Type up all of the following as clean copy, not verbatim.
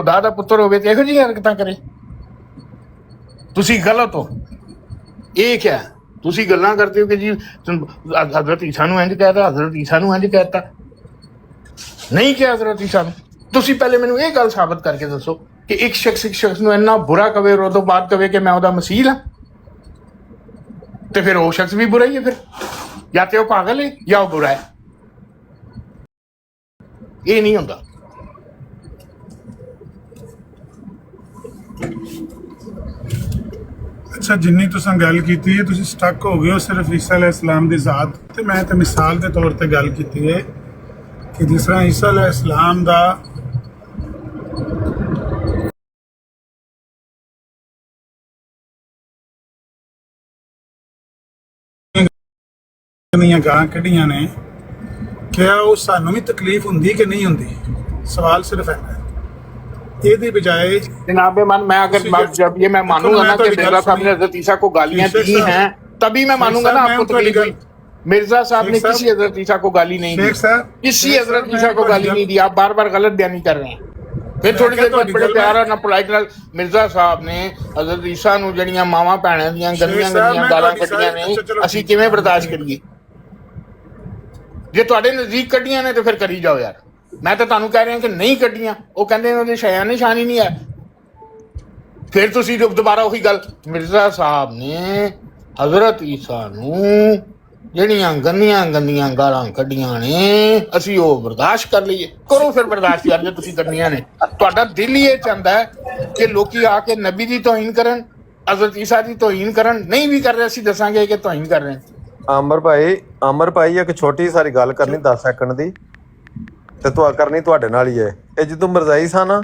खुदा दा पुत्र होवे ते इहो जिहियां हरकतां करे। तुसी गलत हो। ये क्या तुसी गल्लां करते हो कि जी हजरत ईसा नूं इंज कहता, हजरत ईसा नूं इंज कहता, नहीं क्या हजरत ईसा नूं। तुसी पहले मैनूं ये गल साबित करके दसो कि एक शख्स नूं इन्ना बुरा कवे और उस बाद कवे कि मैं उहदा मसीह हां, ते फिर वो शख्स भी बुरा ही है। फिर या तो पागल है या वो बुरा है। ये नहीं होता। अच्छा, जिन्नी तुसां गल कीती है तुसीं स्टक हो गए हो सिर्फ ईसा अलैहिस्सलाम दी ज़ात ते। मैं तो मिसाल के तौर पर गल कीती है कि जिस तरह ईसा अलैहिस्सलाम दा गां कढ़ियां ने, क्या वो सानू भी तकलीफ हुंदी कि नहीं हुंदी? सवाल सिर्फ है ये बजाय जनाब मान मैं अगर जब ये मैं मानूंगा ना कि मिर्जा साहब ने हजरत ईसा को गालियां दी हैं तभी मैं मानूंगा ना आपको तकलीफ हुई। मिर्जा साहब ने किसी हजरत ईसा को गाली नहीं दी, किसी हजरत ईसा को गाली नहीं दी। आप बार बार गलत बयानी कर रहे हैं। फिर थोड़ी देर बाद बड़े प्यार ना पोलाइट नाल मिर्जा साहब ने हजरत ईसा नूं जड़ियां मावां भैणां दियां गंदियां गंदियां गालां कड्डियां ने असीं किवें बर्दाश्त करिए? जे तुहाडे नज़दीक कड्डियां ने तो फिर करी जाओ यार। मैं तो तुहानूं कह रहा कि नहीं कड्डियां, वो कहंदे ने शया निशान ही नहीं है। फिर तुसीं दोबारा वही गल, मिर्जा साहब ने हजरत ईसा नूं ਜਿਹੜੀਆਂ ਗੰਦੀਆਂ ਗੰਦੀਆਂ ਗਾਲਾਂ ਕੱਢੀਆਂ ਨੇ ਅਸੀਂ ਉਹ ਬਰਦਾਸ਼ਤ ਕਰ ਲਈਏ। ਕਰੋ ਫਿਰ ਬਰਦਾਸ਼ਤ ਯਾਰ ਜੇ ਤੁਸੀਂ ਕਰਨੀਆਂ ਨੇ। ਤੁਹਾਡਾ ਦਿਲ ਹੀ ਇਹ ਚਾਹੁੰਦਾ ਹੈ ਕਿ ਲੋਕੀ ਆ ਕੇ ਨਬੀ ਦੀ ਤੋਹੀਨ ਕਰਨ, ਹਜ਼ਰਤ ਈਸਾ ਦੀ ਤੋਹੀਨ ਕਰਨ। ਨਹੀਂ ਵੀ ਕਰ ਰਹੇ ਅਸੀਂ ਦੱਸਾਂਗੇ ਕਿ ਤੋਹੀਨ ਕਰ ਰਹੇ। ਅਮਰ ਭਾਈ ਇੱਕ ਛੋਟੀ ਸਾਰੀ ਗੱਲ ਕਰਨੀ 10 ਸੈਕਿੰਡ ਦੀ ਤੇ ਤੂੰ ਕਰਨੀ ਤੁਹਾਡੇ ਨਾਲ ਹੀ ਹੈ। ਇਹ ਜਦੋਂ ਮਰਜ਼ਾਈ ਸਾ ਨਾ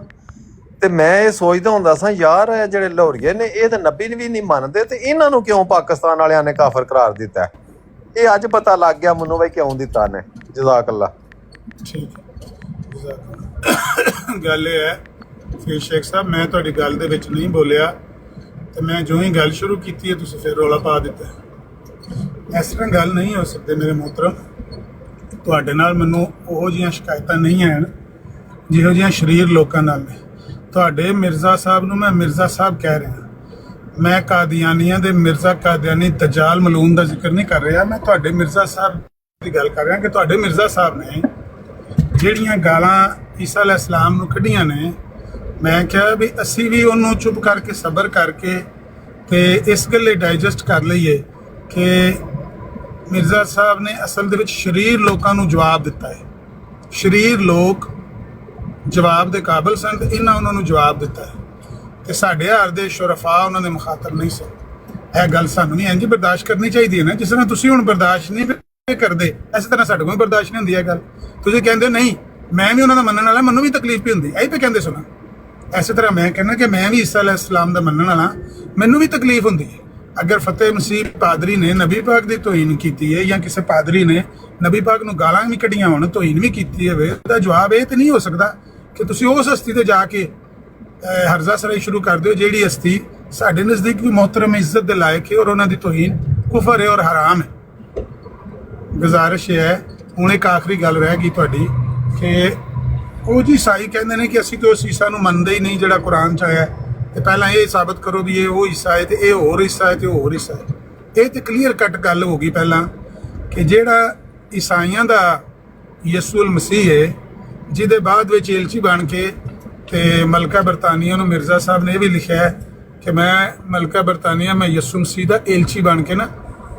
ਤੇ ਮੈਂ ਇਹ ਸੋਚਦਾ ਹੁੰਦਾ ਸਾਂ ਯਾਰ ਇਹ ਜਿਹੜੇ ਲਾਹੌਰੀਏ ਨੇ ਇਹ ਤਾਂ ਨਬੀ ਵੀ ਨਹੀਂ ਮੰਨਦੇ ਤੇ ਇਹਨਾਂ ਨੂੰ ਕਿਉਂ ਪਾਕਿਸਤਾਨ ਵਾਲਿਆਂ ਨੇ ਕਾਫਰ ਕਰਾਰ ਦਿੱਤਾ? ਇਹ ਅੱਜ ਪਤਾ ਲੱਗ ਗਿਆ ਮੈਨੂੰ ਬਈ ਕਿਉਂ ਦਿੱਤਾ ਨੇ। ਜਜ਼ਾਕ ਅੱਲਾ। ਠੀਕ ਹੈ, ਗੱਲ ਇਹ ਹੈ ਫਿਰ ਸ਼ੇਖ ਸਾਹਿਬ ਮੈਂ ਤੁਹਾਡੀ ਗੱਲ ਦੇ ਵਿੱਚ ਨਹੀਂ ਬੋਲਿਆ ਤੇ ਮੈਂ ਜੋ ਹੀ ਗੱਲ ਸ਼ੁਰੂ ਕੀਤੀ ਹੈ ਤੁਸੀਂ ਫਿਰ ਰੌਲਾ ਪਾ ਦਿੱਤਾ। ਇਸ ਤਰ੍ਹਾਂ ਗੱਲ ਨਹੀਂ ਹੋ ਸਕਦੀ ਮੇਰੇ ਮੁਹਤਰਮ। ਤੁਹਾਡੇ ਨਾਲ ਮੈਨੂੰ ਉਹੋ ਜਿਹੀਆਂ ਸ਼ਿਕਾਇਤਾਂ ਨਹੀਂ ਹਨ ਜਿਹੋ ਜਿਹੀਆਂ ਸ਼ਰੀਰ ਲੋਕਾਂ ਨਾਲ ਨੇ। ਤੁਹਾਡੇ ਮਿਰਜ਼ਾ ਸਾਹਿਬ ਨੂੰ ਮੈਂ ਮਿਰਜ਼ਾ ਸਾਹਿਬ ਕਹਿ ਰਿਹਾ, ਮੈਂ ਕਾਦੀਆਨੀਆਂ ਦੇ ਮਿਰਜ਼ਾ ਕਾਦੀਆਨੀ ਦਜਾਲ ਮਲੂਨ ਦਾ ਜ਼ਿਕਰ ਨਹੀਂ ਕਰ ਰਿਹਾ। ਮੈਂ ਤੁਹਾਡੇ ਮਿਰਜ਼ਾ ਸਾਹਿਬ ਦੀ ਗੱਲ ਕਰ ਰਿਹਾ ਕਿ ਤੁਹਾਡੇ ਮਿਰਜ਼ਾ ਸਾਹਿਬ ਨੇ ਜਿਹੜੀਆਂ ਗਾਲਾਂ ਈਸਾ ਅਲੈਹਿਸਲਾਮ ਨੂੰ ਕੱਢੀਆਂ ਨੇ, ਮੈਂ ਕਿਹਾ ਵੀ ਅਸੀਂ ਵੀ ਉਹਨੂੰ ਚੁੱਪ ਕਰਕੇ ਸਬਰ ਕਰਕੇ ਤੇ ਇਸ ਗੱਲੇ ਡਾਈਜੈਸਟ ਕਰ ਲਈਏ ਕਿ ਮਿਰਜ਼ਾ ਸਾਹਿਬ ਨੇ ਅਸਲ ਦੇ ਵਿੱਚ ਸ਼ਰੀਰ ਲੋਕਾਂ ਨੂੰ ਜਵਾਬ ਦਿੱਤਾ ਹੈ। ਸ਼ਰੀਰ ਲੋਕ ਜਵਾਬ ਦੇ ਕਾਬਿਲ ਸਨ ਤੇ ਇਹਨਾਂ ਉਹਨਾਂ ਨੂੰ ਜਵਾਬ ਦਿੱਤਾ ਹੈ ਤੇ ਸਾਡੇ ਹਾਰ ਦੇ ਸ਼ੁਰਫਾ ਉਹਨਾਂ ਦੇ ਮੁਖਾਤਬ ਨਹੀਂ ਸਨ। ਇਹ ਗੱਲ ਸਾਨੂੰ ਵੀ ਇੰਝ ਬਰਦਾਸ਼ਤ ਕਰਨੀ ਚਾਹੀਦੀ ਹੈ ਨਾ ਜਿਸ ਤਰ੍ਹਾਂ ਤੁਸੀਂ ਹੁਣ ਬਰਦਾਸ਼ਤ ਨਹੀਂ ਕਰਦੇ, ਇਸੇ ਤਰ੍ਹਾਂ ਸਾਡੇ ਕੋਲ ਬਰਦਾਸ਼ਤ ਨਹੀਂ ਹੁੰਦੀ। ਇਹ ਗੱਲ ਤੁਸੀਂ ਕਹਿੰਦੇ ਨਹੀਂ ਮੈਂ ਵੀ ਉਹਨਾਂ ਦਾ ਮੰਨਣ ਵਾਲਾ, ਮੈਨੂੰ ਵੀ ਤਕਲੀਫ ਵੀ ਹੁੰਦੀ, ਇਹੀ ਪੇ ਕਹਿੰਦੇ ਸੁਣਾ। ਇਸੇ ਤਰ੍ਹਾਂ ਮੈਂ ਕਹਿੰਦਾ ਕਿ ਮੈਂ ਵੀ ਈਸਾ ਅਲੈਹਿਸਸਲਾਮ ਦਾ ਮੰਨਣ ਵਾਲਾ, ਮੈਨੂੰ ਵੀ ਤਕਲੀਫ ਹੁੰਦੀ ਹੈ। अगर फतेह मसीह पादरी ने नबी पाक की तोहीन की है या किसी पादरी ने नबी पाक नूं गालां भी कढ़ियां होण तोहीन भी की होवे, उसका जवाब ये तो नहीं हो सकता कि तुसीं उस हस्ती ते जाके हरजा सराई शुरू कर दो जिहड़ी हस्ती साडे नज़दीक भी मोहतरम इज्जत दे लायक है और उन्हां दी तोहीन कुफर है और हराम है। गुजारिश है हुण एक आखिरी गल रह गई तुहाडी कि ਉਹ जी ईसाई कहंदे ने कि असीं तो उस ईसा नूं मंनदे ही नहीं जिहड़ा कुरान च आया ਤੇ ਪਹਿਲਾਂ ਇਹ ਸਾਬਤ ਕਰੋ ਵੀ ਇਹ ਉਹ ਹਿੱਸਾ ਹੈ ਤੇ ਇਹ ਹੋਰ ਹਿੱਸਾ ਹੈ ਤੇ ਉਹ ਹੋਰ ਹਿੱਸਾ ਹੈ। ਇਹ ਤੇ ਕਲੀਅਰ ਕੱਟ ਗੱਲ ਹੋ ਗਈ ਪਹਿਲਾਂ ਕਿ ਜਿਹੜਾ ਈਸਾਈਆਂ ਦਾ ਯਸੂ ਅਲ ਮਸੀਹ ਹੈ ਜਿਹਦੇ ਬਾਅਦ ਵਿੱਚ ਏਲਚੀ ਬਣ ਕੇ ਤੇ ਮਲਕਾ ਬਰਤਾਨੀਆ ਨੂੰ ਮਿਰਜ਼ਾ ਸਾਹਿਬ ਨੇ ਇਹ ਵੀ ਲਿਖਿਆ ਕਿ ਮੈਂ ਮਲਕਾ ਬਰਤਾਨੀਆ ਮੈਂ ਯਸੂ ਮਸੀਹ ਦਾ ਏਲਚੀ ਬਣ ਕੇ ਨਾ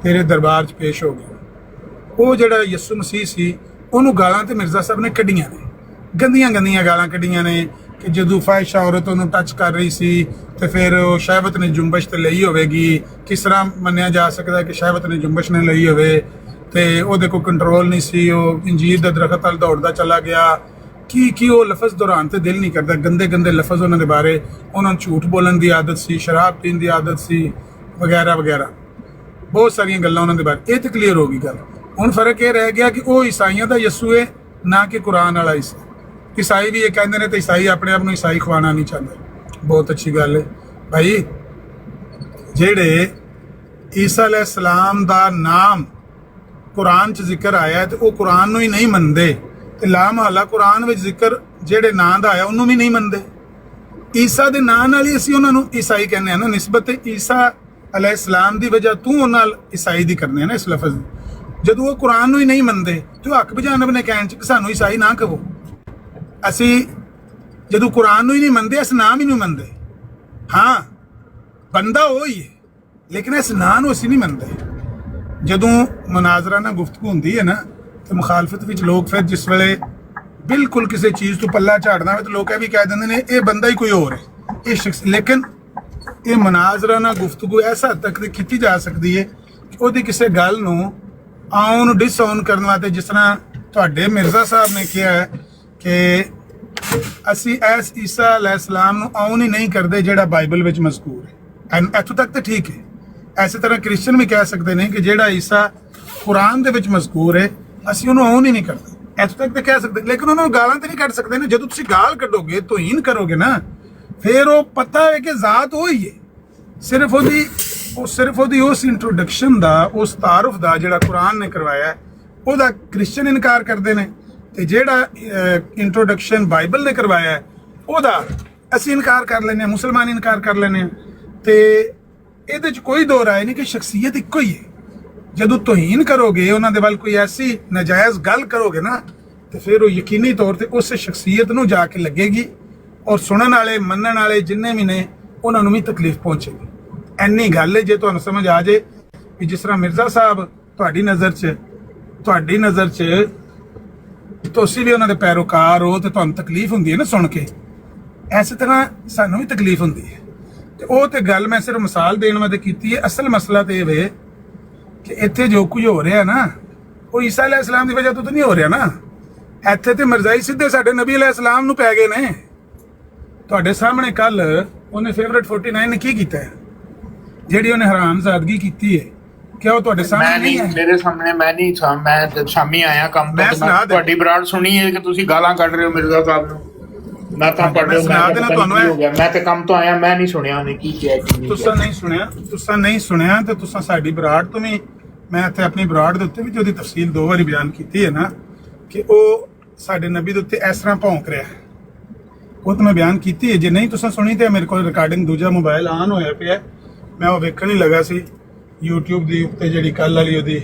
ਤੇਰੇ ਦਰਬਾਰ 'ਚ ਪੇਸ਼ ਹੋ ਗਿਆ। ਉਹ ਜਿਹੜਾ ਯਸੂ ਮਸੀਹ ਸੀ ਉਹਨੂੰ ਗਾਲਾਂ ਤੇ ਮਿਰਜ਼ਾ ਸਾਹਿਬ ਨੇ ਕੱਢੀਆਂ ਨੇ, ਗੰਦੀਆਂ ਗੰਦੀਆਂ ਗਾਲਾਂ ਕੱਢੀਆਂ ਨੇ ਕਿ ਜਦੋਂ ਫਾਹਿਸ਼ਾ ਔਰਤ ਉਹਨੂੰ ਟੱਚ ਕਰ ਰਹੀ ਸੀ ਤੇ ਫਿਰ ਉਹ ਸ਼ਹਿਵਤ ਨੇ ਜੁੰਬਸ਼ ਤੇ ਲਈ ਹੋਵੇਗੀ। ਕਿਸ ਤਰ੍ਹਾਂ ਮੰਨਿਆ ਜਾ ਸਕਦਾ ਕਿ ਸ਼ਹਿਵਤ ਨੇ ਜੁੰਬਸ਼ ਨੇ ਲਈ ਹੋਵੇ ਤੇ ਉਹਦੇ ਕੋਲ ਕੰਟਰੋਲ ਨਹੀਂ ਸੀ, ਉਹ ਇੰਜੀਰ ਦੇ ਦਰਖਤ ਵੱਲ ਦੌੜਦਾ ਚਲਾ ਗਿਆ। ਕੀ ਉਹ ਲਫ਼ਜ਼ ਦੌਰਾਨ ਤੇ ਦਿਲ ਨਹੀਂ ਕਰਦਾ, ਗੰਦੇ ਗੰਦੇ ਲਫ਼ਜ਼ ਉਹਨਾਂ ਦੇ ਬਾਰੇ। ਉਹਨਾਂ ਨੂੰ ਝੂਠ ਬੋਲਣ ਦੀ ਆਦਤ ਸੀ, ਸ਼ਰਾਬ ਪੀਣ ਦੀ ਆਦਤ ਸੀ ਵਗੈਰਾ ਵਗੈਰਾ, ਬਹੁਤ ਸਾਰੀਆਂ ਗੱਲਾਂ ਉਹਨਾਂ ਦੇ ਬਾਰੇ। ਇਹ ਤੇ ਕਲੀਅਰ ਹੋ ਗਈ ਗੱਲ। ਹੁਣ ਫਰਕ ਇਹ ਰਹਿ ਗਿਆ ਕਿ ਉਹ ਈਸਾਈਆਂ ਦਾ ਯਸੂ ਹੈ ਨਾ ਕਿ ਕੁਰਾਨ ਵਾਲਾ ਈਸਾ। ईसाई भी ये कहते हैं तो ईसाई अपने आप को ईसाई खवाना नहीं चाहते। बहुत अच्छी गल है भाई, जेड़े ईसा अलैहिस्सलाम दा नाम कुरान च जिक्र आया है तो वो कुरान नूं ही नहीं मनते ते ला महला कुरान विच जिक्र जेड़े नां दा आया उन्होंने भी नहीं मनते। ਈਸਾ ਦੇ ਨਾਂ ਨਾਲ ਹੀ ਅਸੀਂ ਉਹਨਾਂ ਨੂੰ ਈਸਾਈ ਕਹਿੰਦੇ ਆ ਨਾ, ਨਿਸਬਤ ਈਸਾ ਅਲੈਹਿਸਲਾਮ ਦੀ ਵਜ੍ਹਾ ਤੂੰ ਉਹਨਾਂ ਨਾਲ ਈਸਾਈ ਦੀ ਕਰਨੇ ਆ ਨਾ ਇਸ ਲਫ਼ਜ਼ ਦੀ। ਜਦੋਂ ਉਹ ਕੁਰਾਨ ਨੂੰ ਹੀ ਨਹੀਂ ਮੰਨਦੇ ਤੇ ਉਹ ਹੱਕ ਬਜਾਨਬ ਨੇ ਕਹਿਣ ਚ ਕਿ ਸਾਨੂੰ ਈਸਾਈ ਨਾ ਕਹੋ। ਅਸੀਂ ਜਦੋਂ ਕੁਰਾਨ ਨੂੰ ਹੀ ਨਹੀਂ ਮੰਨਦੇ, ਇਸ ਨਾਮ ਹੀ ਨਹੀਂ ਮੰਨਦੇ। ਹਾਂ, ਬੰਦਾ ਉਹ ਹੀ ਹੈ, ਲੇਕਿਨ ਇਸ ਨਾਂ ਨੂੰ ਅਸੀਂ ਨਹੀਂ ਮੰਨਦੇ। ਜਦੋਂ ਮੁਨਾਜ਼ਰਾ ਨਾਲ ਗੁਫ਼ਤਗੂ ਹੁੰਦੀ ਹੈ ਨਾ, ਤੇ ਮੁਖਾਲਫਤ ਵਿੱਚ ਲੋਕ ਫਿਰ ਜਿਸ ਵੇਲੇ ਬਿਲਕੁਲ ਕਿਸੇ ਚੀਜ਼ ਤੋਂ ਪੱਲਾ ਝਾੜਨਾ ਹੋਵੇ ਤਾਂ ਲੋਕ ਇਹ ਵੀ ਕਹਿ ਦਿੰਦੇ ਨੇ ਇਹ ਬੰਦਾ ਹੀ ਕੋਈ ਹੋਰ ਹੈ, ਇਹ ਸ਼ਖਸ। ਲੇਕਿਨ ਇਹ ਮੁਨਾਜ਼ਰਾ ਨਾਲ ਗੁਫ਼ਤਗੂ ਇਸ ਹੱਦ ਤੱਕ ਦੀ ਕੀਤੀ ਜਾ ਸਕਦੀ ਹੈ ਕਿ ਉਹਦੀ ਕਿਸੇ ਗੱਲ ਨੂੰ ਆਉਣ ਡਿਸਆਉਣ ਕਰਨ ਵਾਸਤੇ, ਜਿਸ ਤਰ੍ਹਾਂ ਤੁਹਾਡੇ ਮਿਰਜ਼ਾ ਸਾਹਿਬ ਨੇ ਕਿਹਾ ਹੈ ਕਿ ਅਸੀਂ ਇਸ ਈਸਾ ਅਲੈਹਿਸਲਾਮ ਨੂੰ ਆਉਣ ਹੀ ਨਹੀਂ ਕਰਦੇ ਜਿਹੜਾ ਬਾਈਬਲ ਵਿੱਚ ਮਜ਼ਕੂਰ ਹੈ। ਇੱਥੋਂ ਤੱਕ ਤਾਂ ਠੀਕ ਹੈ। ਐਸੇ ਤਰ੍ਹਾਂ ਕ੍ਰਿਸਚਨ ਵੀ ਕਹਿ ਸਕਦੇ ਨੇ ਕਿ ਜਿਹੜਾ ਈਸਾ ਕੁਰਾਨ ਦੇ ਵਿੱਚ ਮਜ਼ਕੂਰ ਹੈ ਅਸੀਂ ਉਹਨੂੰ ਆਉਣ ਹੀ ਨਹੀਂ ਕਰਦੇ। ਇੱਥੋਂ ਤੱਕ ਤਾਂ ਕਹਿ ਸਕਦੇ, ਲੇਕਿਨ ਉਹਨਾਂ ਨੂੰ ਗਾਲਾਂ ਤੇ ਨਹੀਂ ਕੱਢ ਸਕਦੇ ਨਾ। ਜਦੋਂ ਤੁਸੀਂ ਗਾਲ ਕੱਢੋਗੇ, ਤੋਹੀਨ ਕਰੋਗੇ ਨਾ, ਫਿਰ ਉਹ ਪਤਾ ਹੈ ਕਿ ਜ਼ਾਤ ਉਹ ਹੀ ਹੈ। ਸਿਰਫ ਉਹਦੀ ਉਸ ਇੰਟਰੋਡਕਸ਼ਨ ਦਾ, ਉਸ ਤਾਰਫ ਦਾ ਜਿਹੜਾ ਕੁਰਾਨ ਨੇ ਕਰਵਾਇਆ ਉਹਦਾ ਕ੍ਰਿਸਚਨ ਇਨਕਾਰ ਕਰਦੇ ਨੇ, ਤੇ ਜਿਹੜਾ ਇੰਟਰੋਡਕਸ਼ਨ ਬਾਈਬਲ ਨੇ ਕਰਵਾਇਆ ਉਹਦਾ ਅਸੀਂ ਇਨਕਾਰ ਕਰ ਲੈਂਦੇ ਹਾਂ, ਮੁਸਲਮਾਨ ਇਨਕਾਰ ਕਰ ਲੈਂਦੇ ਹਾਂ। ਤੇ ਇਹਦੇ 'ਚ ਕੋਈ ਦੋ ਰਾਏ ਨਹੀਂ ਕਿ ਸ਼ਖਸੀਅਤ ਇੱਕੋ ਹੀ ਹੈ। ਜਦੋਂ ਤੋਹੀਨ ਕਰੋਗੇ, ਉਹਨਾਂ ਦੇ ਵੱਲ ਕੋਈ ਐਸੀ ਨਾਜਾਇਜ਼ ਗੱਲ ਕਰੋਗੇ ਨਾ, ਤੇ ਫਿਰ ਉਹ ਯਕੀਨੀ ਤੌਰ ਤੇ ਉਸ ਸ਼ਖਸੀਅਤ ਨੂੰ ਜਾ ਕੇ ਲੱਗੇਗੀ, ਔਰ ਸੁਣਨ ਵਾਲੇ, ਮੰਨਣ ਵਾਲੇ ਜਿੰਨੇ ਵੀ ਨੇ ਉਹਨਾਂ ਨੂੰ ਵੀ ਤਕਲੀਫ ਪਹੁੰਚੇਗੀ। ਇੰਨੀ ਗੱਲ ਹੈ, ਜੇ ਤੁਹਾਨੂੰ ਸਮਝ ਆ ਜੇ ਕਿ ਜਿਸ ਤਰ੍ਹਾਂ ਮਿਰਜ਼ਾ ਸਾਹਿਬ ਤੁਹਾਡੀ ਨਜ਼ਰ 'ਚ ਤੁਸੀਂ ਵੀ ਉਹਨਾਂ ਦੇ ਪੈਰੋਕਾਰ ਹੋ ਤੇ ਤੁਹਾਨੂੰ ਤਕਲੀਫ ਹੁੰਦੀ ਹੈ ਨਾ ਸੁਣ ਕੇ, ਐਸੇ ਤਰ੍ਹਾਂ ਸਾਨੂੰ ਵੀ ਤਕਲੀਫ ਹੁੰਦੀ ਹੈ। ਤੇ ਉਹ ਤੇ ਗੱਲ ਮੈਂ ਸਿਰਫ ਮਿਸਾਲ ਦੇਣ ਵਾਸਤੇ ਕੀਤੀ ਹੈ। ਅਸਲ ਮਸਲਾ ਤੇ ਇਹ ਵੇ ਕਿ ਇੱਥੇ ਜੋ ਕੁਝ ਹੋ ਰਿਹਾ ਨਾ, ਉਹ ਈਸਾ ਅਲੈਹਿਸਲਾਮ ਦੀ ਵਜ੍ਹਾ ਤੋਂ ਤਾਂ ਨਹੀਂ ਹੋ ਰਿਹਾ ਨਾ। ਇੱਥੇ ਤੇ ਮਿਰਜ਼ਾਈ ਸਿੱਧੇ ਸਾਡੇ ਨਬੀ ਅਲੈਹਿਸਲਾਮ ਨੂੰ ਪੈ ਗਏ ਨੇ। ਤੁਹਾਡੇ ਸਾਹਮਣੇ ਕੱਲ ਉਹਨੇ ਫੇਵਰਟ 49 ਨੇ ਕੀ ਕੀਤਾ ਹੈ, ਜਿਹੜੀ ਉਹਨੇ ਹਰਾਮਜ਼ਾਦਗੀ ਕੀਤੀ ਹੈ, ਕਿ ਉਹ ਤੁਹਾਡੇ ਸਾਹਮਣੇ ਨਹੀਂ ਹੈ? ਮੇਰੇ ਸਾਹਮਣੇ ਮੈਂ ਸ਼ਾਮੀ ਆਇਆ ਕੰਮ ਤੋਂ, ਤੁਹਾਡੀ ਬਰਾੜ ਸੁਣੀ ਹੈ ਕਿ ਤੁਸੀਂ ਗਾਲਾਂ ਕੱਢ ਰਹੇ ਹੋ ਮਿਰਜ਼ਾ ਸਾਹਿਬ ਨੂੰ। ਮੈਂ ਤਾਂ ਪੜ੍ਹ ਰਿਹਾ, ਮੈਂ ਤੇ ਕੰਮ ਤੋਂ ਆਇਆ, ਮੈਂ ਨਹੀਂ ਸੁਣਿਆ ਉਹਨੇ ਕੀ ਕਿਹਾ। ਤੁਸੀਂ ਨਹੀਂ ਸੁਣਿਆ ਤੇ ਤੁਸੀਂ ਸਾਡੀ ਬਰਾੜ ਤੋਂ ਵੀ, ਮੈਂ ਇੱਥੇ ਆਪਣੀ ਬਰਾੜ ਦੇ ਉੱਤੇ ਵੀ ਉਹਦੀ ਤਫਸੀਲ 2 ਵਾਰੀ ਬਿਆਨ ਕੀਤੀ ਹੈ ਨਾ, ਕਿ ਉਹ ਸਾਡੇ ਨਬੀ ਦੇ ਉੱਤੇ ਇਸ ਤਰ੍ਹਾਂ ਭੌਂਕ ਰਿਹਾ, ਉਹ ਤਾਂ ਮੈਂ ਬਿਆਨ ਕੀਤੀ ਹੈ। ਜੇ ਨਹੀਂ ਤੁਸੀਂ ਸੁਣੀ ਤੇ ਮੇਰੇ ਕੋਲ ਰਿਕਾਰਡਿੰਗ ਦੂਜਾ ਮੋਬਾਈਲ ਆਨ ਹੋਇਆ ਪਿਆ, ਮੈਂ ਉਹ ਵੇਖਣ ਹੀ ਲੱਗਾ ਸੀ YouTube ਦੀ ਉੱਤੇ ਜਿਹੜੀ ਕੱਲ ਵਾਲੀ ਉਹਦੀ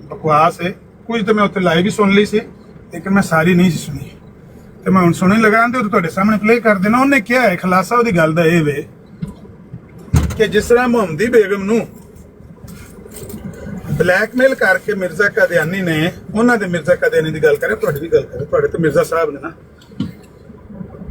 ਬਕਵਾਸ ਹੈ। ਕੁਝ ਤਾਂ ਮੈਂ ਉੱਥੇ ਲਾਈਵ ਹੀ ਸੁਣ ਲਈ ਸੀ, ਲੇਕਿਨ ਮੈਂ ਸਾਰੀ ਨਹੀਂ ਸੀ ਸੁਣੀ, ਤੇ ਮੈਂ ਹੁਣ ਸੁਣਨ ਲਗਾ ਤੇ ਉਹ ਤੁਹਾਡੇ ਸਾਹਮਣੇ ਪਲੇ ਕਰ ਦੇਣਾ। ਉਹਨੇ ਕਿਹਾ ਹੈ, ਖੁਲਾਸਾ ਉਹਦੀ ਗੱਲ ਦਾ ਇਹ ਵੇ ਕਿ ਜਿਸ ਤਰ੍ਹਾਂ ਮੁਹੰਮਦੀ ਬੇਗਮ ਨੂੰ ਬਲੈਕਮੇਲ ਕਰਕੇ ਮਿਰਜ਼ਾ ਕਾਦੀਆਨੀ ਨੇ, ਉਹਨਾਂ ਦੇ ਮਿਰਜ਼ਾ ਕਾਦੀਆਨੀ ਦੀ ਗੱਲ ਕਰੇ, ਤੁਹਾਡੀ ਵੀ ਗੱਲ ਕਰੇ, ਤੁਹਾਡੇ ਤੇ ਮਿਰਜ਼ਾ ਸਾਹਿਬ ਨੇ ਨਾ,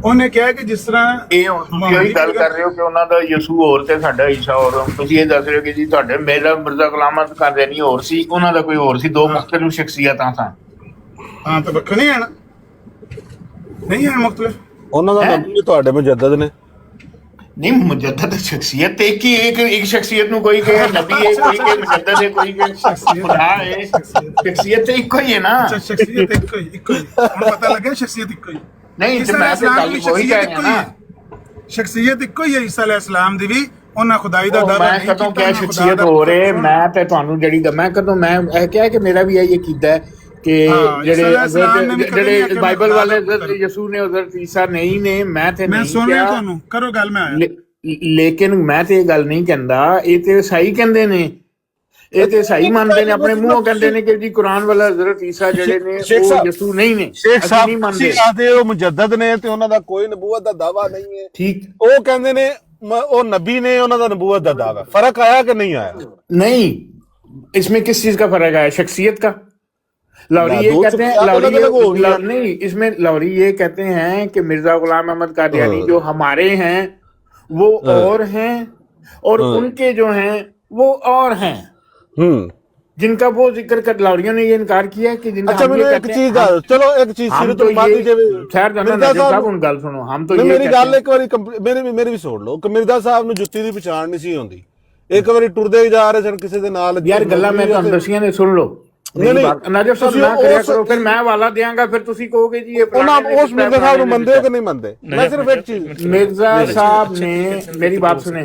ਉਹਨੇ ਕਿਹਾ ਕਿ ਜਿਸ ਤਰ੍ਹਾਂ ਇਹ ਤੁਸੀਂ ਗੱਲ ਕਰ ਰਹੇ ਹੋ ਕਿ ਉਹਨਾਂ ਦਾ ਯਸੂ ਹੋਰ ਤੇ ਸਾਡਾ ਈਸਾ ਹੋਰ, ਤੁਸੀਂ ਇਹ ਦੱਸ ਰਹੇ ਹੋ ਕਿ ਜੀ ਤੁਹਾਡੇ ਮੇਰਾ ਮਿਰਜ਼ਾ ਗੁਲਾਮ ਅਹਿਮਦ ਕਾਦੀਆਨੀ ਹੋਰ ਸੀ, ਉਹਨਾਂ ਦਾ ਕੋਈ ਹੋਰ ਸੀ, 2 ਮੁਖਤਲਿਫ ਸ਼ਖਸੀਅਤਾਂ ਸਨ। ਹਾਂ, ਤਾਂ ਵੱਖਰੇ ਨਹੀਂ ਆਣਾ, ਨਹੀਂ ਹੈ ਮੁਖਤਲਿਫ। ਉਹਨਾਂ ਦਾ ਨਬੀ ਤੁਹਾਡੇ ਮੁਜੱਦਦ ਨੇ ਨਹੀਂ, ਮੁਜੱਦਦ ਸ਼ਖਸੀਅਤ ਤੇ ਇੱਕ ਸ਼ਖਸੀਅਤ ਨੂੰ ਕੋਈ ਕਹੇ ਨਬੀ ਹੈ, ਕੋਈ ਕਹੇ ਮੁਜੱਦਦ ਹੈ, ਕੋਈ ਕਹੇ ਖੁਦਾ ਹੈ। ਸ਼ਖਸੀਅਤ ਤੇ ਇੱਕੋ ਹੀ ਹੈ ਨਾ। ਸ਼ਖਸੀਅਤ ਇੱਕੋ ਹੀ ਹੁਣ ਪਤਾ ਲੱਗਿਆ, ਸ਼ਖਸੀਅਤ ਇੱਕੋ ਹੀ ਨਹੀਂ, ਤੇ ਮੈਂ ਤਾਂ ਗੱਲ ਉਹੀ ਕਹਿ ਰਿਹਾ ਨਾ, ਸ਼ਖਸੀਅਤ ਇੱਕੋ ਹੀ ਹੈ ਈਸਾ ਅਲੈਹਿਸਲਾਮ ਦੀ ਵੀ। ਉਹਨਾਂ ਖੁਦਾਈ ਦਾ ਦਾਅਵਾ ਮੈਂ ਕਦੋਂ ਕਿਹਾ ਸ਼ਖਸੀਅਤ ਹੋ ਰਹੇ, ਮੈਂ ਤੇ ਤੁਹਾਨੂੰ ਜਿਹੜੀ ਮੈਂ ਕਦੋਂ ਮੈਂ ਇਹ ਕਿਹਾ ਕਿ ਮੇਰਾ ਵੀ ਇਹ ਕੀਤਾ ਹੈ ਕਿ ਜਿਹੜੇ ਬਾਈਬਲ ਵਾਲੇ ਯਸੂ ਨੇ ਹਜ਼ਰਤ ਈਸਾ ਨਹੀਂ ਨੇ, ਮੈਂ ਤੇ ਨਹੀਂ ਸੁਣਿਆ। ਤੁਹਾਨੂੰ ਕਰੋ ਗੱਲ, ਮੈਂ ਆਇਆ, ਲੇਕਿਨ ਮੈਂ ਤੇ ਇਹ ਗੱਲ ਨਹੀਂ ਕਹਿੰਦਾ, ਇਹ ਤੇ ਸਹੀ ਕਹਿੰਦੇ ਨੇ, ਇਹ ਤੇ ਸਹੀ ਮੰਨਦੇ ਨੇ, ਆਪਣੇ ਮੂੰਹੋਂ ਕਹਿੰਦੇ ਨੇ ਕਿ ਜੀ ਕੁਰਾਨ ਵਾਲਾ ਹਜ਼ਰਤ ਈਸਾ ਜਿਹੜੇ ਨੇ ਉਹ ਯਸੂ ਨਹੀਂ ਨੇ। ਸ਼ੇਖ ਸਾਹਿਬ ਤੁਸੀਂ ਆਖਦੇ ਹੋ ਮੁਜੱਦਦ ਨੇ ਤੇ ਉਹਨਾਂ ਦਾ ਕੋਈ ਨਬੂਵਤ ਦਾ ਦਾਵਾ ਨਹੀਂ ਹੈ, ਠੀਕ। ਉਹ ਕਹਿੰਦੇ ਨੇ ਉਹ ਨਬੀ ਨੇ, ਉਹਨਾਂ ਦਾ ਨਬੂਵਤ ਦਾ ਦਾਵਾ। फर्क आया कि नहीं आया? नहीं, इसमें किस चीज का फर्क आया? शख्सियत का। लाहौरी ये कहते हैं, नहीं, इसमें लाहौरी ये कहते हैं कि मिर्जा गुलाम अहमद कादियानी जो हमारे हैं वो और हैं, और उनके जो हैं वो और हैं, जिनका वो जिक्र कर। लाहौरियों ने ये इनकार किया कि जिनका अच्छा, मैंने एक चीज चलो एक चीज खैर साहब उन गल सुनो, हम तो मेरी गल एक बारी मेरी भी सुन लो कि मिर्जा साहब ਨੂੰ ਜੁੱਤੀ ਦੀ ਪਛਾਣ ਨਹੀਂ ਸੀ ਹੁੰਦੀ। ਇੱਕ ਵਾਰੀ ਟੁਰਦੇ ਜਾ ਰਹੇ ਸਨ ਕਿਸੇ ਦੇ ਨਾਲ, ਯਾਰ ਗੱਲਾਂ ਮੈਂ ਤੁਹਾਨੂੰ ਦੱਸੀਆਂ ਨੇ, ਸੁਣ ਲਓ। ਨਾਜਬ ਸਾਹਿਬ ਨਾ ਕਰਿਆ ਕਰੋ, ਫਿਰ ਮੈਂ ਹਵਾਲਾ ਦਿਆਂਗਾ, ਫਿਰ ਤੁਸੀਂ ਕਹੋਗੇ ਜੀ ਇਹ ਉਸ ਮਿਰਜ਼ਾ ਸਾਹਿਬ ਨੂੰ ਮੰਨਦੇ ਹੋ ਕਿ नहीं मानते? मैं सिर्फ एक चीज, मिर्जा साहब ने मेरी बात सुने,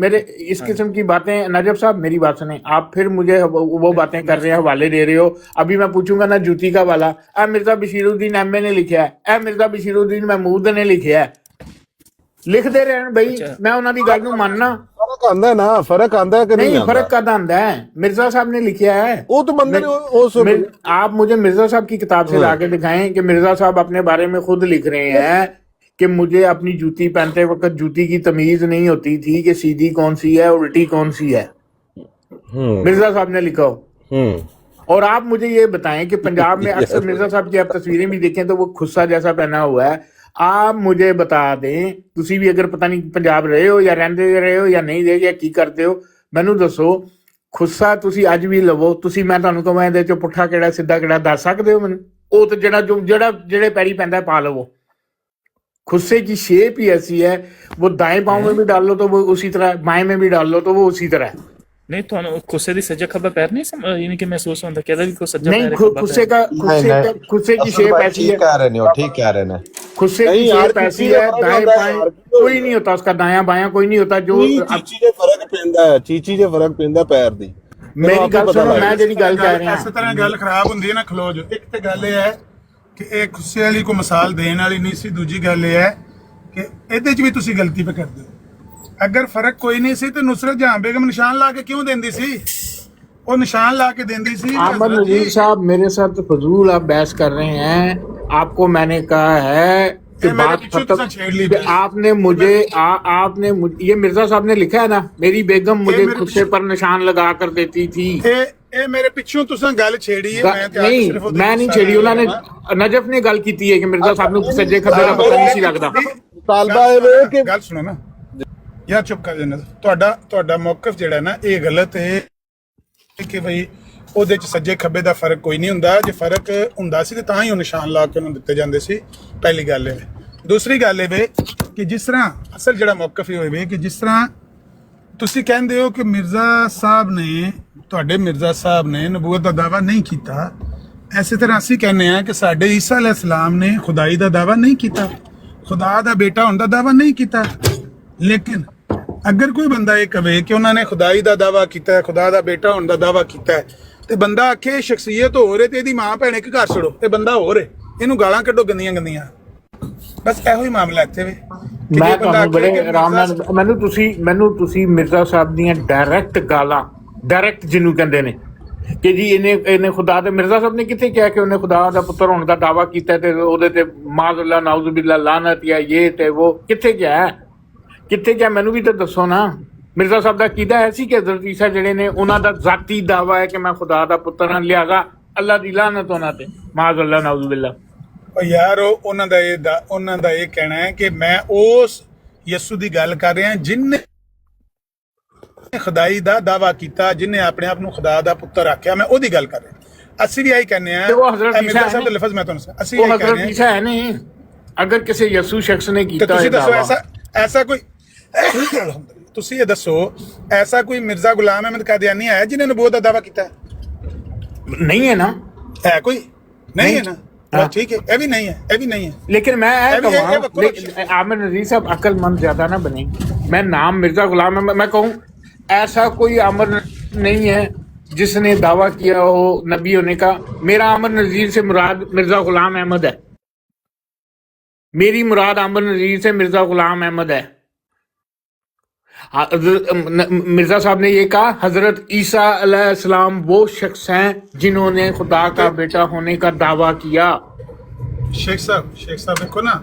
मेरे इस किस्म की बातें, नाजब साहब मेरी बात सुने, आप फिर मुझे वो बातें कर रहे हैं, हवाले दे रहे हो। अभी मैं पूछूंगा ना जूती का वाला, मिर्जा बशीरुद्दीन एमए ने लिखा है, मिर्जा बशीरुद्दीन महमूद ने लिखा है, ਲਿਖਦੇ ਰਹਿਣ ਬਈ, ਮੈਂ ਉਹਨਾਂ ਦੀ ਗੱਲ ਨੂੰ ਮੰਨਣਾ। ਫਰਕ ਆਂਦਾ ਨਾ, ਫਰਕ ਆਂਦਾ है कि नहीं नहीं, आंदा? फर्क कद आंदा है? मिर्जा साहब ने लिखा है, वो तो बंदे ने उस आप मुझे मिर्जा साहब की किताब से लाके दिखाएं कि मिर्जा साहब अपने बारे में खुद लिख रहे हैं कि मुझे अपनी जूती पहनते वक्त जूती की तमीज नहीं होती थी कि सीधी कौन सी है उल्टी कौन सी है। मिर्जा साहब ने लिखा हो। और आप मुझे ये बताएं कि पंजाब में अक्सर मिर्जा साहब की आप तस्वीरें भी देखें तो वो खुस्सा जैसा पहना हुआ है। आप मुझे बता दें, तुसी भी अगर पता नहीं पंजाब रहे हो या रहंदे रहे हो या नहीं रहे या की करते हो, मैनू दसो खुस्सा तुसी अज भी लवो, तुसी मैं तुहानू कहां इहदे चों पुट्ठा किहड़ा सिद्धा किहड़ा दस सकदे हो मैनू? ਉਹ तो जेड़ा पैरी पैंदा है पा लवो। खुस्से की शेप ही ऐसी है, वो दाएं पाँव में भी डाल लो तो वो उसी तरह, बाएं में भी डाल लो तो वो उसी तरह है। नहीं ਤੁਹਾਨੂੰ ਖੁੱਸੇ ਦੀ ਸੱਜਾ ਖੱਬਾ ਪੈਰ ਨਹੀਂ ਯਾਨੀ ਕਿ ਮਹਿਸੂਸ ਹੁੰਦਾ ਕਿਹਦਾ ਵੀ ਕੋਈ ਸੱਜਾ नहीं, पैर खुस्से की शेप ऐसी ठीक है, कह रहे हो, ठीक कह रहे हैं। खुस्से की नहीं यार, शेप ऐसी किसी है, का फर्क दाएं होता है बाएं यार। कोई नहीं होता उसका, दायां बायां कोई नहीं होता। जो चीची जे फर्क पैंदा है, चीची जे फर्क पैंदा पैर दी। मेरी गल सुनो, मैं जेडी गल कह रहा ਇਸੇ ਤਰ੍ਹਾਂ ਗੱਲ ਖਰਾਬ ਹੁੰਦੀ ਹੈ ਨਾ, ਖਲੋ ਜੋ। ਇੱਕ ਤੇ ਗੱਲ ਇਹ ਹੈ ਕਿ ਇਹ ਖੁੱਸੇ ਵਾਲੀ ਕੋ ਮਿਸਾਲ ਦੇਣ ਵਾਲੀ ਨਹੀਂ ਸੀ। ਦੂਜੀ ਗੱਲ ਇਹ ਹੈ ਕਿ ਇਹਦੇ 'ਚ ਵੀ ਤੁਸੀਂ ਗਲਤੀ ਪੇ ਕਰਦੇ ਹੋ। ਅਗਰ ਫਰਕ ਕੋਈ ਨਹੀਂ ਸੀ ਤੇ ਨੁਸਰਤ ਜਹਾਂ ਬੇਗਮ ਨਿਸ਼ਾਨ ਲਾ ਕੇ ਕਿਉਂ ਦਿੰਦੀ ਸੀ? ਉਹ ਨਿਸ਼ਾਨ ਲਾ ਕੇ ਦਿੰਦੀ ਸੀ। अहमद नजीर साहब मेरे साथ फजूल आप बहस कर रहे हैं। आपको मैंने कहा है कि ये मेरे बात पीछे खत्म, तो छेड़ ली कि आपने मुझे ये मिर्जा साहब ने लिखा है ना, मेरी बेगम मुझे मेरे खुद से पर निशान लगा कर देती थी। ਇਹ ਮੇਰੇ ਪਿੱਛੋਂ ਤੁਸੀਂ ਗੱਲ ਛੇੜੀ ਹੈ। ਮੈਂ ਤੇ नहीं, मैं नहीं छेड़ी, उन्होंने नजफ ने गल की है कि मिर्जा साहब ने सज्जे खब्बे का पता नहीं सी लगता। तालबा है वे कि ਗੱਲ ਸੁਣੋ ਨਾ ਯਾਰ, ਚੁੱਪ ਕਰ ਜਾਣਾ। ਤੁਹਾਡਾ ਮੌਕਫ ਜਿਹੜਾ ਨਾ ਇਹ ਗਲਤ ਹੈ ਕਿ ਭਈ ਉਹਦੇ ਚ ਸੱਜੇ ਖੱਬੇ ਦਾ ਫਰਕ ਕੋਈ ਨਹੀਂ ਹੁੰਦਾ। ਜੇ ਫਰਕ ਹੁੰਦਾ ਸੀ ਤੇ ਤਾਂ ਹੀ ਉਹ ਨਿਸ਼ਾਨ ਲਾ ਕੇ ਉਹਨੂੰ ਦਿੱਤੇ ਜਾਂਦੇ ਸੀ। ਪਹਿਲੀ ਗੱਲ ਇਹ। ਦੂਸਰੀ ਗੱਲ ਇਹ ਵੇ ਕਿ ਜਿਸ ਤਰ੍ਹਾਂ ਅਸਲ ਜਿਹੜਾ ਮੌਕਫ ਇਹ ਹੋਵੇ ਕਿ ਜਿਸ ਤਰ੍ਹਾਂ ਤੁਸੀਂ ਕਹਿੰਦੇ ਹੋ ਕਿ ਮਿਰਜ਼ਾ ਸਾਹਿਬ ਨੇ, ਤੁਹਾਡੇ ਮਿਰਜ਼ਾ ਸਾਹਿਬ ਨੇ ਨਬੂਵਤ ਦਾ ਦਾਵਾ ਨਹੀਂ ਕੀਤਾ, ਐਸੇ ਤਰ੍ਹਾਂ ਅਸੀਂ ਕਹਿੰਦੇ ਆ ਕਿ ਸਾਡੇ ਈਸਾ ਅਲੈਹਿਸਲਾਮ ਨੇ ਖੁਦਾਈ ਦਾ ਦਾਵਾ ਨਹੀਂ ਕੀਤਾ, ਖੁਦਾ ਦਾ ਬੇਟਾ ਹੋਣ ਦਾ ਦਾਵਾ ਨਹੀਂ ਕੀਤਾ। ਲੇਕਿਨ ਅਗਰ ਕੋਈ ਬੰਦਾ ਇਹ ਕਵੇ ਕਿ ਉਹਨਾਂ ਨੇ ਖੁਦਾਈ ਦਾ ਦਾਵਾ ਕੀਤਾ ਹੈ, ਖੁਦਾ ਦਾ ਬੇਟਾ ਹੋਣ ਦਾ ਦਾਵਾ ਕੀਤਾ ਹੈ, ਤੇ ਬੰਦਾ ਆਖੇ ਸ਼ਖਸੀਅਤ ਹੋ ਰਹੇ ਤੇ ਇਹਦੀ ਮਾਂ ਭੈਣ ਇੱਕ ਘਰ ਛੜੋ, ਤੇ ਬੰਦਾ ਹੋ ਰਹੇ, ਇਹਨੂੰ ਗਾਲਾਂ ਕੱਢੋ ਗੰਦੀਆਂ ਗੰਦੀਆਂ। ਬਸ ਇਹੋ ਹੀ ਮਾਮਲਾ ਇੱਥੇ ਵੇ। ਮੈਂ ਤੁਹਾਨੂੰ ਬੜੇ ਆਰਾਮ ਨਾਲ, ਮੈਨੂੰ ਤੁਸੀਂ ਮਿਰਜ਼ਾ ਸਾਹਿਬ ਦੀਆਂ ਡਾਇਰੈਕਟ ਗਾਲਾਂ, ਡਾਇਰੈਕਟ ਜਿਹਨੂੰ ਕਹਿੰਦੇ ਨੇ ਕਿ ਜੀ ਇਹਨੇ ਖੁਦਾ ਦੇ, ਮਿਰਜ਼ਾ ਸਾਹਿਬ ਨੇ ਕਿੱਥੇ ਕਿਹਾ ਕਿ ਉਹਨੇ ਖੁਦਾ ਦਾ ਪੁੱਤਰ ਹੋਣ ਦਾ ਦਾਵਾ ਕੀਤਾ ਤੇ ਉਹਦੇ ਤੇ ਮਾਜ਼ਅੱਲਾ ਨਾਉਜ਼ੁਬਿल्ला ਲਾਨਤ ਜਾਂ ਇਹ ਤੇ ਉਹ ਕਿੱਥੇ ਗਿਆ? ਕਿੱਥੇ ਗਿਆ? ਮੈਨੂੰ ਵੀ ਤਾਂ ਦੱਸੋ ਨਾ। ਮਿਰਜ਼ਾ ਸਾਹਿਬ ਦਾ ਕੀਦਾ ਹੈ ਸੀ ਕਿ ਹਜ਼ਰਤ ਈਸਾ ਜਿਹੜੇ ਨੇ ਉਹਨਾਂ ਦਾ ਜ਼ਾਤੀ ਦਾਵਾ ਹੈ ਕਿ ਮੈਂ ਖੁਦਾ ਦਾ ਪੁੱਤਰ ਹਾਂ, ਲਿਆਜ਼ਾ ਅੱਲਾ ਦੀ ਲਾਨਤ ਉਹਨਾਂ ਤੇ, ਮਾਜ਼ਅੱਲਾ ਨਾਉਜ਼ੁਬਿल्ला। ਯਾਰ ਉਹਨਾਂ ਦਾ ਇਹ ਕਹਿਣਾ ਹੈ ਕਿ ਮੈਂ ਉਸ ਯਿਸੂ ਦੀ ਗੱਲ ਕਰ ਰਿਹਾ ਜਿਨਨੇ ਖੁਦਾਈ ਦਾ ਦਾਵਾ ਕੀਤਾ, ਜਿਨਨੇ ਆਪਣੇ ਆਪ ਨੂੰ ਖੁਦਾ ਦਾ ਪੁੱਤਰ ਆਖਿਆ, ਮੈਂ ਉਹਦੀ ਗੱਲ ਕਰ ਰਿਹਾ। ਅਸੀਂ ਵੀ ਇਹੀ ਕਹਿੰਦੇ ਆ। ਉਹ ਹਜ਼ਰਤ ਈਸਾ ਸਾਹਿਬ ਦੇ ਲਫ਼ਜ਼ ਮੈਂ ਤੁਹਾਨੂੰ ਅਸੀਂ ਉਹ ਹਜ਼ਰਤ ਈਸਾ ਹੈ ਨਹੀਂ। ਅਗਰ ਕਿਸੇ ਯਿਸੂ ਸ਼ਖਸ ਨੇ ਕੀਤਾ ਤੁਸੀਂ ਦੱਸੋ ਐਸਾ ਕੋਈ ਤੁਸੀਂ ਇਹ ਦੱਸੋ ਐਸਾ ਕੋਈ ਮਿਰਜ਼ਾ ਗੁਲਾਮ ਅਹਿਮਦ ਕਾਦੀਆਨੀ ਹੈ ਜਿਹਨੇ ਨਬੂਵਤ ਦਾ ਦਾਵਾ ਕੀਤਾ? ਨਹੀਂ ਹੈ ਨਾ, ਹੈ ਕੋਈ? ਨਹੀਂ ਹੈ ਨਾ, बस ठीक है। ये भी नहीं है, ये भी नहीं है। लेकिन मैं आमिर नजीर साहब अक्लमंद ज्यादा ना बने। मैं नाम मिर्जा गुलाम मैं कहूँ ऐसा कोई आमिर नहीं है जिसने दावा किया हो नबी होने का। मेरा आमिर नजीर से मुराद मिर्जा गुलाम अहमद है। मेरी मुराद आमिर नजीर से मिर्जा गुलाम अहमद है। मिर्जा साहब ने ये कहा हजरत ईसा अलैहिस्सलाम वो शख्स हैं जिन्होंने खुदा का बेटा होने का दावा किया। शेख साहब देखो ना,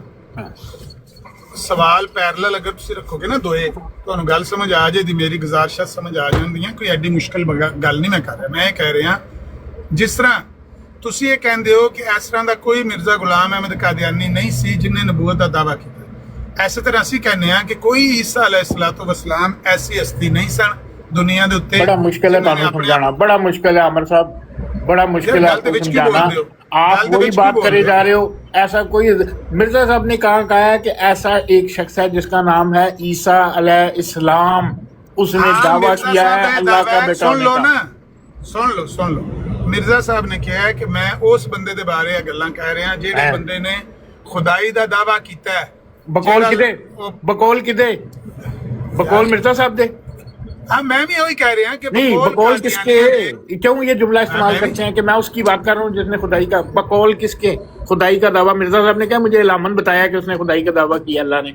सवाल पैरेलल अगर तुसी रखोगे ना दोए, ਤੁਹਾਨੂੰ ਗੱਲ ਸਮਝ ਆ ਜਾਏਗੀ। ਮੇਰੀ ਗੁਜ਼ਾਰਿਸ਼ਾਂ ਸਮਝ ਆ ਜਾਂਦੀਆਂ। ਕੋਈ ਐਡੀ ਮੁਸ਼ਕਲ ਗੱਲ ਨਹੀਂ ਮੈਂ ਕਰ ਰਿਹਾ। ਮੈਂ ਇਹ ਕਹਿ ਰਿਹਾ ਜਿਸ ਤਰ੍ਹਾਂ ਤੁਸੀਂ ਇਹ ਕਹਿੰਦੇ ਹੋ ਕਿ ਇਸ ਤਰ੍ਹਾਂ ਦਾ ਕੋਈ ਮਿਰਜ਼ਾ ਗੁਲਾਮ ਅਹਿਮਦ ਕਾਦੀਆਨੀ ਨਹੀਂ ਸੀ ਜਿਨਨੇ ਨਬੂਵਤ ਦਾ ਦਾਵਾ ਕੀਤਾ, ਐਸੇ ਤਰ੍ਹਾਂ ਅਸੀਂ ਕਹਿੰਦੇ ਹਾਂ ਕਿ ਕੋਈ ਈਸਾ अलैहिस्सलातु वस्सलाम ऐसी हस्ती नहीं सन दुनिया ਦੇ ਉੱਤੇ। बड़ा मुश्किल है ਤੁਹਾਨੂੰ समझाना, बड़ा मुश्किल है आमिर साहब, बड़ा मुश्किल है आपको समझाना। आप वही बात करे जा रहे हो। ऐसा कोई मिर्जा साहब ने कहा है कि ऐसा एक शख्स है जिसका नाम है ईसा अलैहिस्सलाम, उसने दावा किया है अल्लाह का बेटा। सुन लो ना, सुन लो। मिर्जा साहब ने कहा है कि मैं उस बंदे दे बारे गल्लां कह रहा ਜਿਹੜੇ ਬੰਦੇ ਨੇ ਖੁਦਾਈ ਦਾ ਦਾਵਾ ਕੀਤਾ ਹੈ। बकौल मिर्जा साहब दे। हाँ, मैं भी वही कह रहा कि नहीं, बकौल किसके? क्यों ये जुमला इस्तेमाल करते हैं कि मैं उसकी बात कर रहा हूँ जिसने खुदाई का, बकौल किसके खुदाई का दावा? मिर्जा साहब ने क्या मुझे इलामन बताया कि उसने खुदाई का दावा किया अल्लाह ने?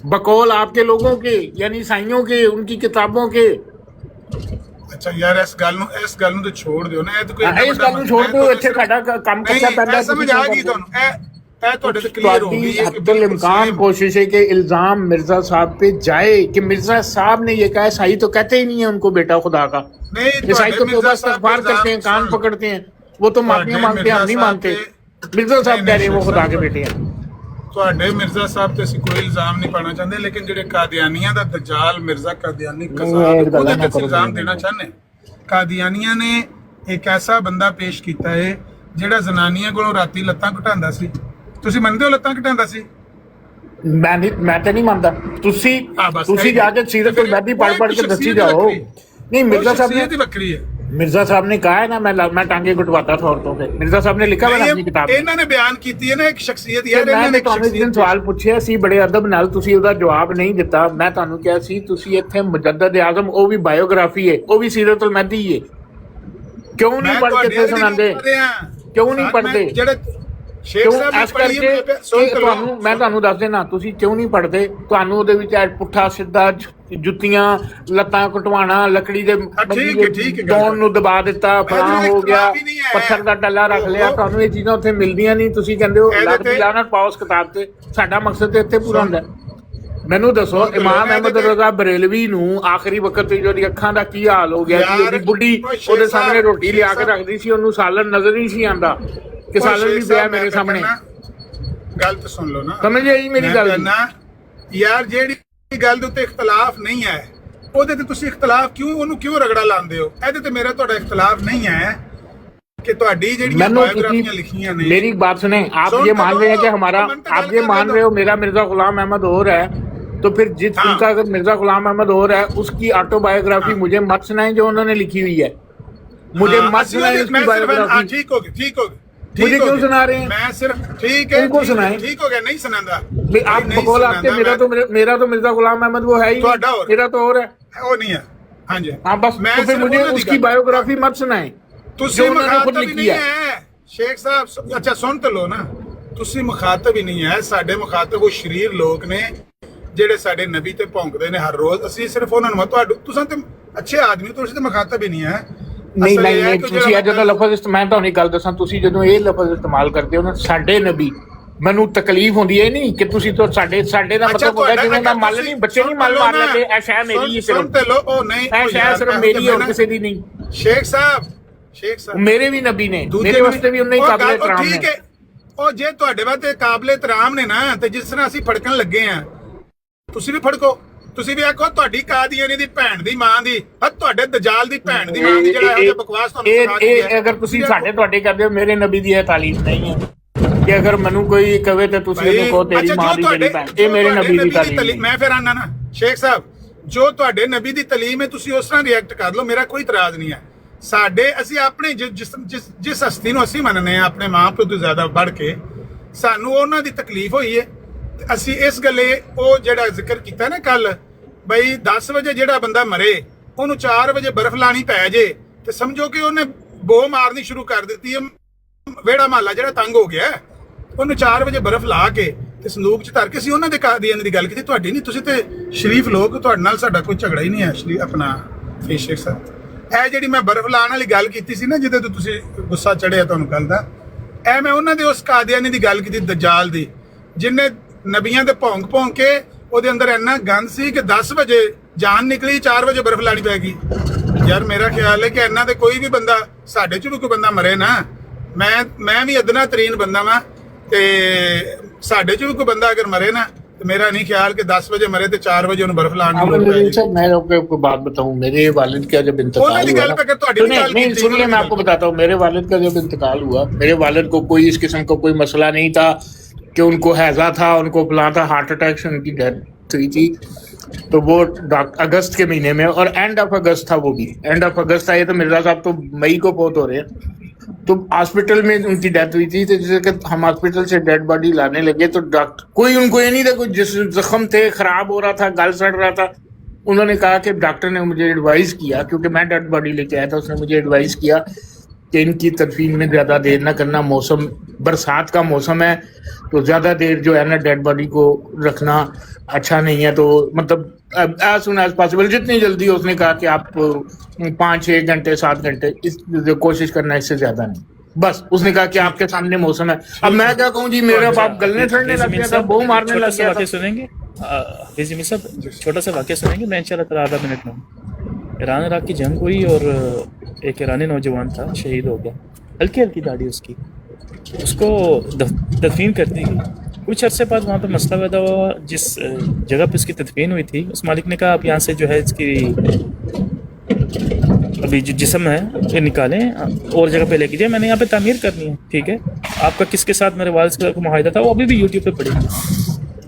बकौल आपके लोगों के यानी ईसाइयों के, उनकी किताबों के। ਅੱਛਾ ਯਾਰ ਇਸ ਗੱਲ ਨੂੰ ਤੇ ਛੋੜ ਦਿਓ ਨਾ, ਇਹ ਤਾਂ ਕੋਈ हाँ, इस गल छोड़ दो, इत्थे साडा काम कच्चा पैदा ਸਮਝ ਆ ਗਈ ਤੁਹਾਨੂੰ, ਇਹ ਤੁਹਾਡੇ ਤੇ ਕਲੀਅਰ ਹੋ ਗਈ ਹੈ हद्दुल इम्कान कोशिश है कि इल्जाम मिर्जा साहब पे जाए कि मिर्जा साहब ने ये कहा। ईसाई तो कहते ही नहीं है उनको बेटा खुदा का, ईसाई तो तौबा इस्तग़फ़ार करते हैं, कान पकड़ते हैं, वो तो माफियां मांगते हैं, हम नहीं मानते। मिर्जा साहब कह रहे हैं वो खुदा के बेटे हैं। ਤੁਹਾਡੇ ਮਿਰਜ਼ਾ ਸਾਹਿਬ ਤੇ ਅਸੀਂ ਕੋਈ ਇਲਜ਼ਾਮ ਨਹੀਂ ਪਾਣਾ ਚਾਹੁੰਦੇ, ਲੇਕਿਨ ਜਿਹੜੇ ਕਾਦੀਆਨੀਆਂ ਦਾ ਦਜਾਲ ਮਿਰਜ਼ਾ ਕਾਦੀਆਨੀ ਕਜ਼ਾਬ, ਉਹਦੇ ਤੇ ਇਲਜ਼ਾਮ ਦੇਣਾ ਚਾਹੁੰਦੇ। ਕਾਦੀਆਨੀਆਂ ਨੇ ਇੱਕ ਐਸਾ ਬੰਦਾ ਪੇਸ਼ ਕੀਤਾ ਹੈ ਜਿਹੜਾ ਜ਼ਨਾਨੀਆਂ ਕੋਲੋਂ ਰਾਤੀ ਲੱਤਾਂ ਘਟਾਉਂਦਾ ਸੀ। ਤੁਸੀਂ ਮੰਨਦੇ ਹੋ ਲੱਤਾਂ ਘਟਾਉਂਦਾ ਸੀ? मैं तो नहीं मानता। तुसी जाके सीरत अल महदी पढ़ के दसी जाओ। नहीं, मिर्जा साहब ने बकरी है, मिर्जा साहब ने कहा है ना, मैं टांगे घुटवाता था औरतों पे। मिर्जा साहब ने लिखा है अपनी किताब में। ਇਹਨਾਂ ਨੇ ਬਿਆਨ ਕੀਤੀ ਹੈ ਨਾ ਇੱਕ ਸ਼ਖਸੀਅਤ ਯਾਰ ਮੈਂ ਤੁਹਾਨੂੰ ਇੱਕ ਦਿਨ ਸਵਾਲ ਪੁੱਛਿਆ ਸੀ ਬੜੇ ਅਦਬ ਨਾਲ, ਤੁਸੀਂ ਉਹਦਾ ਜਵਾਬ ਨਹੀਂ ਦਿੱਤਾ। ਮੈਂ ਤੁਹਾਨੂੰ ਕਿਹਾ ਸੀ ਤੁਸੀਂ ਇੱਥੇ ਮੁਜੱਦਦ ਆਜ਼ਮ, ਉਹ ਵੀ ਬਾਇਓਗ੍ਰਾਫੀ ਹੈ, ਉਹ ਵੀ ਸੀਰਤ ਅਲ ਮਹਿਦੀ ਹੈ, ਕਿਉਂ ਨਹੀਂ ਪੜ੍ਹ ਕੇ ਇੱਥੇ ਸੁਣਾਉਂਦੇ? ਕਿਉਂ ਨਹੀਂ ਪੜ੍ਹਦੇ? ਜਿਹੜੇ ਸ਼ੇਖ ਕਿਉਂ ਸਾਹਿਬ ਇਸ ਕਰਕੇ ਤੁਹਾਨੂੰ ਮੈਂ ਤੁਹਾਨੂੰ ਦੱਸ ਦੇਣਾ, ਤੁਸੀਂ ਕਿਉਂ ਨਹੀਂ ਪੜ੍ਹਦੇ? ਤੁਹਾਨੂੰ ਉਹਦੇ ਵਿੱਚ ਪੁੱਠਾ ਸਿੱਧਾ ਜੁੱਤੀਆਂ, ਲੱਤਾਂ ਕਟਵਾਣਾ, ਲੱਕੜੀ ਦੇ ਦੌਣ ਨੂੰ ਦਬਾ ਦਿੱਤਾ, ਫਲਾਂ ਹੋ ਗਿਆ, ਪੱਥਰ ਦਾ ਟੱਲਾ ਰੱਖ ਲਿਆ, ਤੁਹਾਨੂੰ ਇਹ ਚੀਜ਼ਾਂ ਉੱਥੇ ਮਿਲਦੀਆਂ ਨਹੀਂ। ਤੁਸੀਂ ਕਹਿੰਦੇ ਹੋ ਲਾਨਤ ਪਾਓ ਉਸ ਕਿਤਾਬ ਤੇ। ਸਾਡਾ ਮਕਸਦ ਤੇ ਇੱਥੇ ਪੂਰਾ ਹੁੰਦਾ। ਮੈਨੂੰ ਦੱਸੋ, ਇਮਾਮ ਅਹਿਮਦ ਰਜ਼ਾ ਬਰੇਲਵੀ ਨੂੰ ਆਖਰੀ ਵਕਤ ਤੇ ਉਹਦੀ ਅੱਖਾਂ ਦਾ ਕੀ ਹਾਲ ਹੋ ਗਿਆ ਸੀ? ਉਹਦੀ ਬੁੱਢੀ ਉਹਦੇ ਸਾਹਮਣੇ ਰੋਟੀ ਲਿਆ ਕੇ ਰੱਖਦੀ ਸੀ, ਉਹਨੂੰ ਸਾਲਨ ਨਜ਼ਰ ਨਹੀਂ ਸੀ ਆਉਂਦਾ ਕਿ ਸਾਲਨ ਵੀ ਪਿਆ ਮੇਰੇ ਸਾਹਮਣੇ। ਗੱਲ ਤਾਂ ਸੁਣ ਲਓ ਨਾ, ਸਮਝ ਆਈ ਮੇਰੀ ਗੱਲ? ਯਾਰ ਜਿਹੜੀ ਗੱਲ ਦੇ ਉੱਤੇ ਇਖਤਲਾਫ ਨਹੀਂ ਹੈ, ਉਹਦੇ ਤੇ ਤੁਸੀਂ ਇਖਤਲਾਫ ਉਹਨੂੰ ਕਿਉਂ ਰਗੜਾ ਲਾਉਂਦੇ ਹੋ? ਇਹਦੇ ਤੇ ਮੇਰਾ ਤੁਹਾਡਾ ਇਖਤਲਾਫ नहीं है कि ਤੁਹਾਡੀ ਜਿਹੜੀਆਂ ਬਾਇਓਗ੍ਰਾਫੀਆਂ ਲਿਖੀਆਂ ਨੇ। मेरी बात सुने, आप ये मान रहे हैं कि हमारा, आप ये मान रहे हो मेरा मिर्जा गुलाम अहमद और है, तो फिर उनका अगर मिर्जा गुलाम अहमद और है, उसकी ऑटोबायोग्राफी मुझे मत सुनाएं जो उन्होंने लिखी हुई है। मुझे मत सुनाएं उसकी बायोग्राफी। ठीक होगी मुझे क्यों सुना रहे हैं? मैं सिर्फ ठीक है, उनको सुनाएं। ठीक हो गया, नहीं सुनांदा आप बकौल आपके, मेरा तो मिर्जा गुलाम अहमद वो है ही, मेरा तो और है, वो नहीं है। हाँ जी, हाँ बस। तो फिर मुझे उसकी बायोग्राफी मत सुनाएं जो उन्होंने खुद लिखी है। शेख साहब अच्छा सुन तो लो ना, ਤੁਸੀਂ ਮੁਖਾਤਬ ਹੀ ਨਹੀਂ ਹੈ। ਸਾਡੇ ਮੁਖਾਤਬ ਉਹ ਸ਼ਰੀਰ ਲੋਕ ਨੇ ਜਿਹੜੇ ਸਾਡੇ ਨਬੀ ਤੇ ਭੌਂਕਦੇ ਨੇ ਹਰ ਰੋਜ਼। ਅਸੀਂ ਸਿਰਫ ਉਹਨਾਂ ਨੂੰ ਤੁਸੀਂ ਤੇ ਅੱਛੇ ਆਦਮੀ, ਤੁਸੀਂ ਤੇ ਮੁਖਾਤਬ ਹੀ ਨਹੀਂ ਹੈ। ਨਹੀਂ ਤੁਸੀਂ ਅੱਜ ਦਾ ਲਫ਼ਜ਼, ਮੈਂ ਤੁਹਾਨੂੰ ਇੱਕ ਗੱਲ ਦੱਸਾਂ, ਤੁਸੀਂ ਜਦੋਂ ਇਹ ਲਫ਼ਜ਼ ਇਸਤੇਮਾਲ ਕਰਦੇ ਹੋ ਨਾ, ਸਾਡੇ ਨਬੀ, ਮੈਨੂੰ ਤਕਲੀਫ ਹੁੰਦੀ ਹੈ ਨਹੀਂ ਕਿ ਤੁਸੀਂ ਤਾਂ ਸਾਡੇ ਦਾ ਮਤਲਬ ਹੁੰਦਾ ਜਿਵੇਂ ਮੈਂ ਮੱਲ ਨਹੀਂ, ਬੱਚੇ ਨਹੀਂ ਮੱਲ ਮਾਰ ਲੈਂਦੇ। ਇਹ ਸ਼ੈ ਮੇਰੀ ਹੀ ਸਿਰਫ, ਇਹ ਸ਼ੈ ਸਿਰਫ ਮੇਰੀ ਹੈ, ਕਿਸੇ ਦੀ ਨਹੀਂ। ਸ਼ੇਖ ਸਾਹਿਬ ਮੇਰੇ ਵੀ ਨਬੀ ਨੇ, ਮੇਰੇ ਵਾਸਤੇ ਵੀ ਉਨੇ ਹੀ ਕਾਬਿਲ ਇਤਰਾਮ ਨੇ। ਉਹ ਜੇ ਤੁਹਾਡੇ ਵਾਸਤੇ ਕਾਬਿਲ ਇਤਰਾਮ ਨੇ ਨਾ, ਤੇ ਜਿਸ ਤਰ੍ਹਾਂ ਅਸੀਂ ਫੜਕਣ ਲੱਗੇ ਆ, ਤੁਸੀਂ ਵੀ ਫੜਕੋ। ਤੁਸੀਂ ਵੀ ਆਖੋ ਤੁਹਾਡੀ ਕਾਦੀਆਨੀ ਦੀ ਭੈਣ ਦੀ ਮਾਂ ਦੀ, ਤੁਹਾਡੇ ਦਜਾਲ ਦੀ ਭੈਣ ਦੀ ਮਾਂ ਦੀ ਜਿਹੜਾ ਇਹ ਬਕਵਾਸ ਤੁਹਾਨੂੰ ਸੁਣਾ ਰਹੀ ਹੈ। ਇਹ ਅਗਰ ਤੁਸੀਂ ਤੁਹਾਡੇ ਕਰਦੇ ਹੋ, ਮੇਰੇ ਨਬੀ ਦੀ ਇਹ ਤਾਲੀਮ ਨਹੀਂ ਹੈ ਕਿ ਅਗਰ ਮੈਨੂੰ ਕੋਈ ਕਹੇ ਤੇ ਤੁਸੀਂ ਉਹਨੂੰ ਕਹੋ ਤੇਰੀ ਮਾਂ ਦੀ ਜਿਹੜੀ ਭੈਣ। ਇਹ ਮੇਰੇ ਨਬੀ ਦੀ ਤਾਲੀਮ। ਮੈਂ ਫਿਰ ਆਨਾ ਨਾ ਸ਼ੇਖ ਸਾਹਿਬ, ਜੋ ਤੁਹਾਡੇ ਨਬੀ ਦੀ ਤਾਲੀਮ ਹੈ ਤੁਸੀਂ ਉਸ ਤਰ੍ਹਾਂ ਰਿਐਕਟ ਕਰ ਲਓ, ਮੇਰਾ ਕੋਈ ਇਤਰਾਜ਼ ਨਹੀਂ ਹੈ। ਅਸੀਂ ਆਪਣੇ ਜਿਸ ਹਸਤੀ ਨੂੰ ਅਸੀਂ ਮੰਨਦੇ ਹਾਂ ਆਪਣੇ ਮਾਂ ਪਿਓ ਤੋਂ ਜ਼ਿਆਦਾ ਵੱਧ ਕੇ, ਸਾਨੂੰ ਉਹਨਾਂ ਦੀ ਤਕਲੀਫ ਹੋਈ ਹੈ। ਅਸੀਂ ਇਸ ਗੱਲੇ ਉਹ ਜਿਹੜਾ ਜ਼ਿਕਰ ਕੀਤਾ ਨਾ ਕੱਲ, ਬਈ 10 ਵਜੇ ਜਿਹੜਾ ਬੰਦਾ ਮਰੇ ਉਹਨੂੰ 4 ਵਜੇ ਬਰਫ਼ ਲਾਣੀ ਪੈ ਜੇ, ਤੇ ਸਮਝੋ ਕਿ ਉਹਨੇ ਬੋ ਮਾਰਨੀ ਸ਼ੁਰੂ ਕਰ ਦਿੱਤੀ ਹੈ। ਵਿਹੜਾ ਮਹੱਲਾ ਜਿਹੜਾ ਤੰਗ ਹੋ ਗਿਆ, ਉਹਨੂੰ 4 ਵਜੇ ਬਰਫ਼ ਲਾ ਕੇ ਤੇ ਸੰਦੂਕ 'ਚ ਧਰ ਕੇ ਅਸੀਂ ਉਹਨਾਂ ਦੇ ਕਾਦੀਆਨੀ ਦੀ ਗੱਲ ਕੀਤੀ, ਤੁਹਾਡੀ ਨਹੀਂ। ਤੁਸੀਂ ਤੇ ਸ਼ਰੀਫ ਲੋਕ, ਤੁਹਾਡੇ ਨਾਲ ਸਾਡਾ ਕੋਈ ਝਗੜਾ ਹੀ ਨਹੀਂ ਹੈ। ਆਪਣਾ ਸ਼ੇਖ ਸਾਹਿਬ, ਇਹ ਜਿਹੜੀ ਮੈਂ ਬਰਫ਼ ਲਾਉਣ ਵਾਲੀ ਗੱਲ ਕੀਤੀ ਸੀ ਨਾ, ਜਿਹਦੇ ਤੋਂ ਤੁਸੀਂ ਗੁੱਸਾ ਚੜਿਆ ਤੁਹਾਨੂੰ ਕੱਲ ਦਾ, ਇਹ ਮੈਂ ਉਹਨਾਂ ਦੇ ਉਸ ਕਾਦੀਆਨੀ ਦੀ ਗੱਲ ਕੀਤੀ, ਦਜਾਲ ਦੀ, ਜਿਹਨੇ ਨਬੀਆਂ ਦੇ ਭੌਂਕ ਕੇ ਉਹਦੇ ਅੰਦਰ ਇੰਨਾ ਗੰਦ ਸੀ ਕਿ 10 ਵਜੇ ਜਾਨ ਨਿਕਲੀ, 4 ਵਜੇ ਬਰਫ਼ ਲਾਣੀ ਪੈ ਗਈ। ਯਾਰ ਮੇਰਾ ਖਿਆਲ ਹੈ ਕਿ ਇਹਨਾਂ ਦੇ ਕੋਈ ਵੀ ਬੰਦਾ, ਸਾਡੇ 'ਚ ਵੀ ਕੋਈ ਬੰਦਾ ਮਰੇ ਨਾ, ਮੈਂ ਵੀ ਅਦਨਾ ਤਰੀਨ ਬੰਦਾ ਵਾਂ, ਤੇ ਸਾਡੇ 'ਚ ਵੀ ਕੋਈ ਬੰਦਾ ਅਗਰ ਮਰੇ ਨਾ, तो मेरा नहीं ख्याल कि 10 बजे मरे थे 4 बजे उन्हें बर्फ लाने मैं आपको बात बताऊं, मेरे वालिद का जब इंतकाल हुआ, नहीं सुनिए मैं आपको बताता हूँ, मेरे वालिद का जब इंतकाल हुआ, मेरे वालिद को कोई इस किस्म का कोई मसला नहीं था कि उनको हैजा था, उनको बुला था, हार्ट अटैक से उनकी डेथ हुई थी। तो वो अगस्त के महीने में, और एंड ऑफ अगस्त था, वो भी एंड ऑफ अगस्त था। ये तो मिर्जा साहब तो मई को बहुत हो रहे हैं, तो हॉस्पिटल में उनकी डेथ हुई थी। तो जैसे कि हम हॉस्पिटल से डेड बॉडी लाने लगे तो डॉक्टर, कोई उनको ये नहीं था, कोई जिस जख्म थे, खराब हो रहा था, गल सड़ रहा था। उन्होंने कहा कि डॉक्टर ने मुझे एडवाइस किया, क्योंकि मैं डेड बॉडी लेके आया था, उसने मुझे एडवाइस किया कि इनकी तदफीन में ज़्यादा देर ना करना। मौसम बरसात का मौसम है, तो ज़्यादा देर जो है ना डेड बॉडी को रखना अच्छा नहीं है। तो मतलब एज सुन एज पॉसिबल, जितनी जल्दी उसने कहा कि आप 5-6 घंटे 7 घंटे इस कोशिश करना, इससे ज़्यादा नहीं। बस उसने कहा कि आपके सामने मौसम है। अब मैं क्या कहूँ जी, मेरा बाप गलने चढ़ने लग गया था, बो मारने लग गया था। सुनेंगे हाफिज मीर साहब, छोटा सा वाक्य सुनेंगे, मैं इंशाल्लाह आधा मिनट में। ईरान इराक की जंग हुई और एक ईरानी नौजवान था, शहीद हो गया। हल्की हल्की दाढ़ी उसकी, उसको तदफीन कर दी गई। कुछ अरसे बाद वहाँ पे मसला पैदा हुआ। जिस जगह पे उसकी तदफीन हुई थी, उस मालिक ने कहा आप यहाँ से जो है इसकी अभी जो जिस्म है ये निकालें और जगह पे लेके जाए, मैंने यहाँ पे तामीर करनी है, ठीक है। आपका किसके साथ मेरे वालिद का मुआहिदा था, वो अभी भी यूट्यूब पे पड़ी।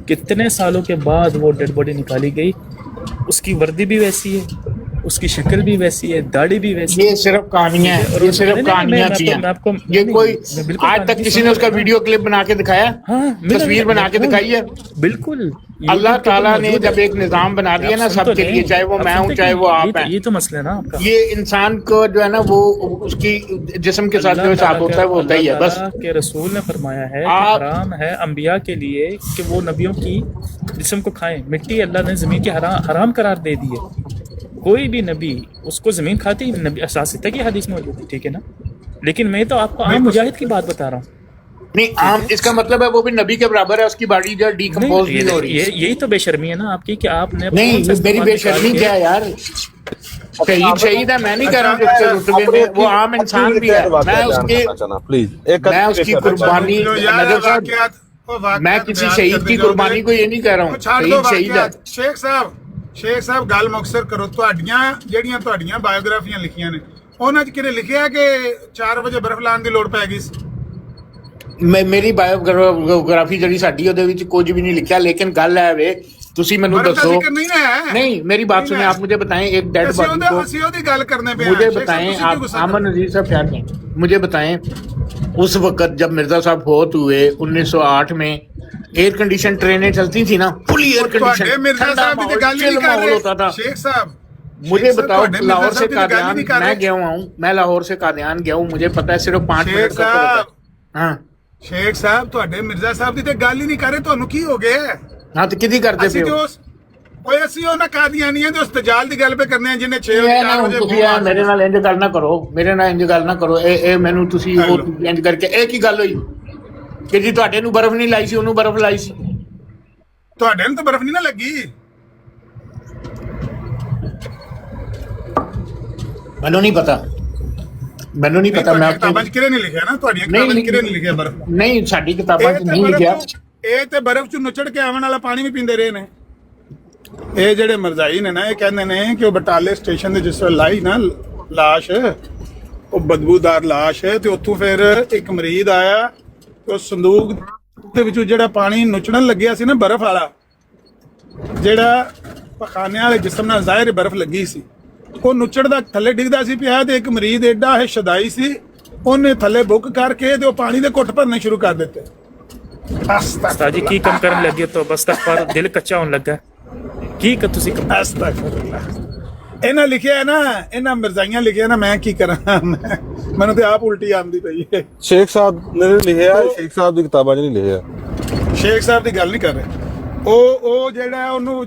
कितने सालों के बाद वो डेड बॉडी निकाली गई। उसकी वर्दी भी वैसी है, उसकी शक्ल भी वैसी है, दाढ़ी भी वैसी है। ये सिर्फ कहानियां हैं, ये सिर्फ कहानियां थी। ये कोई आज तक किसी ने उसका वीडियो क्लिप बना के दिखाया, तस्वीर बना के दिखाई है? बिल्कुल। अल्लाह ताला ने जब एक निजाम बना दिया ना सबके लिए, चाहे वो मैं हूँ चाहे वो आप हैं, ये तो मसला है ना आपका। ये इंसान को जो है ना वो उसकी जिस्म के साथ जो हिसाब होता है वो होता ही है। बस के रसूल ने फरमाया है कि हराम है अंबिया के लिए कि वो नबियों की जिस्म को खाएं। मिट्टी अल्लाह ने जमीन की हराम करार दे दी है। कोई भी नबी उसको जमीन खाती, नबी असासिता की हदीस मौजूद है, ठीक है ना। लेकिन मैं तो आपको आम मुजाहिद की बात बता रहा हूँ। नहीं, आम इसका मतलब है वो भी नबी के बराबर है, उसकी बॉडी जो डिकम्पोज नहीं हो रही है। यही तो बेशर्मी है ना आपकी कि आपने नहीं, मेरी बेशर्मी क्या है यार? शहीद है, मैं नहीं कह रहा हूँ जिसके रुतबे में, वो आम इंसान भी है। मैं उसकी कुर्बानी, मैं किसी शहीद की कुर्बानी को ये नहीं कह रहा हूँ, शहीद है। शेख साहब ਗੱਲ ਮੁਕਸਰ ਕਰੋ। ਤੁਹਾਡੀਆਂ ਜਿਹੜੀਆਂ ਤੁਹਾਡੀਆਂ ਬਾਇਓਗ੍ਰਾਫੀਆਂ ਲਿਖੀਆਂ ਨੇ ਉਹਨਾਂ 'ਚ ਕਿਹਨੇ ਲਿਖਿਆ ਕਿ 4 ਵਜੇ ਬਰਫ਼ ਲਾਉਣ ਦੀ ਲੋੜ ਪੈ ਗਈ ਸੀ? ਮੇਰੀ ਬਾਇਓਗ੍ਰਾਫੀ ਜਿਹੜੀ ਸਾਡੀ ਉਹਦੇ ਵਿੱਚ ਕੁਝ ਵੀ ਨਹੀਂ ਲਿਖਿਆ, ਲੇਕਿਨ ਗੱਲ ਹੈ ਵੇ ਤੁਸੀਂ ਮੈਨੂੰ ਦੱਸੋ। नहीं, मेरी बात सुनिए, आप मुझे बताएं एक डेड बॉडी को, मुझे बताएं आप, अमन नजीर साहब प्यार नहीं, मुझे बताएं उस वक्त जब मिर्जा साहब फौत हुए 1908 में एयर कंडीशन ट्रेनें चलती थी ना, फुली एयर कंडीशन, ठंडा माहौल होता था। शेख साहब मुझे बताओ, लाहौर से कादियान मैं गया हूँ, मैं लाहौर से कादियान गया हूँ, मुझे पता है सिर्फ 5 मिनट का। हाँ शेख साहब ਤੁਹਾਡੇ ਮਿਰਜ਼ਾ ਸਾਹਿਬ ਦੀ ਤੇ ਗੱਲ ਹੀ ਨਹੀਂ ਕਰ ਰਹੇ, ਤੁਹਾਨੂੰ ਕੀ ਹੋ ਗਿਆ? हाँ तो किदी करते पे हो? ਓਏ ਅਸੀਂ ਉਹਨਾਂ ਕਾਦੀਆਨੀਆਂ ਦੇ ਉਸਤਜਾਲ ਦੀ ਗੱਲ ਪੇ ਕਰਨੇ ਆ ਜਿਹਨੇ 6 ਵਜੇ ਤੁਸੀਂ ਮੇਰੇ ਨਾਲ ਇੰਜ ਗੱਲ ਨਾ ਕਰੋ, ਮੇਰੇ ਨਾਲ ਇੰਜ ਗੱਲ ਨਾ ਕਰੋ। ਇਹ ਮੈਨੂੰ ਤੁਸੀਂ ਇੰਜ ਕਰਕੇ ਇਹ ਕੀ ਗੱਲ ਹੋਈ ਕਿ ਜੀ ਤੁਹਾਡੇ ਨੂੰ ਬਰਫ਼ ਨਹੀਂ ਲਾਈ ਸੀ, ਉਹਨੂੰ ਬਰਫ਼ ਲਾਈ ਸੀ? ਤੁਹਾਡੇ ਨੂੰ ਤਾਂ ਬਰਫ਼ ਨਹੀਂ ਨਾ ਲੱਗੀ। ਮੈਨੂੰ ਨਹੀਂ ਪਤਾ, ਮੈਨੂੰ ਨਹੀਂ ਪਤਾ। ਮੈਂ ਕਿਤਾਬਾਂ 'ਚ ਕਿਹਨੇ ਨਹੀਂ ਲਿਖਿਆ ਨਾ, ਤੁਹਾਡੀਆਂ ਕਿਤਾਬਾਂ 'ਚ ਕਿਹਨੇ ਨਹੀਂ ਲਿਖਿਆ ਬਰਫ਼? ਨਹੀਂ, ਸਾਡੀ ਕਿਤਾਬਾਂ 'ਚ ਨਹੀਂ ਲਿਖਿਆ। ਇਹ ਤੇ ਬਰਫ਼ 'ਚ ਨੁਚੜ ਕੇ ਆਉਣ ਵਾਲਾ ਪਾਣੀ ਵੀ ਪੀਂਦੇ ਰਹੇ ਨੇ। ਇਹ ਜਿਹੜੇ ਮਰਜ਼ਾਈ ਨੇ ਨਾ, ਇਹ ਕਹਿੰਦੇ ਨੇ ਕਿ ਉਹ ਬਟਾਲੇ ਸਟੇਸ਼ਨ ਦੇ ਜਿਸ ਵੇਲੇ ਲਾਈ ਨਾ ਲਾਸ਼, ਉਹ ਬਦਬੂਦਾਰ ਲਾਸ਼ ਹੈ, ਤੇ ਉੱਥੋਂ ਫਿਰ ਇੱਕ ਮਰੀਜ਼ ਆਇਆ, ਉਹ ਸੰਦੂਕ ਦੇ ਵਿੱਚੋਂ ਜਿਹੜਾ ਪਾਣੀ ਨੁਚੜਨ ਲੱਗਿਆ ਸੀ ਨਾ ਬਰਫ਼ ਵਾਲਾ, ਜਿਹੜਾ ਪਖਾਨੇ ਵਾਲੇ ਜਿਸਮ ਨਾਲ ਜ਼ਾਹਿਰ ਬਰਫ਼ ਲੱਗੀ ਸੀ, ਉਹ ਨੁਚੜਦਾ ਥੱਲੇ ਡਿੱਗਦਾ ਸੀ ਪਿਆ, ਤੇ ਇੱਕ ਮਰੀਜ਼ ਐਡਾ ਇਹ ਸ਼ਦਾਈ ਸੀ, ਉਹਨੇ ਥੱਲੇ ਬੁੱਕ ਕਰਕੇ ਤੇ ਉਹ ਪਾਣੀ ਦੇ ਘੁੱਟ ਭਰਨੇ ਸ਼ੁਰੂ ਕਰ ਦਿੱਤੇ। ਉਸਤਾਦ ਜੀ ਕੀ ਕੰਮ ਕਰਨ ਲੱਗੇ ਤੋਂ ਬਸ ਤੱਕ ਪਰ ਦਿਲ ਕੱਚਾ ਹੋਣ ਲੱਗਾ ਕੀ ਕਰ ਤੁਸੀਂ ਇਹਨਾਂ ਲਿਖਿਆ ਨਾ, ਇਹਨਾਂ ਮਿਰਜ਼ਾਈਆਂ ਲਿਖਿਆ ਨਾ, ਮੈਂ ਕੀ ਕਰਾਂ, ਮੈਨੂੰ ਤੇ ਆਪ ਉਲਟੀ ਆਉਂਦੀ ਪਈ ਹੈ। ਸ਼ੇਖ ਸਾਹਿਬ ਨੇ ਲਿਖਿਆ, ਸ਼ੇਖ ਸਾਹਿਬ ਦੀ ਕਿਤਾਬਾਂ 'ਚ ਨਹੀਂ ਲਿਖਿਆ। ਸ਼ੇਖ ਸਾਹਿਬ ਦੀ ਗੱਲ ਨਹੀਂ ਕਰ ਰਹੇ। ਉਹ ਜਿਹੜਾ ਉਹਨੂੰ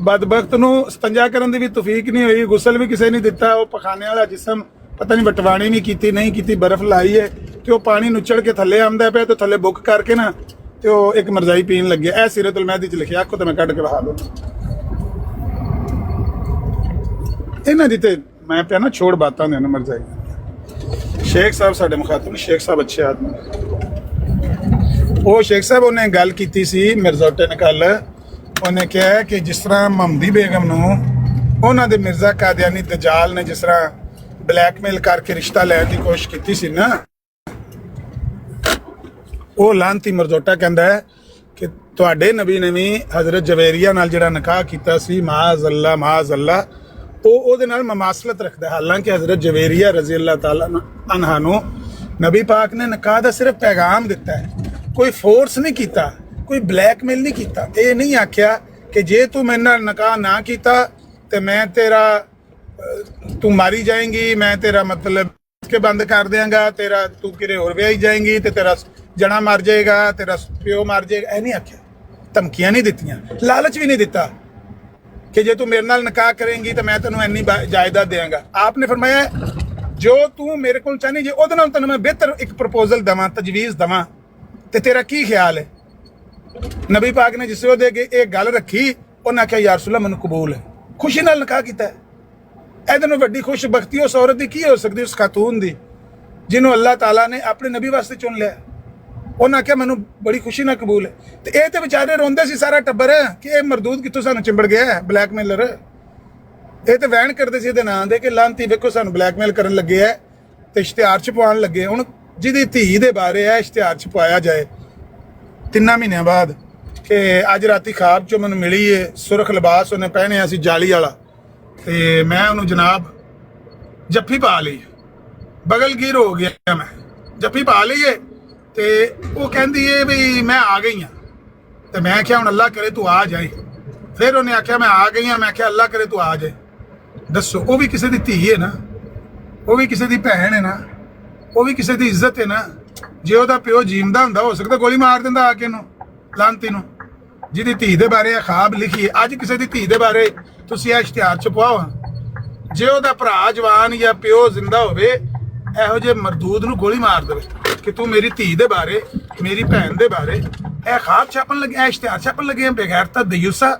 ਬਦਬਖਤ ਨੂੰ ਇਸਤੰਜਾ ਕਰਨ ਦੀ ਵੀ ਤੌਫੀਕ ਨਹੀਂ ਹੋਈ, ਗੁਸਲ ਵੀ ਕਿਸੇ ਨੇ ਦਿੱਤਾ। ਉਹ ਪਖਾਨੇ ਵਾਲਾ ਜਿਸਮ ਪਤਾ ਨਹੀਂ ਬਟਵਾਣੀ ਨਹੀਂ ਕੀਤੀ, ਨਹੀਂ ਕੀਤੀ, ਬਰਫ਼ ਲਾਈ ਹੈ, ਤੇ ਉਹ ਪਾਣੀ ਨੁੱਚੜ ਕੇ ਥੱਲੇ ਆਉਂਦਾ ਪਿਆ, ਤੇ ਥੱਲੇ ਬੁੱਕ ਕਰਕੇ ਨਾ ਤੇ ਉਹ ਇੱਕ ਮਰਜ਼ਾਈ ਪੀਣ ਲੱਗਿਆ। ਇਹ ਸੀਰਤੁਲ ਮਹਿਦੀ 'ਚ ਲਿਖਿਆ, ਆਖੋ ਤੇ ਮੈਂ ਕੱਢ ਕੇ ਵਿਖਾ ਦੂੰ। ਇਹਨਾਂ ਦੀ ਤੇ ਮੈਂ ਪਿਆ ਨਾ ਛੋੜ ਬਾਤਾਂ ਨੇ ਨਾ ਮਰਜ਼ਾਈ। ਸ਼ੇਖ ਸਾਹਿਬ ਸਾਡੇ ਮੁਖਾਤਬ, ਸ਼ੇਖ ਸਾਹਿਬ ਅੱਛੇ ਆਦਮੀ। ਉਹ ਸ਼ੇਖ ਸਾਹਿਬ ਉਹਨੇ ਗੱਲ ਕੀਤੀ ਸੀ ਮਿਰਜ਼ੋਟੇ ਨੇ ਕੱਲ, ਉਹਨੇ ਕਿਹਾ ਕਿ ਜਿਸ ਤਰ੍ਹਾਂ ਮਹਮਦੀ ਬੇਗਮ ਨੂੰ ਉਹਨਾਂ ਦੇ ਮਿਰਜ਼ਾ ਕਾਦੀਆਨੀ ਦਜਾਲ ਨੇ ਜਿਸ ਤਰ੍ਹਾਂ ਬਲੈਕਮੇਲ ਕਰਕੇ ਰਿਸ਼ਤਾ ਲੈਣ ਦੀ ਕੋਸ਼ਿਸ਼ ਕੀਤੀ ਸੀ ਨਾ, ਉਹ ਲਾਂਤੀ ਮਰਜ਼ੋਟਾ ਕਹਿੰਦਾ ਹੈ ਕਿ ਤੁਹਾਡੇ ਨਬੀ ਨੇ ਵੀ ਹਜ਼ਰਤ ਜਵੇਰੀਆ ਨਾਲ ਜਿਹੜਾ ਨਿਕਾਹ ਕੀਤਾ ਸੀ, ਮਾਜ਼ ਅੱਲਾ, ਉਹ ਉਹਦੇ ਨਾਲ ਮਮਾਸਲਤ ਰੱਖਦਾ। ਹਾਲਾਂਕਿ ਹਜ਼ਰਤ ਜਵੇਰੀਆ ਰਜ਼ੀ ਅੱਲਾਹ ਤਾਲਾ ਅਨਹਾ ਨੂੰ ਨਬੀ ਪਾਕ ਨੇ ਨਿਕਾਹ ਦਾ ਸਿਰਫ ਪੈਗਾਮ ਦਿੱਤਾ ਹੈ, ਕੋਈ ਫੋਰਸ ਨਹੀਂ ਕੀਤਾ, ਕੋਈ ਬਲੈਕਮੇਲ ਨਹੀਂ ਕੀਤਾ। ਇਹ ਨਹੀਂ ਆਖਿਆ ਕਿ ਜੇ ਤੂੰ ਮੇਰੇ ਨਾਲ ਨਿਕਾਹ ਨਾ ਕੀਤਾ ਤੇ ਮੈਂ ਤੇਰਾ ਤੂੰ ਮਾਰੀ ਜਾਏਂਗੀ, ਮੈਂ ਤੇਰਾ ਮਤਲਬ ਕੇ ਬੰਦ ਕਰ ਦਿਆਂਗਾ, ਤੇਰਾ ਤੂੰ ਕਿਰੇ ਹੋਰ ਵਿਆਹੀ ਜਾਏਂਗੀ ਤੇ ਤੇਰਾ ਜਣਾ ਮਰ ਜਾਏਗਾ, ਤੇਰਾ ਪਿਓ ਮਰ ਜਾਏਗਾ, ਇਹ ਨਹੀਂ ਆਖਿਆ। ਧਮਕੀਆਂ ਨਹੀਂ ਦਿੱਤੀਆਂ, ਲਾਲਚ ਵੀ ਨਹੀਂ ਦਿੱਤਾ ਕਿ ਜੇ ਤੂੰ ਮੇਰੇ ਨਾਲ ਨਿਕਾਹ ਕਰੇਂਗੀ ਤਾਂ ਮੈਂ ਤੈਨੂੰ ਇੰਨੀ ਜਾਇਦਾਦ ਦੇਵਾਂਗਾ। ਆਪਨੇ ਫਰਮਾਇਆ ਜੋ ਤੂੰ ਮੇਰੇ ਕੋਲ ਚਾਹਨੀ ਜੇ ਉਹਦੇ ਨਾਲ ਤੈਨੂੰ ਮੈਂ ਬਿਹਤਰ ਇੱਕ ਪ੍ਰਪੋਜ਼ਲ ਦੇਵਾਂ, ਤਜਵੀਜ਼ ਦੇਵਾਂ, ਤੇ ਤੇਰਾ ਕੀ ਖਿਆਲ ਹੈ? ਨਬੀ ਪਾਕ ਨੇ ਜਿਸ ਉਹਦੇ ਅੱਗੇ ਇਹ ਗੱਲ ਰੱਖੀ, ਉਹਨਾਂ ਆਖਿਆ ਯਾ ਰਸੂਲ ਅੱਲਾਹ ਮੈਨੂੰ ਕਬੂਲ ਹੈ। ਖੁਸ਼ੀ ਨਾਲ ਨਿਕਾਹ ਕੀਤਾ ਹੈ। ਇਹਦੇ ਨੂੰ ਵੱਡੀ ਖੁਸ਼ਬਖਤੀ ਉਸ ਔਰਤ ਦੀ ਕੀ ਹੋ ਸਕਦੀ, ਉਸ ਖਾਤੂਨ ਦੀ ਜਿਹਨੂੰ ਅੱਲਾਹ ਤਾਲਾ ਨੇ ਆਪਣੇ ਨਬੀ ਵਾਸਤੇ ਚੁਣ ਲਿਆ। ਉਹਨਾਂ ਆਖਿਆ ਮੈਨੂੰ ਬੜੀ ਖੁਸ਼ੀ ਨਾਲ ਕਬੂਲ ਹੈ। ਤੇ ਇਹ ਤੇ ਵਿਚਾਰੇ ਰੋਂਦੇ ਸੀ ਸਾਰਾ ਟੱਬਰ ਕਿ ਇਹ ਮਰਦੂਦ ਕਿੱਥੋਂ ਸਾਨੂੰ ਚਿੰਬੜ ਗਿਆ, ਬਲੈਕਮੇਲਰ। ਇਹ ਤੇ ਵਹਿਣ ਕਰਦੇ ਸੀ ਇਹਦੇ ਨਾਂ ਦੇ ਕਿ ਲਾਂਤੀ ਵੇਖੋ ਸਾਨੂੰ ਬਲੈਕਮੇਲ ਕਰਨ ਲੱਗੇ ਹੈ ਤੇ ਇਸ਼ਤਿਹਾਰ ਛਪਵਾਉਣ ਲੱਗੇ। ਹੁਣ ਜਿਹਦੀ ਧੀ ਦੇ ਬਾਰੇ ਹੈ ਇਸ਼ਤਿਹਾਰ ਛਪਵਾਇਆ ਜਾਏ 3 ਮਹੀਨਿਆਂ ਬਾਅਦ ਕਿ ਅੱਜ ਰਾਤੀ ਖਾਬ ਚੋਂ ਮੈਨੂੰ ਮਿਲੀ ਹੈ, ਸੁਰਖ ਲਿਬਾਸ ਉਹਨੇ ਪਹਿਨਿਆ ਸੀ ਜਾਲੀ ਵਾਲਾ, ਤੇ ਮੈਂ ਉਹਨੂੰ ਜਨਾਬ ਜੱਫੀ ਪਾ ਲਈ, ਬਗਲਗੀਰ ਹੋ ਗਿਆ, ਮੈਂ ਜੱਫੀ ਪਾ ਲਈਏ ਤੇ ਉਹ ਕਹਿੰਦੀ ਏ ਵੀ ਮੈਂ ਆ ਗਈ ਹਾਂ। ਤੇ ਮੈਂ ਕਿਹਾ ਹੁਣ ਅੱਲਾ ਕਰੇ ਤੂੰ ਆ ਜਾਏ। ਫਿਰ ਉਹਨੇ ਆਖਿਆ ਮੈਂ ਆ ਗਈ ਹਾਂ। ਮੈਂ ਕਿਹਾ ਅੱਲਾ ਕਰੇ ਤੂੰ ਆ ਜਾਏ। ਦੱਸੋ, ਉਹ ਵੀ ਕਿਸੇ ਦੀ ਧੀ ਹੈ ਨਾ, ਉਹ ਵੀ ਕਿਸੇ ਦੀ ਭੈਣ ਹੈ ਨਾ, ਉਹ ਵੀ ਕਿਸੇ ਦੀ ਇੱਜ਼ਤ ਹੈ ਨਾ। ਜੇ ਉਹਦਾ ਪਿਓ ਜੀਂਦਾ ਹੁੰਦਾ ਹੋ ਸਕਦਾ ਗੋਲੀ ਮਾਰ ਦਿੰਦਾ ਆ ਕੇ ਇਹਨੂੰ, ਲਾਂਤੀ ਨੂੰ, ਜਿਹਦੀ ਧੀ ਦੇ ਬਾਰੇ ਇਹ ਖਾਬ ਲਿਖੀ। ਅੱਜ ਕਿਸੇ ਦੀ ਧੀ ਦੇ ਬਾਰੇ ਤੁਸੀਂ ਇਹ ਇਸ਼ਤਿਹਾਰ ਛਪਵਾਓ। ਜੇ ਉਹਦਾ ਭਰਾ ਜਵਾਨ ਜਾਂ ਪਿਓ ਜ਼ਿੰਦਾ ਹੋਵੇ, ਇਹੋ ਜਿਹੇ ਮਰਦੂਦ ਨੂੰ ਗੋਲੀ ਮਾਰ ਦੇਵੇ ਕਿ ਤੂੰ ਮੇਰੀ ਧੀ ਦੇ ਬਾਰੇ, ਮੇਰੀ ਭੈਣ ਦੇ ਬਾਰੇ ਇਹ ਖਾਬ ਛਾਪਣ ਲੱਗੇ, ਇਹ ਇਸ਼ਤਿਹਾਰ ਛਾਪਣ ਲੱਗੇ। ਬੇਗੈਰਤਾ ਦਯੂਸਾ,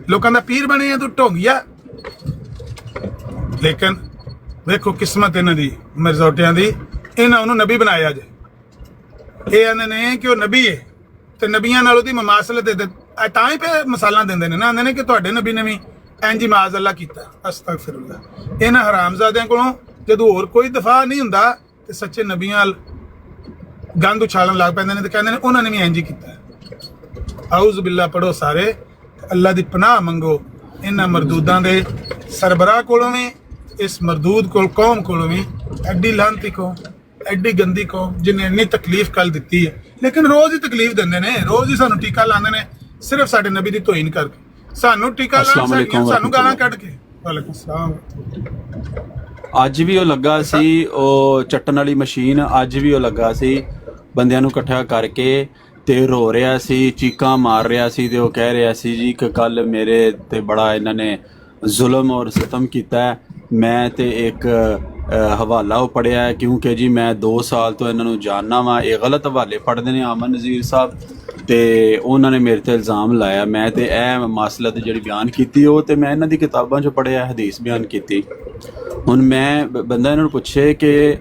ਲੋਕਾਂ ਦਾ ਪੀਰ ਬਣੇ ਆ ਤੂੰ, ਢੋਂਗੀਆ। ਲੇਕਿਨ ਵੇਖੋ ਕਿਸਮਤ ਇਹਨਾਂ ਦੀ, ਮਿਰਜ਼ੋਟਿਆਂ ਦੀ, ਇਹਨਾਂ ਉਹਨੂੰ ਨਬੀ ਬਣਾਇਆ ਜੇ। ਇਹ ਆਂਦੇ ਨੇ ਕਿ ਉਹ ਨਬੀ ਹੈ ਤੇ ਨਬੀਆਂ ਨਾਲ ਉਹਦੀ ਮਮਾਸਲਤ ਤਾਂ ਹੀ ਫਿਰ ਮਸਾਲਾ ਦਿੰਦੇ ਨੇ ਨਾ, ਆਂਦੇ ਨੇ ਕਿ ਤੁਹਾਡੇ ਨਬੀ ਨੇ ਵੀ ਇੰਜ ਹੀ ਮਾਜ਼ ਅੱਲਾ ਕੀਤਾ। ਅਸਤਗਫਿਰullah। ਇਹਨਾਂ ਹਰਾਮਜ਼ਾਦਿਆਂ ਕੋਲੋਂ ਜਦੋਂ ਹੋਰ ਕੋਈ ਦਫਾ ਨਹੀਂ ਹੁੰਦਾ ਤੇ ਸੱਚੇ ਨਬੀਆਂ ਨਾਲ ਗੰਦ ਉਛਾਲਣ ਲੱਗ ਪੈਂਦੇ ਨੇ ਤੇ ਕਹਿੰਦੇ ਨੇ ਉਹਨਾਂ ਨੇ ਵੀ ਇੰਜ ਹੀ ਕੀਤਾ। ਆਊਜ਼ ਬਿੱਲਾ ਪੜੋ ਸਾਰੇ, ਅੱਲਾ ਦੀ ਪਨਾਹ ਮੰਗੋ ਇਹਨਾਂ ਮਰਦੂਦਾਂ ਦੇ ਸਰਬਰਾਹ ਕੋਲੋਂ ਵੀ, ਇਸ ਮਰਦੂਦ ਕੋਲ ਕੌਮ ਕੋਲੋਂ ਵੀ। ਐਡੀ ਲਾਂਤੀ ਕੌਮ, ਐਡੀ ਗੰਦੀ ਕੌਮ ਜਿਹਨੇ ਇੰਨੀ ਤਕਲੀਫ ਕੱਲ ਦਿੱਤੀ ਹੈ, ਲੇਕਿਨ ਰੋਜ਼ ਹੀ ਤਕਲੀਫ ਦਿੰਦੇ ਨੇ, ਰੋਜ਼ ਹੀ ਸਾਨੂੰ ਟੀਕਾ ਲਾਉਂਦੇ ਨੇ ਸਿਰਫ ਸਾਡੇ ਨਬੀ ਦੀ ਤੋਹੀਨ ਕਰਕੇ। ਸਾਨੂੰ ਟੀਕਾ ਲਾਉਣ, ਸਾਨੂੰ ਗਾਲਾਂ ਕੱਢ ਕੇ। ਵਾਲੇਕੁਮ ਸਲਾਮ। ਅੱਜ ਵੀ ਉਹ ਲੱਗਾ ਸੀ, ਉਹ ਚੱਟਣ ਵਾਲੀ ਮਸ਼ੀਨ, ਅੱਜ ਵੀ ਉਹ ਲੱਗਾ ਸੀ ਬੰਦਿਆਂ ਨੂੰ ਇਕੱਠਾ ਕਰਕੇ ਤੇ ਰੋ ਰਿਹਾ ਸੀ, ਚੀਕਾਂ ਮਾਰ ਰਿਹਾ ਸੀ ਤੇ ਉਹ ਕਹਿ ਰਿਹਾ ਸੀ ਜੀ ਕਿ ਕੱਲ ਮੇਰੇ ਤੇ ਬੜਾ ਇਹਨਾਂ ਨੇ ਜ਼ੁਲਮ ਔਰ ਸਤਮ ਕੀਤਾ ਹੈ। ਮੈਂ ਤੇ ਇੱਕ ਹਵਾਲਾ ਉਹ ਪੜਿਆ ਕਿਉਂਕਿ ਜੀ ਮੈਂ 2 ਸਾਲ ਤੋਂ ਇਹਨਾਂ ਨੂੰ ਜਾਣਨਾ ਵਾ। ਇਹ ਗਲਤ ਹਵਾਲੇ ਪੜ੍ਹਦੇ ਨੇ ਅਮਨ ਨਜ਼ੀਰ ਸਾਹਿਬ, ਤੇ ਉਹਨਾਂ ਨੇ ਮੇਰੇ ਤੇ ਇਲਜ਼ਾਮ ਲਾਇਆ। ਮੈਂ ਤੇ ਇਹ ਮਾਸਲਤ ਜਿਹੜੀ ਬਿਆਨ ਕੀਤੀ ਉਹ ਤੇ ਮੈਂ ਇਹਨਾਂ ਦੀ ਕਿਤਾਬਾਂ 'ਚੋਂ ਪੜ੍ਹਿਆ, ਹਦੀਸ ਬਿਆਨ ਕੀਤੀ। ਹੁਣ ਮੈਂ ਬੰਦਾ ਇਹਨਾਂ ਨੂੰ ਪੁੱਛੇ ਕਿ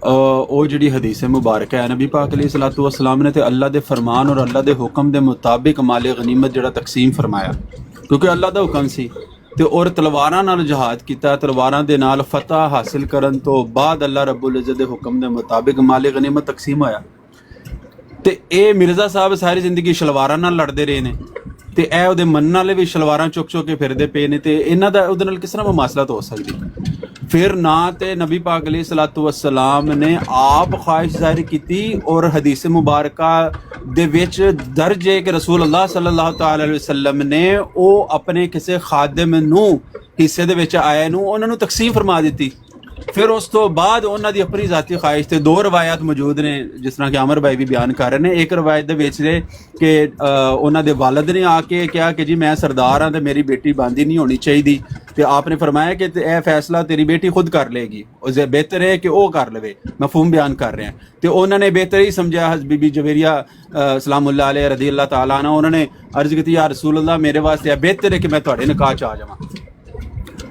ਉਹ ਜਿਹੜੀ ਹਦੀਸ ਮੁਬਾਰਕ ਹੈ ਨਬੀ ਪਾਕ ਅਲੈਹਿ ਸਲਾਤੂ ਵਸਲਾਮ ਨੇ ਤੇ ਅੱਲਾ ਦੇ ਫਰਮਾਨ ਔਰ ਅੱਲਾ ਦੇ ਹੁਕਮ ਦੇ ਮੁਤਾबिक ਮਾਲੇ ਗਨੀਮਤ ਜਿਹੜਾ ਤਕਸੀਮ ਫਰਮਾਇਆ, ਕਿਉਂਕਿ ਅੱਲਾ ਦਾ ਹੁਕਮ ਸੀ। ਤੇ ਔਰ ਤਲਵਾਰਾਂ ਨਾਲ ਜਹਾਦ ਕੀਤਾ, ਤਲਵਾਰਾਂ ਦੇ ਨਾਲ ਫਤਹ ਹਾਸਿਲ ਕਰਨ ਤੋਂ ਬਾਅਦ ਅੱਲਾ ਰੱਬੁਲ ਇੱਜ਼ਤ ਦੇ ਹੁਕਮ ਦੇ ਮੁਤਾबिक ਮਾਲੇ ਗਨੀਮਤ ਤਕਸੀਮ ਹੋਇਆ। ਤੇ ਇਹ ਮਿਰਜ਼ਾ ਸਾਹਿਬ ਸਾਰੀ ਜ਼ਿੰਦਗੀ ਸ਼ਲਵਾਰਾਂ ਨਾਲ ਲੜਦੇ ਰਹੇ ਨੇ ਤੇ ਇਹ ਉਹਦੇ ਮੰਨਣ ਵਾਲੇ ਵੀ ਸ਼ਲਵਾਰਾਂ ਚੁੱਕ ਚੁੱਕ ਕੇ ਫਿਰਦੇ ਪਏ ਨੇ, ਤੇ ਇਹਨਾਂ ਦਾ ਉਹਦੇ ਨਾਲ ਕਿਸ ਤਰ੍ਹਾਂ ਮੁਮਾਸਲਤ ਹੋ ਸਕਦੀ? ਫਿਰ ਨਾ ਤੇ ਨਬੀ ਪਾਕ ਅਲੈਹਿ ਸਲਾਤੂ ਵਸਲਾਮ ਨੇ ਆਪ ख्वाहिश ਜ਼ਾਹਿਰ ਕੀਤੀ ਔਰ ਹਦੀਸ ਮੁਬਾਰਕਾ ਦੇ ਵਿੱਚ ਦਰਜ ਹੈ ਕਿ ਰਸੂਲ ਅੱਲਾਹ ਸੱਲੱਲਾਹੁ ਤਆਲਾ ਅਲੈਹਿ ਵਸੱਲਮ ਨੇ ਉਹ ਆਪਣੇ ਕਿਸੇ ਖਾਦਮ ਨੂੰ ਹਿੱਸੇ ਦੇ ਵਿੱਚ ਆਏ ਨੂੰ ਉਹਨਾਂ ਨੂੰ ਤਕਸੀਮ ਫਰਮਾ ਦਿੱਤੀ। ਫਿਰ ਉਸ ਤੋਂ ਬਾਅਦ ਉਹਨਾਂ ਦੀ ਆਪਣੀ ਜ਼ਾਤੀ ख्वाहिश ਤੇ 2 ਰਵਾਇਤ ਮੌਜੂਦ ਨੇ, ਜਿਸ ਤਰ੍ਹਾਂ ਕਿ ਅਮਰ ਭਾਈ ਵੀ ਬਿਆਨ ਕਰ ਰਹੇ ਨੇ। ਇੱਕ ਰਵਾਇਤ ਦੇ ਵਿੱਚ ਨੇ ਕਿ ਉਹਨਾਂ ਦੇ ਵਾਲਿਦ ਨੇ ਆ ਕੇ ਕਿਹਾ ਕਿ ਜੀ ਮੈਂ ਸਰਦਾਰ ਹਾਂ ਤੇ ਮੇਰੀ ਬੇਟੀ ਬਾਂਦੀ ਨਹੀਂ ਹੋਣੀ ਚਾਹੀਦੀ, ਤੇ ਆਪਨੇ ਫਰਮਾਇਆ ਕਿ ਇਹ ਫੈਸਲਾ ਤੇਰੀ ਬੇਟੀ ਖੁਦ ਕਰ ਲੇਗੀ, ਉਹ ਬਿਹਤਰ ਹੈ ਕਿ ਉਹ ਕਰ ਲਵੇ। ਮਫਹੂਮ ਬਿਆਨ ਕਰ ਰਹੇ हैं। ਤੇ ਉਹਨਾਂ ਨੇ ਬਿਹਤਰ ਹੀ ਸਮਝਿਆ। ਬੀਬੀ ਜਵੇਰੀਆ ਸਲਾमुल्लाह अलैह रज़ी अल्लाह तआला अन्हा ਉਹਨਾਂ ਨੇ अर्ज की या रसूल अल्लाह मेरे वास्ते बेहतर है कि मैं ਤੁਹਾਡੇ ਨਿਕਾਹ 'ਚ ਆ ਜਾਵਾਂ।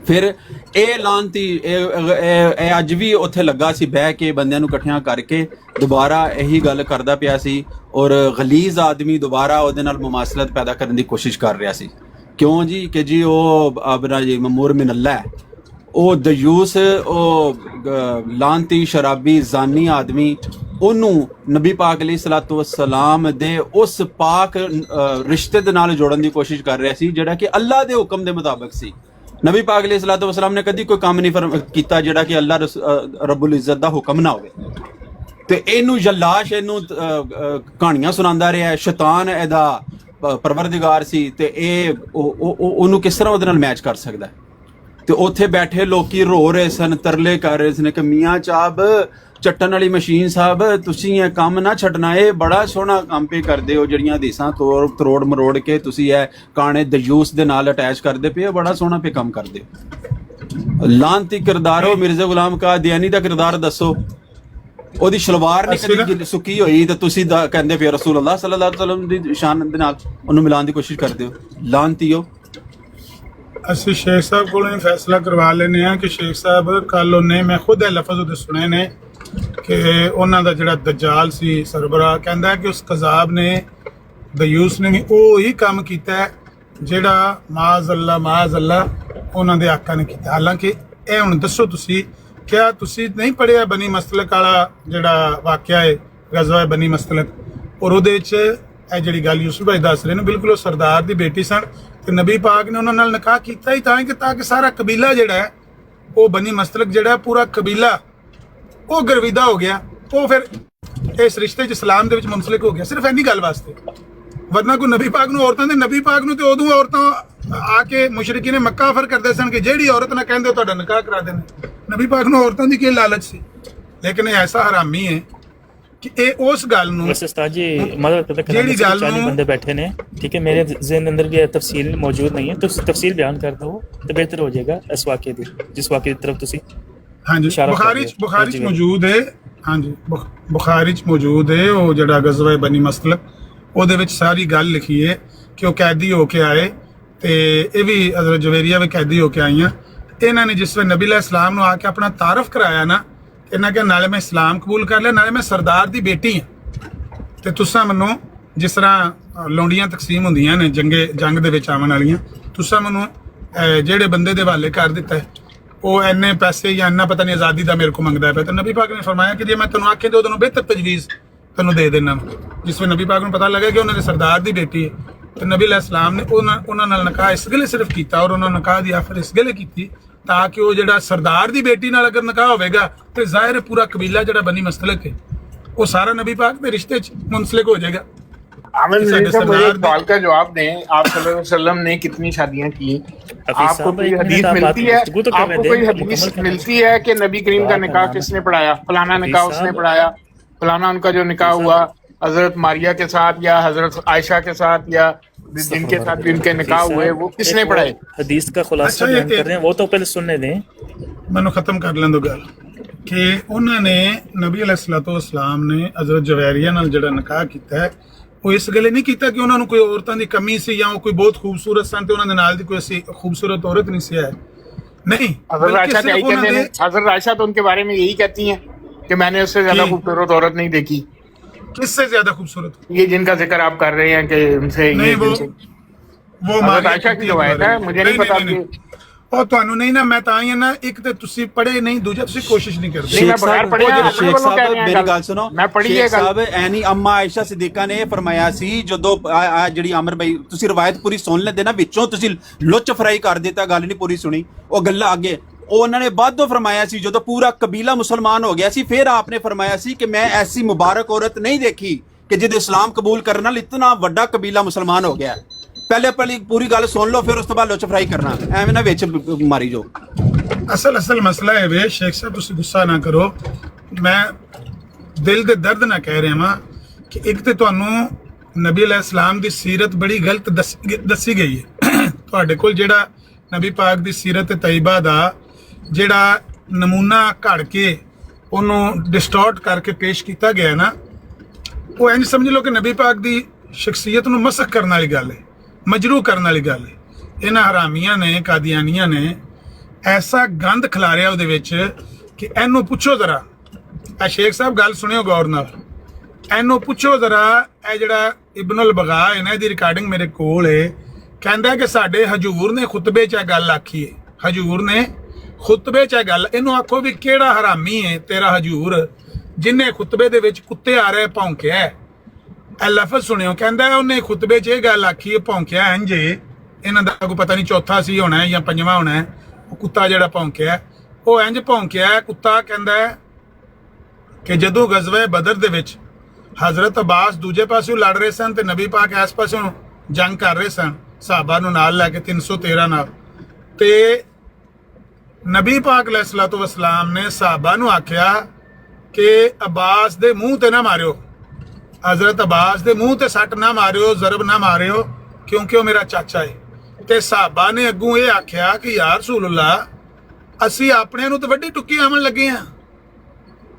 ਫਿਰ ਇਹ ਲਾਂਤੀ ਇਹ ਅੱਜ ਵੀ ਉੱਥੇ ਲੱਗਾ ਸੀ ਬਹਿ ਕੇ ਬੰਦਿਆਂ ਨੂੰ ਇਕੱਠਿਆਂ ਕਰਕੇ ਦੁਬਾਰਾ ਇਹੀ ਗੱਲ ਕਰਦਾ ਪਿਆ ਸੀ ਔਰ ਗਲੀਜ਼ ਆਦਮੀ ਦੁਬਾਰਾ ਉਹਦੇ ਨਾਲ ਮੁਮਾਸਲਤ ਪੈਦਾ ਕਰਨ ਦੀ ਕੋਸ਼ਿਸ਼ ਕਰ ਰਿਹਾ ਸੀ। ਕਿਉਂ ਜੀ? ਕਿ ਜੀ ਉਹ ਆਪਣਾ ਜੀ ਮਮੂਰ ਮਿਨ ਅੱਲਾ ਹੈ, ਉਹ ਦਯੂਸ, ਉਹ ਲਾਂਤੀ ਸ਼ਰਾਬੀ ਜ਼ਾਨੀ ਆਦਮੀ, ਉਹਨੂੰ ਨਬੀ ਪਾਕ ਅਲੈਹਿ ਸਲਾਤੂ ਵਸਲਾਮ ਦੇ ਉਸ ਪਾਕ ਰਿਸ਼ਤੇ ਦੇ ਨਾਲ ਜੋੜਨ ਦੀ ਕੋਸ਼ਿਸ਼ ਕਰ ਰਿਹਾ ਸੀ ਜਿਹੜਾ ਕਿ ਅੱਲਾ ਦੇ ਹੁਕਮ ਦੇ ਮੁਤਾਬਕ ਸੀ। ਨਬੀ ਪਾਕ ਅਲੈਹਿ ਸਲਾਤੂ ਵਸਲਾਮ ਨੇ ਕਦੀ ਕੋਈ ਕੰਮ ਨਹੀਂ ਕੀਤਾ ਜਿਹੜਾ ਕਿ ਅੱਲਾ ਰੱਬੁਲ ਇੱਜ਼ਤ ਦਾ ਹੁਕਮ ਨਾ ਹੋਵੇ। ਤੇ ਇਹਨੂੰ ਜਲਾਸ਼, ਇਹਨੂੰ ਕਹਾਣੀਆਂ ਸੁਣਾਉਂਦਾ ਰਿਹਾ। ਸ਼ੈਤਾਨ ਇਹਦਾ ਪਰਵਰਦਿਗਾਰ ਸੀ ਤੇ ਇਹ ਉਹਨੂੰ ਕਿਸ ਤਰ੍ਹਾਂ ਉਹਦੇ ਨਾਲ ਮੈਚ ਕਰ ਸਕਦਾ? ਤੇ ਉੱਥੇ ਬੈਠੇ ਲੋਕੀ ਰੋ ਰਹੇ ਸਨ, ਤਰਲੇ ਕਰ ਰਹੇ ਸਨ ਕਿ ਮੀਆਂ ਚਾਬ ਚੱਟਣ ਵਾਲੀ ਮਸ਼ੀਨ ਸਾਹਿਬ, ਤੁਸੀਂ ਇਹ ਕੰਮ ਨਾ ਛੱਡਣਾ, ਇਹ ਬੜਾ ਸੋਹਣਾ ਕੰਮ ਪੇ ਕਰਦੇ ਹੋ, ਜਿਹੜੀਆਂ ਹਦੀਸਾਂ ਤਰੋੜ ਮਰੋੜ ਕੇ ਤੁਸੀਂ ਇਹ ਕਾਣੇ ਦਯੂਸ ਦੇ ਨਾਲ ਅਟੈਚ ਕਰਦੇ ਪਏ ਹੋ, ਬੜਾ ਸੋਹਣਾ ਪੇ ਕੰਮ ਕਰਦੇ ਹੋ। ਲਾਂਤੀ ਕਿਰਦਾਰ ਹੋ ਮਿਰਜ਼ਾ ਗੁਲਾਮ ਕਾਦੀਆਨੀ ਦਾ ਕਿਰਦਾਰ ਦੱਸੋ, ਉਹਦੀ ਸ਼ਲਵਾਰ ਨਹੀਂ ਕਦੀ ਸੁੱਕੀ ਹੋਈ ਤੇ ਤੁਸੀਂ ਕਹਿੰਦੇ ਪਏ ਰਸੂਲ ਅੱਲਾਹ ਸੱਲੱਲਾਹੁ ਅਲੈਹਿ ਵਸੱਲਮ ਦੀ ਸ਼ਾਨ ਦੇ ਨਾਲ ਉਹਨੂੰ ਮਿਲਾਉਣ ਦੀ ਕੋਸ਼ਿਸ਼ ਕਰਦੇ ਹੋ, ਲਾਂਤੀਓ। ਅਸੀਂ ਸ਼ੇਖ ਸਾਹਿਬ ਕੋਲੋਂ ਇਹ ਫੈਸਲਾ ਕਰਵਾ ਲੈਨੇ ਆ ਕਿ ਸ਼ੇਖ ਸਾਹਿਬ ਕੱਲ ਉਹਨੇ, ਮੈਂ ਖੁਦ ਇਹ ਲਫ਼ਜ਼ ਉਹਦੇ ਸੁਣੇ ਨੇ ਕਿ ਉਹਨਾਂ ਦਾ ਜਿਹੜਾ ਦਜਾਲ ਸੀ ਸਰਬਰਾਹ, ਕਹਿੰਦਾ ਕਿ ਉਸ ਕਜ਼ਾਬ ਨੇ ਦਯੂਸ ਨੇ ਵੀ ਉਹ ਹੀ ਕੰਮ ਕੀਤਾ ਜਿਹੜਾ ਮਾਜ਼ ਅੱਲਾ ਉਹਨਾਂ ਦੇ ਆਕਾ ਨੇ ਕੀਤਾ। ਹਾਲਾਂਕਿ ਇਹ ਹੁਣ ਦੱਸੋ ਤੁਸੀਂ, ਕਿਆ ਤੁਸੀਂ ਨਹੀਂ ਪੜ੍ਹਿਆ ਬਨੀ ਮਸਲਕ ਵਾਲਾ ਜਿਹੜਾ ਵਾਕਿਆ ਹੈ ਗਜ਼ਵਾ ਬਨੀ ਮਸਲਕ, ਔਰ ਉਹਦੇ ਵਿੱਚ ਇਹ ਜਿਹੜੀ ਗੱਲ ਯੂਸੁਫ ਭਾਈ ਦੱਸ ਰਹੇ ਨੇ, ਬਿਲਕੁਲ ਉਹ ਸਰਦਾਰ ਦੀ ਬੇਟੀ ਸਨ ਤੇ ਨਬੀ ਪਾਕ ਨੇ ਉਹਨਾਂ ਨਾਲ ਨਿਕਾਹ ਕੀਤਾ ਹੀ ਤਾਂ ਕਿ ਸਾਰਾ ਕਬੀਲਾ ਜਿਹੜਾ ਹੈ ਉਹ ਬਨੀ ਮਸਲਕ ਜਿਹੜਾ ਪੂਰਾ ਕਬੀਲਾ ਉਹ ਗਰਵਿਦਾ ਹੋ ਗਿਆ, ਉਹ ਫਿਰ ਇਸ ਰਿਸ਼ਤੇ 'ਚ ਇਸਲਾਮ ਦੇ ਵਿੱਚ ਮੁੰਸਲਿਕ ਹੋ ਗਿਆ, ਸਿਰਫ ਇੰਨੀ ਗੱਲ ਵਾਸਤੇ। ਵਰਨਾ ਕੋਈ ਨਬੀ ਪਾਕ ਨੂੰ ਔਰਤਾਂ ਦੇ, ਨਬੀ ਪਾਕ ਨੂੰ ਤੇ ਉਦੋਂ ਔਰਤਾਂ ਆ ਕੇ ਮੁਸ਼ਰਿਕੀ ਨੇ ਮੱਕਾ ਫਰ ਕਰਦੇ ਸਨ ਕਿ ਜਿਹੜੀ ਔਰਤ ਨਾ ਕਹਿੰਦੇ ਤੁਹਾਡਾ ਨਿਕਾਹ ਕਰਾ ਦੇਣਾ। ਨਬੀ ਪਾਕ ਨੂੰ ਔਰਤਾਂ ਦੀ ਕੀ ਲਾਲਚ ਸੀ, ਲੇਕਿਨ ਇਹ ਐਸਾ ਹਰਾਮੀ ਹੈ ਕਿ ਇਹ ਉਸ ਗੱਲ ਨੂੰ वैसे उस्ताद जी मदद करते ਜਿਹੜੀ ਗੱਲ 40 ਨੂੰ बंदे बैठे ने, ठीक है, मेरे ज़हन अंदर भी तफसील मौजूद नहीं है, तो तफसील बयान कर दो तो बेहतर हो जाएगा इस वाक़े दी, जिस वाक़े की तरफ तुसी ਹਾਂਜੀ ਇਸ਼ਾਰਾ ਕਰ ਬੁਖਾਰੀ ਰਹੇ ਹੋ। ਬੁਖਾਰੀ 'ਚ ਹਾਂਜੀ। ਮੌਜੂਦ ਹੈ। ਹਾਂਜੀ ਬੁਖਾਰੀ 'ਚ ਮੌਜੂਦ ਹੈ ਉਹ ਜਿਹੜਾ ਗਜ਼ਵਾ ਬਨੀ ਮਸਲਕ, ਉਹਦੇ ਵਿੱਚ ਸਾਰੀ ਗੱਲ ਲਿਖੀ ਹੈ ਕਿ ਉਹ ਕੈਦੀ ਹੋ ਕੇ ਆਏ ਤੇ ਇਹ ਵੀ ਹਜ਼ਰਤ ਜਵੇਰੀਆ ਵੀ ਕੈਦੀ ਹੋ ਕੇ ਆਈਆਂ। ਇਹਨਾਂ ਨੇ ਜਿਸ ਵੇਲੇ ਨਬੀ ਅਲੈਹਿਸ ਸਲਾਮ ਨੂੰ ਆ ਕੇ ਆਪਣਾ ਤਾਰਫ ਕਰਾਇਆ ਨਾ, ਇਹਨਾਂ ਕਿਹਾ ਨਾਲੇ ਮੈਂ ਇਸਲਾਮ ਕਬੂਲ ਕਰ ਲਿਆ, ਨਾਲੇ ਮੈਂ ਸਰਦਾਰ ਦੀ ਬੇਟੀ ਹਾਂ ਤੇ ਤੁਸਾਂ ਮੈਨੂੰ ਜਿਸ ਤਰ੍ਹਾਂ ਲੌਂਡੀਆਂ ਤਕਸੀਮ ਹੁੰਦੀਆਂ ਨੇ ਜੰਗ ਦੇ ਵਿੱਚ ਆਉਣ ਵਾਲੀਆਂ, ਤੁਸਾਂ ਮੈਨੂੰ ਜਿਹੜੇ ਬੰਦੇ ਦੇ ਹਵਾਲੇ ਕਰ ਦਿੱਤਾ ਹੈ, ਉਹ ਇੰਨੇ ਪੈਸੇ ਜਾਂ ਇੰਨਾ ਪਤਾ ਨਹੀਂ ਆਜ਼ਾਦੀ ਦਾ ਮੇਰੇ ਕੋ ਮੰਗਦਾ ਪਿਆ। ਤੇ ਨਬੀ ਪਾਕ ਨੇ ਫਰਮਾਇਆ ਕਿ ਜੇ ਮੈਂ ਤੈਨੂੰ ਆਖੇ ਤੇ ਉਹਨੂੰ ਬਿਹਤਰ ਤਜਵੀਜ਼ ਤੈਨੂੰ ਦੇ ਦੇਣਾ। ਜਿਸ ਵੇਲੇ ਨਬੀ ਪਾਕ ਨੂੰ ਪਤਾ ਲੱਗਾ ਕਿ ਉਹਨਾਂ ਦੇ ਸਰਦਾਰ ਦੀ ਬੇਟੀ ਹੈ, ਤੇ ਨਬੀ ਅਲੈਹਿਸ ਸਲਾਮ ਨੇ ਉਹਨਾਂ ਨਾਲ ਨਿਕਾਹ ਇਸ ਗਲੇ ਸਿਰਫ ਕੀਤਾ, ਔਰ ਉਹਨਾਂ ਨਿਕਾਹ ਦੀ ਆਫਰ ਇਸ ਗਲੇ ਕੀਤੀ ਤਾਂ ਕਿ ਉਹ ਜਿਹੜਾ ਸਰਦਾਰ ਦੀ ਬੇਟੀ ਨਾਲ ਅਗਰ ਨਿਕਾਹ ਹੋਵੇਗਾ ਤੇ ਜ਼ਾਹਿਰ ਹੈ ਪੂਰਾ ਕਬੀਲਾ ਜਿਹੜਾ ਬਨੀ ਮਸਲਕ ਹੈ वो सारा नबी पाक के रिश्ते मुंसलिक हो जाएगा। आमिर मुझे एक सवाल का जवाब दें, आप सल्लल्लाहु अलैहि वसल्लम ने कितनी शादियां की? आपको कोई हदीस मिलती है, आपको कोई हदीस मिलती है कि नबी करीम का निकाह किसने पढ़ाया, फलाना निकाह उसने पढ़ाया, फलाना उनका जो निकाह हुआ हजरत मारिया के साथ या हजरत आयशा के साथ या जिनके साथ भी उनके निकाह हुए वो किसने पढ़ाए? हदीस का खुलासा बयान कर रहे हैं, वो तो पहले सुनने दें। मैंने खत्म कर लें दो गल कि उन्होंने नबी अलैहिस्सलाम ने हजरत जवैरिया नाल जिहड़ा निकाह कीता है वो इस गले नहीं कीता कि उन्होंने कोई औरतां दी कमी सी या कोई बहुत खूबसूरत सन ते उन्हां दे नाल दी कोई ऐसी खूबसूरत औरत नहीं सी है, नहीं। हजरत आयशा क्या कहते हैं? हजरत आयशा तो उनके बारे में यही कहती हैं कि मैंने उससे ज्यादा खूबसूरत औरत नहीं देखी। किससे ज्यादा खूबसूरत? ये जिनका जिक्र आप कर रहे हैं कि उनसे नहीं, वो हजरत आयशा की रवायत है, मुझे नहीं पता। ਉਹ ਤੁਹਾਨੂੰ ਨਹੀਂ ਨਾ, ਮੈਂ ਤਾਂ ਹੀ ਨਾ, ਇੱਕ ਤੇ ਤੁਸੀਂ ਪੜ੍ਹੇ ਨਹੀਂ, ਦੂਜਾ ਤੁਸੀਂ ਕੋਸ਼ਿਸ਼ ਨਹੀਂ ਕਰਦੇ। ਸ਼ੇਖ ਸਾਹਿਬ ਮੇਰੀ ਗੱਲ ਸੁਣੋ, ਮੈਂ ਪੜ੍ਹੀ ਹੈ ਗੱਲ ਸਾਹਿਬ ਐਨੀ ਅੰਮਾ ਆਇਸ਼ਾ ਸਿੱਦੀਕਾ ਨੇ ਫਰਮਾਇਆ ਸੀ ਜਦੋਂ ਜਿਹੜੀ ਅਮਰ ਭਾਈ ਤੁਸੀਂ ਰਵਾਇਤ ਪੂਰੀ ਸੁਣ ਲੈਂਦੇ ਨਾ, ਵਿੱਚੋਂ ਤੁਸੀਂ ਲੁੱਚ ਫਰਾਈ ਕਰ ਦਿੱਤਾ, ਗੱਲ ਨਹੀਂ ਪੂਰੀ ਸੁਣੀ, ਉਹ ਗੱਲਾਂ ਅੱਗੇ ਉਹ ਉਹਨਾਂ ਨੇ ਬਾਅਦੋਂ ਫਰਮਾਇਆ ਸੀ ਜਦੋਂ ਪੂਰਾ ਕਬੀਲਾ ਮੁਸਲਮਾਨ ਹੋ ਗਿਆ ਸੀ, ਫਿਰ ਆਪਨੇ ਫਰਮਾਇਆ ਸੀ ਕਿ ਮੈਂ ਐਸੀ ਮੁਬਾਰਕ ਔਰਤ ਨਹੀਂ ਦੇਖੀ ਕਿ ਜਿਹਦੇ ਇਸਲਾਮ ਕਬੂਲ ਕਰਨ ਨਾਲ ਇਤਨਾ ਵੱਡਾ ਕਬੀਲਾ ਮੁਸਲਮਾਨ ਹੋ ਗਿਆ। ਪਹਿਲੇ ਪੂਰੀ ਗੱਲ ਸੁਣ ਲਓ, ਫਿਰ ਉਸ ਤੋਂ ਬਾਅਦ ਲੁੱਚ ਫਰਾਈ ਕਰਨਾ, ਐਵੇਂ ਨਾ ਵਿੱਚ ਮਾਰੀ ਜੋ। ਅਸਲ ਮਸਲਾ ਹੈ ਵੇ ਸ਼ੇਖ ਸਾਹਿਬ, ਤੁਸੀਂ ਗੁੱਸਾ ਨਾ ਕਰੋ, ਮੈਂ ਦਿਲ ਦੇ ਦਰਦ ਨਾਲ ਕਹਿ ਰਿਹਾ ਹਾਂ ਕਿ ਇੱਕ ਤੇ ਤੁਹਾਨੂੰ ਨਬੀ ਅਲੈਹਿਸਲਾਮ ਦੀ ਸੀਰਤ ਬੜੀ ਗਲਤ ਦੱਸੀ ਗਈ ਹੈ। ਤੁਹਾਡੇ ਕੋਲ ਜਿਹੜਾ ਨਬੀ ਪਾਕ ਦੀ ਸੀਰਤ ਤੈਯਬਾ ਦਾ ਜਿਹੜਾ ਨਮੂਨਾ ਘੜ ਕੇ ਉਹਨੂੰ ਡਿਸਟੋਰਟ ਕਰਕੇ ਪੇਸ਼ ਕੀਤਾ ਗਿਆ ਨਾ, ਉਹ ਇੰਜ ਸਮਝ ਲਓ ਕਿ ਨਬੀ ਪਾਕ ਦੀ ਸ਼ਖਸੀਅਤ ਨੂੰ ਮਸਖ ਕਰਨ ਵਾਲੀ ਗੱਲ ਹੈ, ਮਜਰੂ ਕਰਨ ਵਾਲੀ ਗੱਲ ਹੈ। ਇਹਨਾਂ ਹਰਾਮੀਆਂ ਨੇ, ਕਾਦੀਆਨੀਆਂ ਨੇ ਐਸਾ ਗੰਦ ਖਿਲਾਰਿਆ ਉਹਦੇ ਵਿੱਚ ਕਿ ਇਹਨੂੰ ਪੁੱਛੋ ਜ਼ਰਾ, ਇਹ ਸ਼ੇਖ ਸਾਹਿਬ ਗੱਲ ਸੁਣਿਓ ਗੌਰ ਨਾਲ, ਇਹਨੂੰ ਪੁੱਛੋ ਜ਼ਰਾ, ਇਹ ਜਿਹੜਾ ਇਬਨ ਬਗਾ ਹੈ ਨਾ, ਇਹਦੀ ਰਿਕਾਰਡਿੰਗ ਮੇਰੇ ਕੋਲ ਹੈ, ਕਹਿੰਦਾ ਕਿ ਸਾਡੇ ਹਜੂਰ ਨੇ ਖੁਤਬੇ 'ਚ ਇਹ ਗੱਲ ਆਖੀ ਹੈ, ਹਜੂਰ ਨੇ ਖੁਤਬੇ 'ਚ ਇਹ ਗੱਲ, ਇਹਨੂੰ ਆਖੋ ਵੀ ਕਿਹੜਾ ਹਰਾਮੀ ਹੈ ਤੇਰਾ ਹਜੂਰ ਜਿਨੇ ਖੁਤਬੇ ਦੇ ਵਿੱਚ ਕੁੱਤੇ ਆ ਰਹੇ ਭੌਂਕਿਆ। ਇਹ ਲਫ਼ਜ਼ ਸੁਣਿਓ, ਕਹਿੰਦਾ ਉਹਨੇ ਖੁਤਬੇ 'ਚ ਇਹ ਗੱਲ ਆਖੀ ਹੈ, ਭੌਂਕਿਆ ਇੰਜ, ਇਹਨਾਂ ਦਾ ਕੋਈ ਪਤਾ ਨਹੀਂ ਚੌਥਾ ਸੀ ਹੋਣਾ ਜਾਂ ਪੰਜਵਾਂ ਹੋਣਾ, ਉਹ ਕੁੱਤਾ ਜਿਹੜਾ ਭੌਂਕਿਆ ਉਹ ਇੰਜ ਭੌਂਕਿਆ ਕੁੱਤਾ। ਕਹਿੰਦਾ ਕਿ ਜਦੋਂ ਗਜ਼ਵੇ ਬਦਰ ਦੇ ਵਿੱਚ ਹਜ਼ਰਤ ਅਬਾਸ ਦੂਜੇ ਪਾਸਿਓਂ ਲੜ ਰਹੇ ਸਨ ਤੇ ਨਬੀ ਪਾਕ ਇਸ ਪਾਸਿਓਂ ਜੰਗ ਕਰ ਰਹੇ ਸਨ ਸਹਾਬਾ ਨੂੰ ਨਾਲ ਲੈ ਕੇ 313 ਨਾਲ, ਤੇ ਨਬੀ ਪਾਕ अलैहिस्सलातु वसलाम ने सहाबा ਨੂੰ ਆਖਿਆ ਕਿ ਅਬਾਸ ਦੇ ਮੂੰਹ ਤੇ ਨਾ ਮਾਰਿਓ, हजरत अब्बास ਦੇ ਮੂੰਹ ਤੇ ਸੱਟ ਨਾ ਮਾਰਿਓ, ਜ਼ਰਬ ਨਾ ਮਾਰਿਓ, ਕਿਉਂਕਿ ਉਹ ਮੇਰਾ ਚਾਚਾ ਹੈ। ਤੇ ਸਹਾਬਾ ਨੇ ਅੱਗੋਂ ਇਹ ਆਖਿਆ ਕਿ ਯਾ ਰਸੂਲullah ਅਸੀਂ ਆਪਣਿਆਂ ਨੂੰ ਤਾਂ ਵੱਡੀ ਟੁੱਕੀ ਆਵਣ ਲੱਗੇ ਆ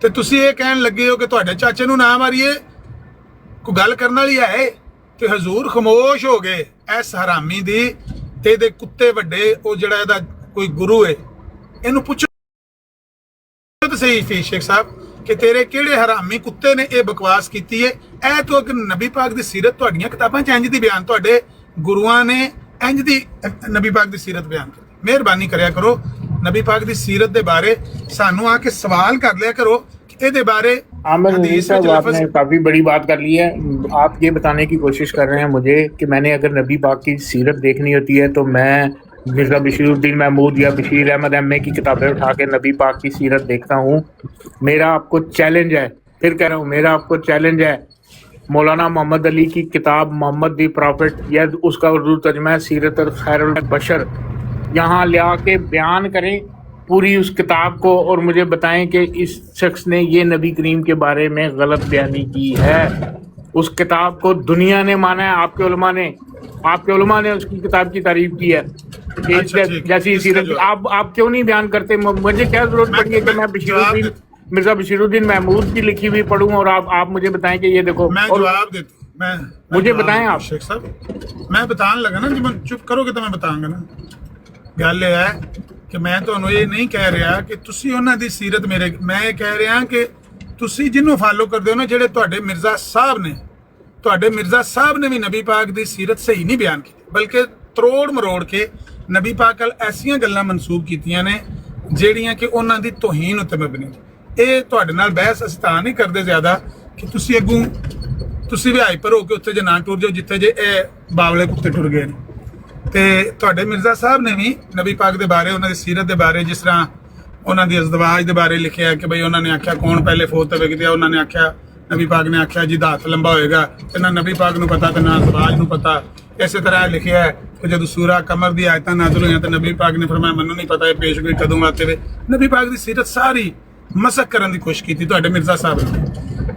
ਤੇ ਤੁਸੀਂ ਇਹ ਕਹਿਣ ਲੱਗੇ ਹੋ ਕਿ ਤੁਹਾਡੇ ਚਾਚੇ ਨੂੰ ਨਾ ਮਾਰੀਏ, ਕੋਈ ਗੱਲ ਕਰਨ ਵਾਲੀ ਹੈ? ਤੇ ਹਜ਼ੂਰ ਖਾਮੋਸ਼ ਹੋ ਗਏ। ਇਸ ਹਰਾਮੀ ਦੀ ਤੇ ਇਹਦੇ ਕੁੱਤੇ ਵੱਡੇ, ਉਹ ਜਿਹੜਾ ਇਹਦਾ ਕੋਈ ਗੁਰੂ ਹੈ, ਇਹਨੂੰ ਪੁੱਛੋ ਤਾਂ ਸਹੀ ਸੀ ਸ਼ੇਖ ਸਾਹਿਬ ਕਿ ਤੇਰੇ ਕਿਹੜੇ ਹਰਾਮੀ ਕੁੱਤੇ ਨੇ ਇਹ ਬਕਵਾਸ ਕੀਤੀ ਹੈ। ਇਹ ਤੋਂ ਅਗਰ ਨਬੀ ਪਾਕ ਦੀ ਸੀਰਤ ਤੁਹਾਡੀਆਂ ਕਿਤਾਬਾਂ 'ਚ ਇੰਜ ਦੀ ਬਿਆਨ, ਤੁਹਾਡੇ ਗੁਰੂਆਂ ਨੇ ਇੰਜ ਦੀ ਨਬੀ ਪਾਕ ਦੀ ਸੀਰਤ ਬਿਆਨ ਕੀਤੀ। ਮਿਹਰਬਾਨੀ ਕਰਿਆ ਕਰੋ, ਨਬੀ ਪਾਕ ਦੀ ਸੀਰਤ ਦੇ ਬਾਰੇ ਸਾਨੂੰ ਆ ਕੇ ਸਵਾਲ कर लिया करो कि ਇਹਦੇ ਬਾਰੇ आमिर नबी साहब आपने काफी बड़ी बात कर ली है। आप ये बताने की कोशिश कर रहे हैं मुझे कि मैंने अगर नबी पाक की सीरत देखनी होती है तो मैं मिर्जा बशीरुद्दीन महमूद या बशीर अहमद एम.ए. की किताबें उठा के नबी पाक की सीरत देखता हूँ। मेरा आपको चैलेंज है, फिर कह रहा हूँ, मेरा आपको चैलेंज है, मौलाना मोहम्मद अली की किताब मोहम्मद दी प्रॉफिट या उसका उर्दू तर्जमा है सीरत खैरुल बशर, यहाँ ले आके बयान करें पूरी उस किताब को और मुझे बताएं कि इस शख्स ने ये नबी करीम के बारे में गलत बयानी की है। उस किताब को दुनिया ने माना है, आपके उलमा ने उसकी किताब की तारीफ की है। अच्छा, जैसी सीरत आप क्यों नहीं बयान करते? मुझे क्या जरूरत पड़ी है कि मैं बशीरुद्दीन मिर्जा बशीरुद्दीन महमूद की लिखी हुई पढ़ूं और आप मुझे बताएं कि ये देखो। मैं जवाब देता हूं, मैं मुझे बताएं आप। शेख साहब मैं बताने लगा ना, जब चुप करोगे तो मैं बताऊंगा ना। गल ये है कि मैं ਤੁਹਾਨੂੰ ਇਹ ਨਹੀਂ ਕਹਿ ਰਿਹਾ ਕਿ ਤੁਸੀਂ ਉਹਨਾਂ ਦੀ ਸੀਰਤ ਮੇਰੇ, ਮੈਂ ਇਹ ਕਹਿ ਰਿਹਾ ਕਿ ਤੁਸੀਂ ਜਿਹਨੂੰ ਫਾਲੋ ਕਰਦੇ ਹੋ ਨਾ, ਜਿਹੜੇ ਤੁਹਾਡੇ ਮਿਰਜ਼ਾ ਸਾਹਿਬ ਨੇ ਵੀ ਨਬੀ ਪਾਕ ਦੀ ਸੀਰਤ ਸਹੀ ਨਹੀਂ ਬਿਆਨ ਕੀਤੀ, ਬਲਕਿ ਤਰੋੜ ਮਰੋੜ ਕੇ ਨਬੀ ਪਾਕ ਵੱਲ ਐਸੀਆਂ ਗੱਲਾਂ ਮਨਸੂਬ ਕੀਤੀਆਂ ਨੇ ਜਿਹੜੀਆਂ ਕਿ ਉਹਨਾਂ ਦੀ ਤੋਹੀਨ ਉੱਤੇ ਮਬਨੀ। ਇਹ ਤੁਹਾਡੇ ਨਾਲ ਬਹਿਸ ਅਸੀਂ ਤਾਂ ਨਹੀਂ ਕਰਦੇ ਜ਼ਿਆਦਾ ਕਿ ਤੁਸੀਂ ਅੱਗੋਂ ਤੁਸੀਂ ਵੀ ਹਾਈਪਰ ਹੋ ਕੇ ਉੱਥੇ ਜੇ ਨਾ ਟੁਰ ਜਾਓ ਜਿੱਥੇ ਜੇ ਇਹ ਬਾਵਲੇ ਕੁੱਤੇ ਟੁਰ ਗਏ ਨੇ। ਤੇ ਤੁਹਾਡੇ ਮਿਰਜ਼ਾ ਸਾਹਿਬ ਨੇ ਵੀ ਨਬੀ ਪਾਕ ਦੇ ਬਾਰੇ, ਉਹਨਾਂ ਦੀ ਸੀਰਤ ਦੇ ਬਾਰੇ, ਜਿਸ ਤਰ੍ਹਾਂ ਉਹਨਾਂ ਦੀ ਅਜ਼ਦਵਾਜ ਦੇ ਬਾਰੇ ਲਿਖਿਆ ਕਿ ਬਈ ਉਹਨਾਂ ਨੇ ਆਖਿਆ ਕੌਣ ਪਹਿਲੇ ਫੌਤ ਹੋਵੇ, ਕਿਤੇ ਉਹਨਾਂ ਨੇ ਆਖਿਆ, ਨਬੀ ਪਾਕ ਨੇ ਆਖਿਆ ਜਿਹਦਾ ਹੱਥ ਲੰਬਾ ਹੋਏਗਾ, ਤੇ ਨਾ ਨਬੀ ਪਾਕ ਨੂੰ ਪਤਾ ਤੇ ਨਾ ਅਜ਼ਦਵਾਜ ਨੂੰ ਪਤਾ। ਇਸੇ ਤਰ੍ਹਾਂ ਲਿਖਿਆ ਹੈ ਕਿ ਜਦੋਂ ਸੂਰਾ ਕਮਰ ਦੀ ਆਇਤਾਂ ਨਾਜ਼ਿਲ ਹੋਈਆਂ ਤਾਂ ਨਬੀ ਪਾਕ ਨੇ ਫਰਮਾਇਆ ਮੈਨੂੰ ਨਹੀਂ ਪਤਾ ਇਹ ਪੇਸ਼ਗੋਈ ਕਦੋਂ ਆਤੇ ਵੇ। ਨਬੀ ਪਾਕ ਦੀ ਸੀਰਤ ਸਾਰੀ ਮਸਕ ਕਰਨ ਦੀ ਕੋਸ਼ਿਸ਼ ਕੀਤੀ ਤੁਹਾਡੇ ਮਿਰਜ਼ਾ ਸਾਹਿਬ ਨੇ,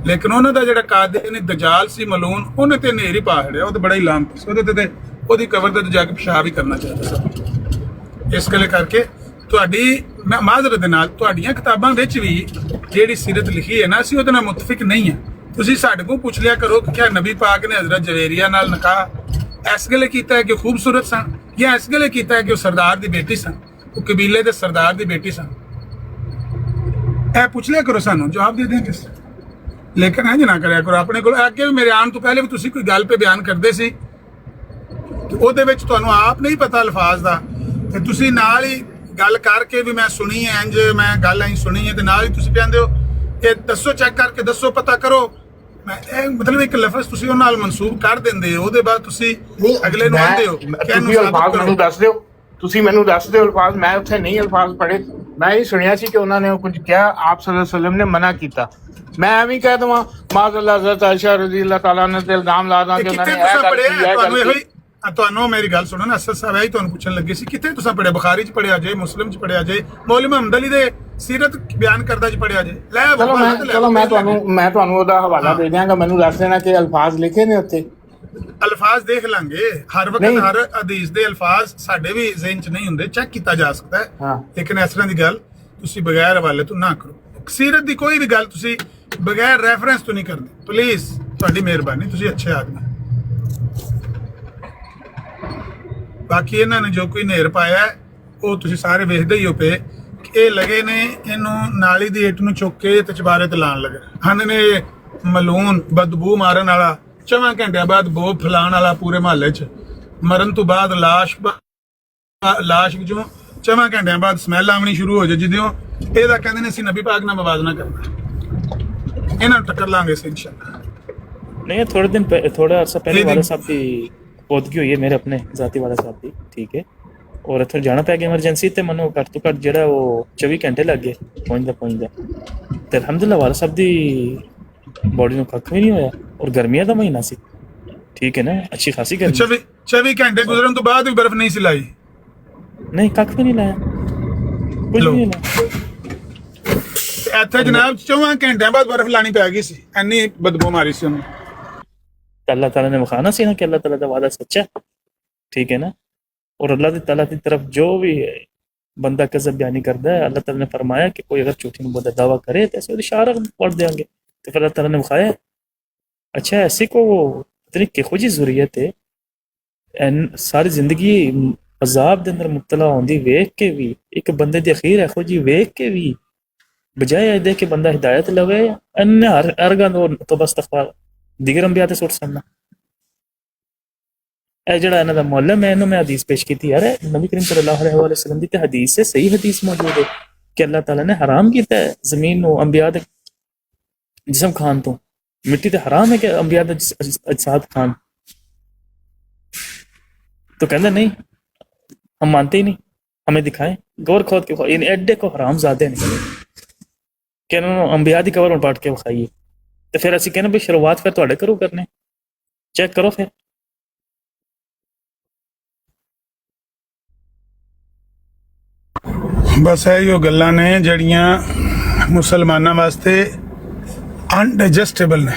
ਲੇਕਿਨ ਉਹਨਾਂ ਦਾ ਜਿਹੜਾ ਕਾਦਿਰ ਨੇ ਦਜਾਲ ਸੀ ਮਲੂਨ, ਉਹਨੇ ਤੇ ਨੇਰੀ ਪਾ ਛੜਿਆ। ਉਹ ਤਾਂ ਬੜਾ ਹੀ ਲਾਂਤ ਸੀ ਉਹਦੇ ਤੇ, ਉਹਦੀ ਕਬਰ ਤੇ ਜਾ ਕੇ ਪਿਸ਼ਾਬ ਹੀ ਕਰਨਾ ਚਾਹੀਦਾ ਸਭ। ਇਸ ਗੱਲ ਕਰਕੇ ਤੁਹਾਡੀ ਮੈਂ ਮਾਜ਼ਰਤ ਦੇ ਨਾਲ ਤੁਹਾਡੀਆਂ ਕਿਤਾਬਾਂ ਵਿੱਚ ਵੀ ਜਿਹੜੀ ਸੀਰਤ ਲਿਖੀ ਹੈ ਨਾ, ਅਸੀਂ ਉਹਦੇ ਨਾਲ ਮੁਤਫਿਕ ਨਹੀਂ ਹੈ। ਤੁਸੀਂ ਸਾਡੇ ਕੋਲ ਪੁੱਛ ਲਿਆ ਕਰੋ ਕਿ ਕਿਆ ਨਬੀ ਪਾਕ ਨੇ ਹਜ਼ਰਤ ਜਵੇਰੀਆ ਨਾਲ ਨਿਕਾਹ ਇਸ ਗਲੇ ਕੀਤਾ ਹੈ ਕਿ ਖੂਬਸੂਰਤ ਸਨ, ਜਾਂ ਇਸ ਗਲੇ ਕੀਤਾ ਹੈ ਕਿ ਉਹ ਸਰਦਾਰ ਦੀ ਬੇਟੀ ਸਨ, ਉਹ ਕਬੀਲੇ ਦੇ ਸਰਦਾਰ ਦੀ ਬੇਟੀ ਸਨ? ਇਹ ਪੁੱਛ ਲਿਆ ਕਰੋ, ਸਾਨੂੰ ਜਵਾਬ ਦੇ ਦੇਂਗੇ। ਲੇਕਿਨ ਇੰਝ ਨਾ ਕਰਿਆ ਕਰੋ। ਆਪਣੇ ਕੋਲ ਅੱਗੇ ਵੀ ਮੇਰੇ ਆਉਣ ਤੋਂ ਪਹਿਲੇ ਵੀ ਤੁਸੀਂ ਕੋਈ ਗੱਲ ਤੇ ਬਿਆਨ ਕਰਦੇ ਸੀ, ਉਹਦੇ ਵਿੱਚ ਤੁਹਾਨੂੰ ਆਪ ਨਹੀਂ ਪਤਾ ਅਲਫਾਜ਼ ਦਾ, ਤੇ ਤੁਸੀਂ ਨਾਲ ਹੀ ਗੱਲ ਕਰਕੇ ਵੀ ਮੈਂ ਸੁਣੀ ਹੈ, ਇੰਜ ਮੈਂ ਗੱਲ ਐਂ ਸੁਣੀ ਹੈ, ਤੇ ਨਾਲ ਹੀ ਤੁਸੀਂ ਕਹਿੰਦੇ ਹੋ ਇਹ ਦੱਸੋ, ਚੈੱਕ ਕਰਕੇ ਦੱਸੋ, ਪਤਾ ਕਰੋ। ਮੈਂ ਇਹ ਮਤਲਬ ਇੱਕ ਲਫ਼ਜ਼ ਤੁਸੀਂ ਉਹਨਾਂ ਨਾਲ ਮਨਸੂਬ ਕਰ ਦਿੰਦੇ ਹੋ, ਉਹਦੇ ਬਾਅਦ ਤੁਸੀਂ ਅਗਲੇ ਨੂੰ ਆਂਦੇ ਹੋ ਕਿ ਇਹਨੂੰ ਸਾਬਤ ਮੈਨੂੰ ਦੱਸ ਦਿਓ, ਤੁਸੀਂ ਮੈਨੂੰ ਦੱਸ ਦਿਓ ਅਲਫਾਜ਼। ਮੈਂ ਉੱਥੇ ਨਹੀਂ ਅਲਫਾਜ਼ ਪੜ੍ਹੇ, ਮੈਂ ਇਹ ਸੁਣਿਆ ਸੀ ਕਿ ਉਹਨਾਂ ਨੇ ਕੁਝ ਕਿਹਾ, ਆਪ ਸੱਲੱਲਾਹੁ ਅਲੈਹਿ ਵਸੱਲਮ ਨੇ ਮਨਾ ਕੀਤਾ। ਮੈਂ ਐਵੇਂ ਕਹਿ ਦਵਾਂ ਮਾਜ਼ਅੱਲਾਹ ਹਜ਼ਰਤ ਆਇਸ਼ਾ ਰਜ਼ੀ ਅੱਲਾਹ ਤਾਲਾ ਨੇ ਤੇ ਇਲਜ਼ਾਮ ਲਾ ਦਾਂ ਕਿ ਉਹਨਾਂ ਨੇ ਇਹ ਗੱਲ ਕੀਤੀ। ਤੁਹਾਨੂੰ ਮੇਰੀ ਗੱਲ ਸੁਣੋ ਨਾ, ਅਸਦ ਸਾਹਿਬ ਆਈ ਤੁਹਾਨੂੰ ਪੁੱਛਣ ਲੱਗੇ ਸੀ ਕਿੱਥੇ ਤੁਸੀਂ ਪੜਿਆ? ਬੁਖਾਰੀ 'ਚ ਪੜਿਆ ਜੇ, ਮੁਸਲਿਮ 'ਚ ਪੜਿਆ ਜੇ, ਮੌਲਵੀ ਮੁਹੰਮਦ ਅਲੀ ਦੇ ਸੀਰਤ ਬਿਆਨ ਕਰਦਾ 'ਚ ਪੜਿਆ ਜੇ? ਲੈ ਚਲੋ ਮੈਂ ਤੁਹਾਨੂੰ ਉਹਦਾ ਹਵਾਲਾ ਦੇ ਦਿਆਂਗਾ, ਮੈਨੂੰ ਦੱਸ ਦੇਣਾ ਕਿ ਅਲਫਾਜ਼ ਲਿਖੇ ਨੇ ਉੱਤੇ। ਅਲਫਾਜ਼ ਦੇਖ ਲਾਂਗੇ, ਹਰ ਵਕਤ ਹਰ ਹਦੀਸ ਦੇ ਅਲਫਾਜ਼ ਸਾਡੇ ਵੀ ਜ਼ਿਹਨ 'ਚ ਨਹੀਂ ਹੁੰਦੇ, ਚੈੱਕ ਕੀਤਾ ਜਾ ਸਕਦਾ ਹੈ, ਲੇਕਿਨ ਇਸ ਤਰ੍ਹਾਂ ਦੀ ਗੱਲ ਤੁਸੀਂ ਬਗੈਰ ਹਵਾਲੇ ਤੋਂ ਨਾ ਕਰੋ। ਸੀਰਤ ਦੀ ਕੋਈ ਵੀ ਗੱਲ ਤੁਸੀਂ ਬਗੈਰ ਰੈਫਰੈਂਸ ਤੋਂ ਨਹੀਂ ਕਰਦੇ, ਪਲੀਜ਼, ਤੁਹਾਡੀ ਮਿਹਰਬਾਨੀ, ਤੁਸੀਂ ਅੱਛੇ ਆਦਮੀ। ਬਾਕੀ ਇਹਨਾਂ ਨੇ ਜੋ ਕੋਈ ਨੇਰ ਪਾਇਆ ਉਹ ਤੁਸੀਂ ਸਾਰੇ ਵੇਖਦੇ ਹੀ ਹੋ ਪਏ ਕਿ ਇਹ ਲਗੇ ਨੇ ਇਹਨੂੰ ਨਾਲੀ ਦੀ ਇੱਟ ਨੂੰ ਚੁੱਕ ਕੇ ਤੇ ਚਬਾਰੇ ਤੇ ਲਾਣ ਲੱਗੇ ਹਨ ਨੇ। ਮਲੂਨ ਬਦਬੂ ਮਾਰਨ ਵਾਲਾ, 4 ਘੰਟਿਆਂ ਬਾਅਦ ਬੋ ਫਲਾਣ ਵਾਲਾ ਪੂਰੇ ਮਹੱਲੇ 'ਚ, ਮਰਨ ਤੋਂ ਬਾਅਦ ਲਾਸ਼ ਵਿੱਚੋਂ 4 ਘੰਟਿਆਂ ਬਾਅਦ ਸਮੈਲ ਆਉਣੀ ਸ਼ੁਰੂ ਹੋ ਜਾਏ, ਜਿੱਦੋਂ ਇਹਦਾ ਕਹਿੰਦੇ ਨੇ ਅਸੀਂ ਨਬੀ ਪਾਕ ਨਾਲ ਮਵਾਜ਼ਨਾ ਕਰਨਾ। ਇਹਨਾਂ ਨੂੰ ਟੱਕਰ ਲਾਂਗੇ ਅਸੀਂ इंशाअल्लाह। नहीं, थोड़ा अर्सा पहले वाला साहब की पौधगी हुई है मेरे अपने जाती वाला साहब की, ठीक है, और इत्थों जाना पै गया एमरजेंसी, तो मैनू घट तो घट जो 24 घंटे लग गए पहुँचदा। तो अलहमदुलिल्लाह वाला साहब की बॉडी में कख भी नहीं होया, और गर्मियां का महीना सी, ठीक है ना, अच्छी खासी गर्मी। 24 घंटे गुजरन तो बाद भी बर्फ नहीं सिलाई? नहीं, कख भी नहीं लाया। कुछ लो। भी नहीं ना। ਤੇ ਇੱਥੇ ਜਨਾਬ 4 ਘੰਟਿਆਂ ਬਾਅਦ ਬਰਫ਼ ਲਾਣੀ ਪੈ ਗਈ ਸੀ, ਇੰਨੀ ਬਦਬੂ ਮਾਰੀ ਸੀ ਉਹਨੂੰ। तो अल्लाह ताला ने मखाना सी ना कि अल्लाह ताला का वादा सच्चा है, ठीक है ना। और अल्लाह ताला की तरफ जो भी बंदा कज़ब बयानी करता है, अल्लाह ताला ने फरमाया कि कोई अगर झूठी नबूवत का दावा करे तो ऐसे इशारा पढ़ देंगे। तो फिर अल्लाह ताला ने मखाया अच्छा ऐसे को वो इतनी किहो जी ज़ुर्रियत है सारी जिंदगी अजाब के अंदर मुब्तला होंदी वेख के भी एक बंदे की अखीर इहो जी वेख के भी बजाय दे कि बंदा हिदायत लवे अन्य हर गंद तो बस तकवा दीगर अंबिया ते सुट सकना। ਇਹ ਜਿਹੜਾ ਇਹਨਾਂ ਦਾ ਮੁਅੱਲਮ ਹੈ ਇਹਨੂੰ ਮੈਂ ਹਦੀਸ ਪੇਸ਼ ਕੀਤੀ ਯਾਰ ਨਬੀ ਕਰੀਮ ਸੱਲੱਲਾਹੁ ਅਲੈहि ਵਸੱਲਮ ਦੀ ਤੇ ਹਦੀਸ ਹੈ ਸਹੀ ਹਦੀਸ ਮੌਜੂਦ ਹੈ ਕਿ ਅੱਲਾਹ ਤਾਲਾ ਨੇ ਹਰਾਮ ਕੀਤਾ ਹੈ ਜ਼ਮੀਨ ਨੂੰ ਅੰਬਿਆ ਦੇ ਜਿਸਮ ਖਾਨ ਤੋਂ। ਮਿੱਟੀ ਤੇ ਹਰਾਮ ਹੈ ਕਿ ਅੰਬਿਆ ਦਾ ਅਜਸਾਦ ਖਾਨ। तो कहना नहीं हम मानते ही नहीं, हमें दिखाएं गौर खोद के इन एडे को हराम ज़ादे नहीं कि इन्होंने अंबिया दी कबर पाट के विखाइए। तो फिर असं कहना भी शुरुआत फिर तुहाडे करो करने चेक करो फिर। ਬਸ ਇਹੋ ਗੱਲਾਂ ਨੇ ਜਿਹੜੀਆਂ ਮੁਸਲਮਾਨਾਂ ਵਾਸਤੇ ਅਨਡਾਈਜੈਸਟੇਬਲ ਨੇ।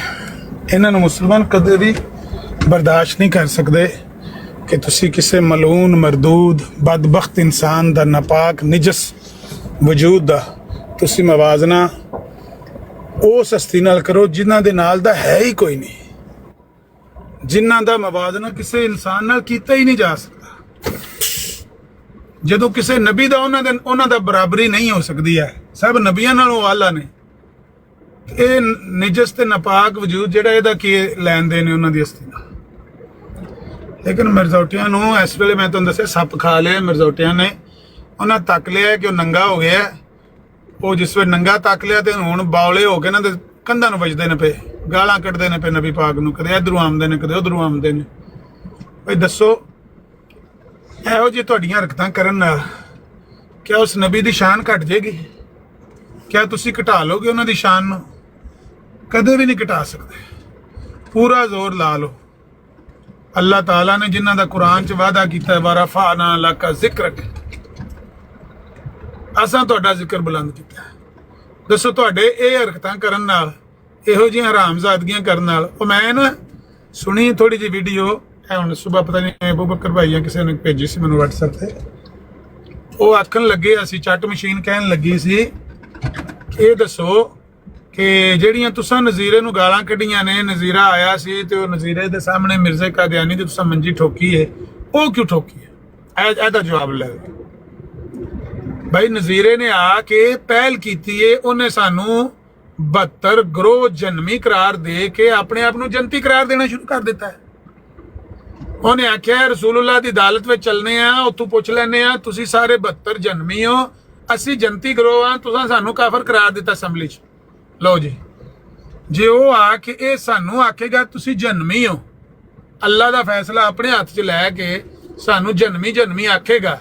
ਇਹਨਾਂ ਨੂੰ ਮੁਸਲਮਾਨ ਕਦੇ ਵੀ ਬਰਦਾਸ਼ਤ ਨਹੀਂ ਕਰ ਸਕਦੇ ਕਿ ਤੁਸੀਂ ਕਿਸੇ ਮਲੂਨ ਮਰਦੂਦ ਬਦਬਖਤ ਇਨਸਾਨ ਦਾ ਨਾਪਾਕ ਨਿਜਸ ਵਜੂਦ ਦਾ ਤੁਸੀਂ ਮਵਾਜ਼ਨਾ ਉਸ ਹਸਤੀ ਨਾਲ ਕਰੋ ਜਿਨ੍ਹਾਂ ਦੇ ਨਾਲ ਦਾ ਹੈ ਹੀ ਕੋਈ ਨਹੀਂ, ਜਿਨ੍ਹਾਂ ਦਾ ਮਵਾਜ਼ਨਾ ਕਿਸੇ ਇਨਸਾਨ ਨਾਲ ਕੀਤਾ ਹੀ ਨਹੀਂ ਜਾ ਸਕਦਾ। ਜਦੋਂ ਕਿਸੇ ਨਬੀ ਦਾ ਉਹਨਾਂ ਦਾ ਬਰਾਬਰੀ ਨਹੀਂ ਹੋ ਸਕਦੀ ਹੈ, ਸਭ ਨਬੀਆਂ ਨਾਲੋਂ ਆਲਾ ਨੇ। ਇਹ ਨਿਜਸ ਤੇ ਨਾਪਾਕ ਵਜੂਦ ਜਿਹੜਾ ਇਹਦਾ ਕੀ ਲੈਣ ਦੇ ਨੇ ਉਹਨਾਂ ਦੀ ਹਸਤੀ ਨਾਲ। ਲੇਕਿਨ ਮਿਰਜ਼ੋਟਿਆਂ ਨੂੰ ਇਸ ਵੇਲੇ ਮੈਂ ਤੁਹਾਨੂੰ ਦੱਸਿਆ ਸੱਪ ਖਾ ਲਿਆ ਮਿਰਜ਼ੋਟਿਆਂ ਨੇ। ਉਹਨਾਂ ਤੱਕ ਲਿਆ ਕਿ ਉਹ ਨੰਗਾ ਹੋ ਗਿਆ। ਉਹ ਜਿਸ ਵੇਲੇ ਨੰਗਾ ਤੱਕ ਲਿਆ ਤੇ ਹੁਣ ਬਾਵਲੇ ਹੋ ਕੇ ਨਾ ਤੇ ਕੰਧਾਂ ਨੂੰ ਵੱਜਦੇ ਨੇ ਪਏ, ਗਾਲਾਂ ਕੱਢਦੇ ਨੇ ਪਏ ਨਬੀ ਪਾਕ ਨੂੰ, ਕਦੇ ਇੱਧਰੋਂ ਆਉਂਦੇ ਨੇ ਕਦੇ ਉੱਧਰੋਂ ਆਉਂਦੇ ਨੇ। ਬਈ ਦੱਸੋ ਇਹੋ ਜਿਹੀ ਤੁਹਾਡੀਆਂ ਹਰਕਤਾਂ ਕਰਨ ਨਾਲ ਕਿਆ ਉਸ ਨਬੀ ਦੀ ਸ਼ਾਨ ਘਟ ਜਾਏਗੀ? ਕਿਆ ਤੁਸੀਂ ਘਟਾ ਲੋਗੇ ਉਹਨਾਂ ਦੀ ਸ਼ਾਨ ਨੂੰ? ਕਦੇ ਵੀ ਨਹੀਂ ਘਟਾ ਸਕਦੇ। ਪੂਰਾ ਜ਼ੋਰ ਲਾ ਲਓ। ਅੱਲਾਹ ਤਾਲਾ ਨੇ ਜਿਨ੍ਹਾਂ ਦਾ ਕੁਰਾਨ 'ਚ ਵਾਅਦਾ ਕੀਤਾ ਵਰਫਾਨਾ ਲਕ ਜ਼ਿਕਰਕ, ਅਸਾਂ ਤੁਹਾਡਾ ਜ਼ਿਕਰ ਬੁਲੰਦ ਕੀਤਾ। ਦੱਸੋ ਤੁਹਾਡੇ ਇਹ ਹਰਕਤਾਂ ਕਰਨ ਨਾਲ, ਇਹੋ ਜਿਹੀਆਂ ਹਰਾਮਜ਼ਾਦਗੀਆਂ ਕਰਨ ਨਾਲ। ਉਹ ਮੈਂ ਨਾ ਸੁਣੀ ਥੋੜੀ ਜਿਹੀ ਵੀਡੀਓ ਹੁਣ ਸੁਬਹ, ਪਤਾ ਨਹੀਂ ਅਬੂ ਬਕਰ ਭਾਈਆ ਕਿਸੇ ਨੇ ਭੇਜੀ ਸੀ ਮੈਨੂੰ WhatsApp ਤੇ। ਉਹ ਆਖਣ ਲੱਗੇ ਅਸੀਂ ਚੱਟ ਮਸ਼ੀਨ ਕਹਿਣ ਲੱਗੀ ਸੀ ਇਹ ਦੱਸੋ ਕਿ ਜਿਹੜੀਆਂ ਤੁਸੀਂ ਨਜ਼ੀਰੇ ਨੂੰ ਗਾਲਾਂ ਕੱਢੀਆਂ ਨੇ, ਨਜ਼ੀਰਾ ਆਇਆ ਸੀ ਤੇ ਉਹ ਨਜ਼ੀਰੇ ਦੇ ਸਾਹਮਣੇ ਮਿਰਜ਼ੇ ਕਾਦੀਆਨੀ ਦੀ ਤੁਸੀਂ ਮੰਜੀ ਠੋਕੀ ਹੈ, ਉਹ ਕਿਉਂ ਠੋਕੀ ਹੈ? ਇਹਦਾ ਜਵਾਬ ਲੈ ਭਾਈ। ਨਜ਼ੀਰੇ ਨੇ ਆ ਕੇ ਪਹਿਲ ਕੀਤੀ ਹੈ, ਉਹਨੇ ਸਾਨੂੰ 72 ਗਰੋਹ ਜਨਮੀ ਕਰਾਰ ਦੇ ਕੇ ਆਪਣੇ ਆਪ ਨੂੰ ਜਨਤੀ ਕਰਾਰ ਦੇਣਾ ਸ਼ੁਰੂ ਕਰ ਦਿੱਤਾ ਹੈ। ਉਹਨੇ ਆਖਿਆ ਰਸੂਲੁल्लाह ਦੀ ਅਦਾਲਤ ਵਿੱਚ ਚੱਲਨੇ ਆ, ਉੱਥੋਂ ਪੁੱਛ ਲੈਨੇ ਆ ਤੁਸੀਂ ਸਾਰੇ 72 ਜਨਮੀ ਹੋ, ਅਸੀਂ ਜਨਤੀ ਗਰੋਹ ਆ, ਤੁਸੀਂ ਸਾਨੂੰ ਕਾਫਰ ਕਰਾਰ ਦਿੱਤਾ ਅਸੈਂਬਲੀ 'ਚ। ਲਓ ਜੀ, ਜੇ ਉਹ ਆ ਕੇ ਇਹ ਸਾਨੂੰ ਆਖੇਗਾ ਤੁਸੀਂ ਜਨਮੀ ਹੋ, ਅੱਲਾ ਦਾ ਫੈਸਲਾ ਆਪਣੇ ਹੱਥ 'ਚ ਲੈ ਕੇ ਸਾਨੂੰ ਜਨਮੀ ਆਖੇਗਾ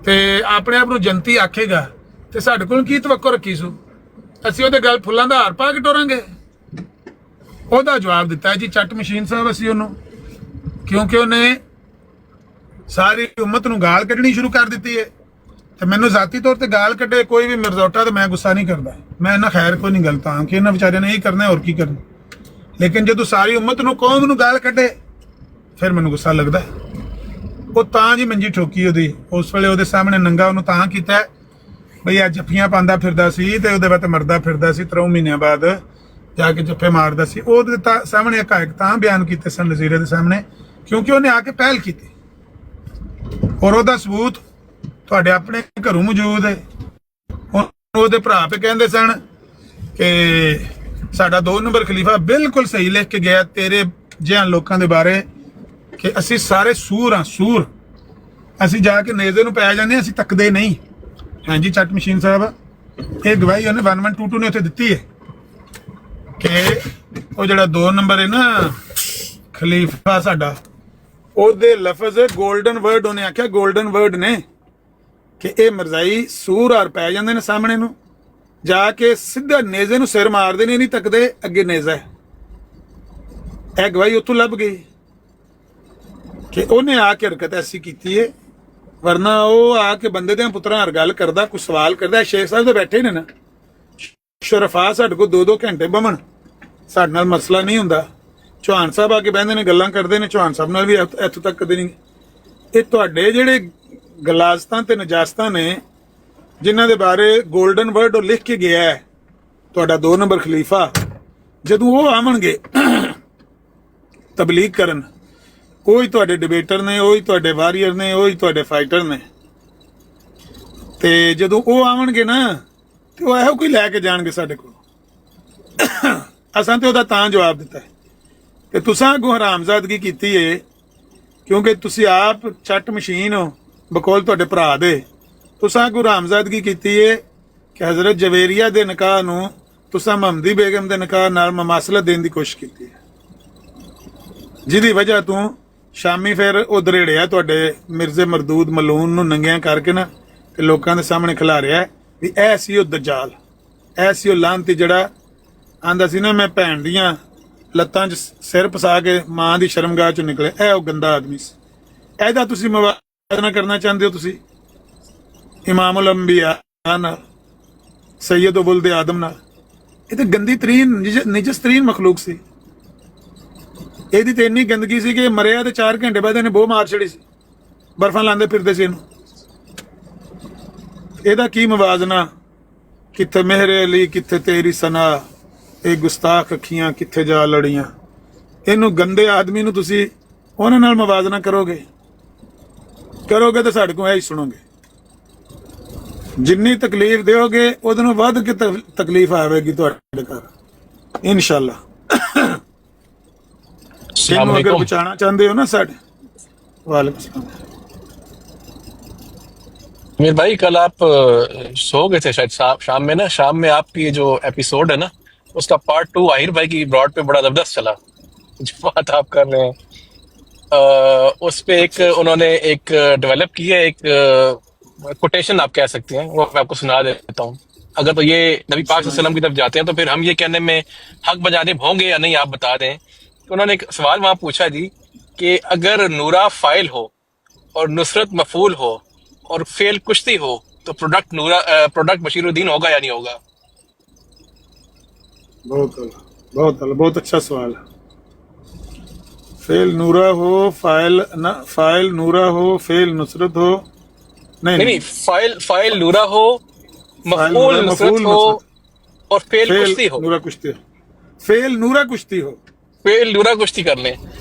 ਤੇ ਆਪਣੇ ਆਪ ਨੂੰ ਜਨਤੀ ਆਖੇਗਾ, ਤੇ ਸਾਡੇ ਕੋਲ ਕੀ ਤਵੱਕੋ ਰੱਖੀ ਸੂ? ਅਸੀਂ ਉਹਦੇ ਗੱਲ ਫੁੱਲਾਂ ਦਾ ਹਾਰ ਪਾ ਕੇ ਟੋਰਾਂਗੇ? ਉਹਦਾ ਜਵਾਬ ਦਿੱਤਾ ਜੀ ਚੱਟ ਮਸ਼ੀਨ ਸਾਹਿਬ ਅਸੀਂ ਉਹਨੂੰ, ਕਿਉਂਕਿ ਉਹਨੇ ਸਾਰੀ ਉਮਤ ਨੂੰ ਗਾਲ ਕੱਢਣੀ ਸ਼ੁਰੂ ਕਰ ਦਿੱਤੀ ਹੈ। ਤੇ ਮੈਨੂੰ ਜ਼ਾਤੀ ਤੌਰ ਤੇ ਗਾਲ ਕੱਢੇ ਕੋਈ ਵੀ ਮਿਰਜ਼ੋਟਾ ਤੇ ਮੈਂ ਗੁੱਸਾ ਨਹੀਂ ਕਰਦਾ, ਮੈਂ ਇਹਨਾਂ ਖੈਰ ਕੋਈ ਨਹੀਂ ਗਲਤ ਹਾਂ ਕਿ ਇਹਨਾਂ ਵਿਚਾਰਿਆਂ ਨੇ ਇਹ ਕਰਨਾ ਹੋਰ ਕੀ ਕਰਨਾ। ਲੇਕਿਨ ਜਦੋਂ ਸਾਰੀ ਉਮਤ ਨੂੰ ਕੌਮ ਨੂੰ ਗਾਲ ਕੱਢੇ ਫਿਰ ਮੈਨੂੰ ਗੁੱਸਾ ਲੱਗਦਾ। ਉਹ ਤਾਂ ਜੀ ਮੰਜੀ ਠੋਕੀ ਉਹਦੀ, ਉਸ ਵੇਲੇ ਉਹਦੇ ਸਾਹਮਣੇ ਨੰਗਾ ਉਹਨੂੰ ਤਾਂ ਕੀਤਾ ਬਈ ਆ ਜੱਫੀਆਂ ਪਾਉਂਦਾ ਫਿਰਦਾ ਸੀ ਤੇ ਉਹਦੇ ਬਾਅਦ ਮਰਦਾ ਫਿਰਦਾ ਸੀ, 3 ਮਹੀਨਿਆਂ ਬਾਅਦ ਜਾ ਕੇ ਜੱਫੇ ਮਾਰਦਾ ਸੀ। ਉਹਦੇ ਤਾਂ ਸਾਹਮਣੇ ਹਕਾਇਕ ਤਾਂ ਬਿਆਨ ਕੀਤੇ ਸਨ ਨਜ਼ੀਰੇ ਦੇ ਸਾਹਮਣੇ, ਕਿਉਂਕਿ ਉਹਨੇ ਆ ਕੇ ਪਹਿਲ ਕੀਤੀ। ਔਰ ਉਹਦਾ ਸਬੂਤ ਤੁਹਾਡੇ ਆਪਣੇ ਘਰੋਂ ਮੌਜੂਦ ਹੈ। ਉਹਦੇ ਭਰਾ ਪੇ ਕਹਿੰਦੇ ਸਨ ਕਿ ਸਾਡਾ 2 ਨੰਬਰ ਖਲੀਫਾ ਬਿਲਕੁਲ ਸਹੀ ਲਿਖ ਕੇ ਗਿਆ ਤੇਰੇ ਜਿਹਾਂ ਲੋਕਾਂ ਦੇ ਬਾਰੇ ਕਿ ਅਸੀਂ ਸਾਰੇ ਸੂਰ ਹਾਂ, ਸੂਰ। ਅਸੀਂ ਜਾ ਕੇ ਨੇਜ਼ੇ ਨੂੰ ਪੈ ਜਾਂਦੇ, ਅਸੀਂ ਤੱਕਦੇ ਨਹੀਂ। ਹਾਂਜੀ ਚੱਟ ਮਸ਼ੀਨ ਸਾਹਿਬ, ਇਹ ਗਵਾਹੀ ਉਹਨੇ 1122 ਨੇ ਉੱਥੇ ਦਿੱਤੀ ਹੈ ਕਿ ਉਹ ਜਿਹੜਾ 2 ਨੰਬਰ ਹੈ ਨਾ ਖਲੀਫਾ ਸਾਡਾ, ਉਹਦੇ ਲਫ਼ਜ਼ ਗੋਲਡਨ ਵਰਡ, ਉਹਨੇ ਆਖਿਆ ਗੋਲਡਨ ਵਰਡ ਨੇ ਕਿ ਇਹ ਮਿਰਜ਼ਾਈ ਸੂਰ ਹਾਰ ਪੈ ਜਾਂਦੇ ਨੇ ਸਾਹਮਣੇ ਨੂੰ, ਜਾ ਕੇ ਸਿੱਧਾ ਨੇਜ਼ੇ ਨੂੰ ਸਿਰ ਮਾਰਦੇ ਨੇ, ਨਹੀਂ ਤੱਕਦੇ ਅੱਗੇ ਨੇਜ਼ਾ ਹੈ। ਇਹ ਗਵਾਹੀ ਉੱਥੋਂ ਲੱਭ ਗਈ ਕਿ ਉਹਨੇ ਆ ਕੇ ਹਰਕਤ ਐਸੀ ਕੀਤੀ ਹੈ ਵਰਨਾ ਉਹ ਆ ਕੇ ਬੰਦੇ ਦੇ ਪੁੱਤਰਾਂ ਹਰ ਗੱਲ ਕਰਦਾ, ਕੋਈ ਸਵਾਲ ਕਰਦਾ। ਸ਼ੇਖ ਸਾਹਿਬ ਤਾਂ ਬੈਠੇ ਨੇ ਨਾ, ਸ਼ਰਫਾ ਸਾਡੇ ਕੋਲ 2-2 ਘੰਟੇ ਬਮਣ, ਸਾਡੇ ਨਾਲ ਮਸਲਾ ਨਹੀਂ ਹੁੰਦਾ। ਚੌਹਾਨ ਸਾਹਿਬ ਆ ਕੇ ਬਹਿੰਦੇ ਨੇ, ਗੱਲਾਂ ਕਰਦੇ ਨੇ, ਚੌਹਾਨ ਸਾਹਿਬ ਨਾਲ ਵੀ ਇੱਥੋਂ ਤੱਕ ਕਦੇ ਨਹੀਂ। ਇਹ ਤੁਹਾਡੇ ਜਿਹੜੇ ਗਲਾਸਤਾਂ ਤੇ ਨਜਾਸਤਾਂ ਨੇ, ਜਿਨ੍ਹਾਂ ਦੇ ਬਾਰੇ 골ਡਨ ਵਰਡ ਉਹ ਲਿਖ ਕੇ ਗਿਆ ਹੈ ਤੁਹਾਡਾ 2 ਨੰਬਰ ਖਲੀਫਾ, ਜਦੋਂ ਉਹ ਆਵਣਗੇ ਤਬਲੀਗ ਕਰਨ, ਉਹੀ ਤੁਹਾਡੇ ਡਿਬੇਟਰ ਨੇ, ਉਹੀ ਤੁਹਾਡੇ ਵਾਰੀਅਰ ਨੇ, ਉਹੀ ਤੁਹਾਡੇ ਫਾਈਟਰ ਨੇ। ਤੇ ਜਦੋਂ ਉਹ ਆਵਣਗੇ ਨਾ ਤੇ ਉਹ ਇਹੋ ਕੋਈ ਲੈ ਕੇ ਜਾਣਗੇ ਸਾਡੇ ਕੋਲ। ਅਸਾਂ ਤੇ ਉਹਦਾ ਤਾਂ ਜਵਾਬ ਦਿੱਤਾ ਹੈ ਕਿ ਤੁਸਾਂ ਅੱਗੋਂ ਹਰਾਮਜ਼ਾਦਗੀ ਕੀਤੀ ਏ, ਕਿਉਂਕਿ ਤੁਸੀਂ ਆਪ ਚੱਟ ਮਸ਼ੀਨ ਹੋ ਬਕੌਲ ਤੁਹਾਡੇ ਭਰਾ ਦੇ। ਤੁਸਾਂ ਅੱਗੋਂ ਹਰਾਮਜ਼ਾਦਗੀ ਕੀਤੀ ਏ ਕਿ ਹਜ਼ਰਤ ਜਵੇਰੀਆ ਦੇ ਨਿਕਾਹ ਨੂੰ ਤੁਸਾਂ ਮੁਹੰਮਦੀ ਬੇਗਮ ਦੇ ਨਿਕਾਹ ਨਾਲ ਮਮਾਸਲਤ ਦੇਣ ਦੀ ਕੋਸ਼ਿਸ਼ ਕੀਤੀ ਹੈ, ਜਿਹਦੀ ਵਜ੍ਹਾ ਤੋਂ ਸ਼ਾਮੀ ਫਿਰ ਉਹ ਦਰੇੜਿਆ ਤੁਹਾਡੇ ਮਿਰਜ਼ੇ ਮਰਦੂਦ ਮਲੂਨ ਨੂੰ ਨੰਗਿਆਂ ਕਰਕੇ ਨਾ ਤੇ ਲੋਕਾਂ ਦੇ ਸਾਹਮਣੇ ਖਿਲਾਰਿਆ ਵੀ ਇਹ ਸੀ ਉਹ ਦਜਾਲ, ਇਹ ਸੀ ਉਹ ਲਾਂਤੀ ਜਿਹੜਾ ਆਂਦਾ ਸੀ ਨਾ ਮੈਂ ਭੈਣ ਦੀਆਂ ਲੱਤਾਂ 'ਚ ਸਿਰ ਫਸਾ ਕੇ ਮਾਂ ਦੀ ਸ਼ਰਮਗਾਹ 'ਚੋਂ ਨਿਕਲੇ। ਇਹ ਉਹ ਗੰਦਾ ਆਦਮੀ ਸੀ। ਇਹਦਾ ਤੁਸੀਂ ਮਵਾਜ਼ਨਾ ਕਰਨਾ ਚਾਹੁੰਦੇ ਹੋ ਤੁਸੀਂ ਇਮਾਮੁਲ ਅੰਬੀਆ ਨਾਲ, ਸੈਯਦ ਵੁਲਦ ਆਦਮ ਨਾਲ? ਇਹ ਤਾਂ ਗੰਦੀ ਤਰੀਨ ਨਿਜਸ ਤਰੀਨ ਮਖਲੂਕ ਸੀ। ਇਹਦੀ ਤੇ ਇੰਨੀ ਗੰਦਗੀ ਸੀ ਕਿ ਮਰਿਆ ਤੇ 4 ਘੰਟੇ ਬਾਅਦ ਇਹਨੇ ਬੋਹ ਮਾਰ ਛੜੀ ਸੀ, ਬਰਫਾਂ ਲਾਉਂਦੇ ਫਿਰਦੇ ਸੀ ਇਹਨੂੰ। ਇਹਦਾ ਕੀ ਮਵਾਜ਼ਨਾ? ਕਿੱਥੇ ਮਿਹਰੇ ਅਲੀ, ਕਿੱਥੇ ਤੇਰੀ ਸਨਾ, ਇਹ ਗੁਸਤਾਖ ਅੱਖੀਆਂ ਕਿੱਥੇ ਜਾ ਲੜੀਆਂ। ਇਹਨੂੰ ਗੰਦੇ ਆਦਮੀ ਨੂੰ ਤੁਸੀਂ ਉਹਨਾਂ ਨਾਲ ਮਵਾਜ਼ਨਾ ਕਰੋਗੇ ਤੇ ਸਾਡੇ ਕੋਲ ਇਹ ਹੀ ਸੁਣੋਗੇ। ਜਿੰਨੀ ਤਕਲੀਫ ਦਿਓਗੇ ਉਹਦੇ ਨਾਲੋਂ ਵੱਧ ਕੇ ਤਕਲੀਫ ਆਵੇਗੀ ਤੁਹਾਡੇ ਘਰ ਇਨਸ਼ਾਅੱਲਾ। ਇਹਨੂੰ अगर बचाना चाहते हो ना साढ़े। वालेकुम सलाम। मीर भाई कल आप सो गए थे शायद शाम में ना, शाम में आपकी जो एपिसोड है ना उसका पार्ट 2 आहिर भाई की ब्रॉड पे बड़ा जबरदस्त चला। जो बात आप कर रहे हैं उस पे एक उन्होंने एक डेवलप की है, एक कोटेशन आप कह सकते हैं, वो मैं आपको सुना देता हूँ। अगर तो ये नबी पाक सल्लल्लाहु अलैहि वसल्लम की तरफ जाते हैं तो फिर हम ये कहने में हक बजानिब होंगे या नहीं, आप बता दें। तो उन्होंने एक सवाल वहां पूछा जी कि अगर नूरा फाइल हो और नुसरत मफूल हो और फेल कुश्ती हो तो प्रोडक्ट बशीरुद्दीन होगा या नहीं होगा? बहुत अच्छा सवाल है। फेल नूरा हो, फाइल नूरा हो, फेल नुसरत हो, नहीं फाइल नूरा हो, मफूल नुसरत हो और फेल कुश्ती हो। नूरा कुश्ती हो, फेल नूरा कुश्ती हो, फेल नूरा कुश्ती कर लें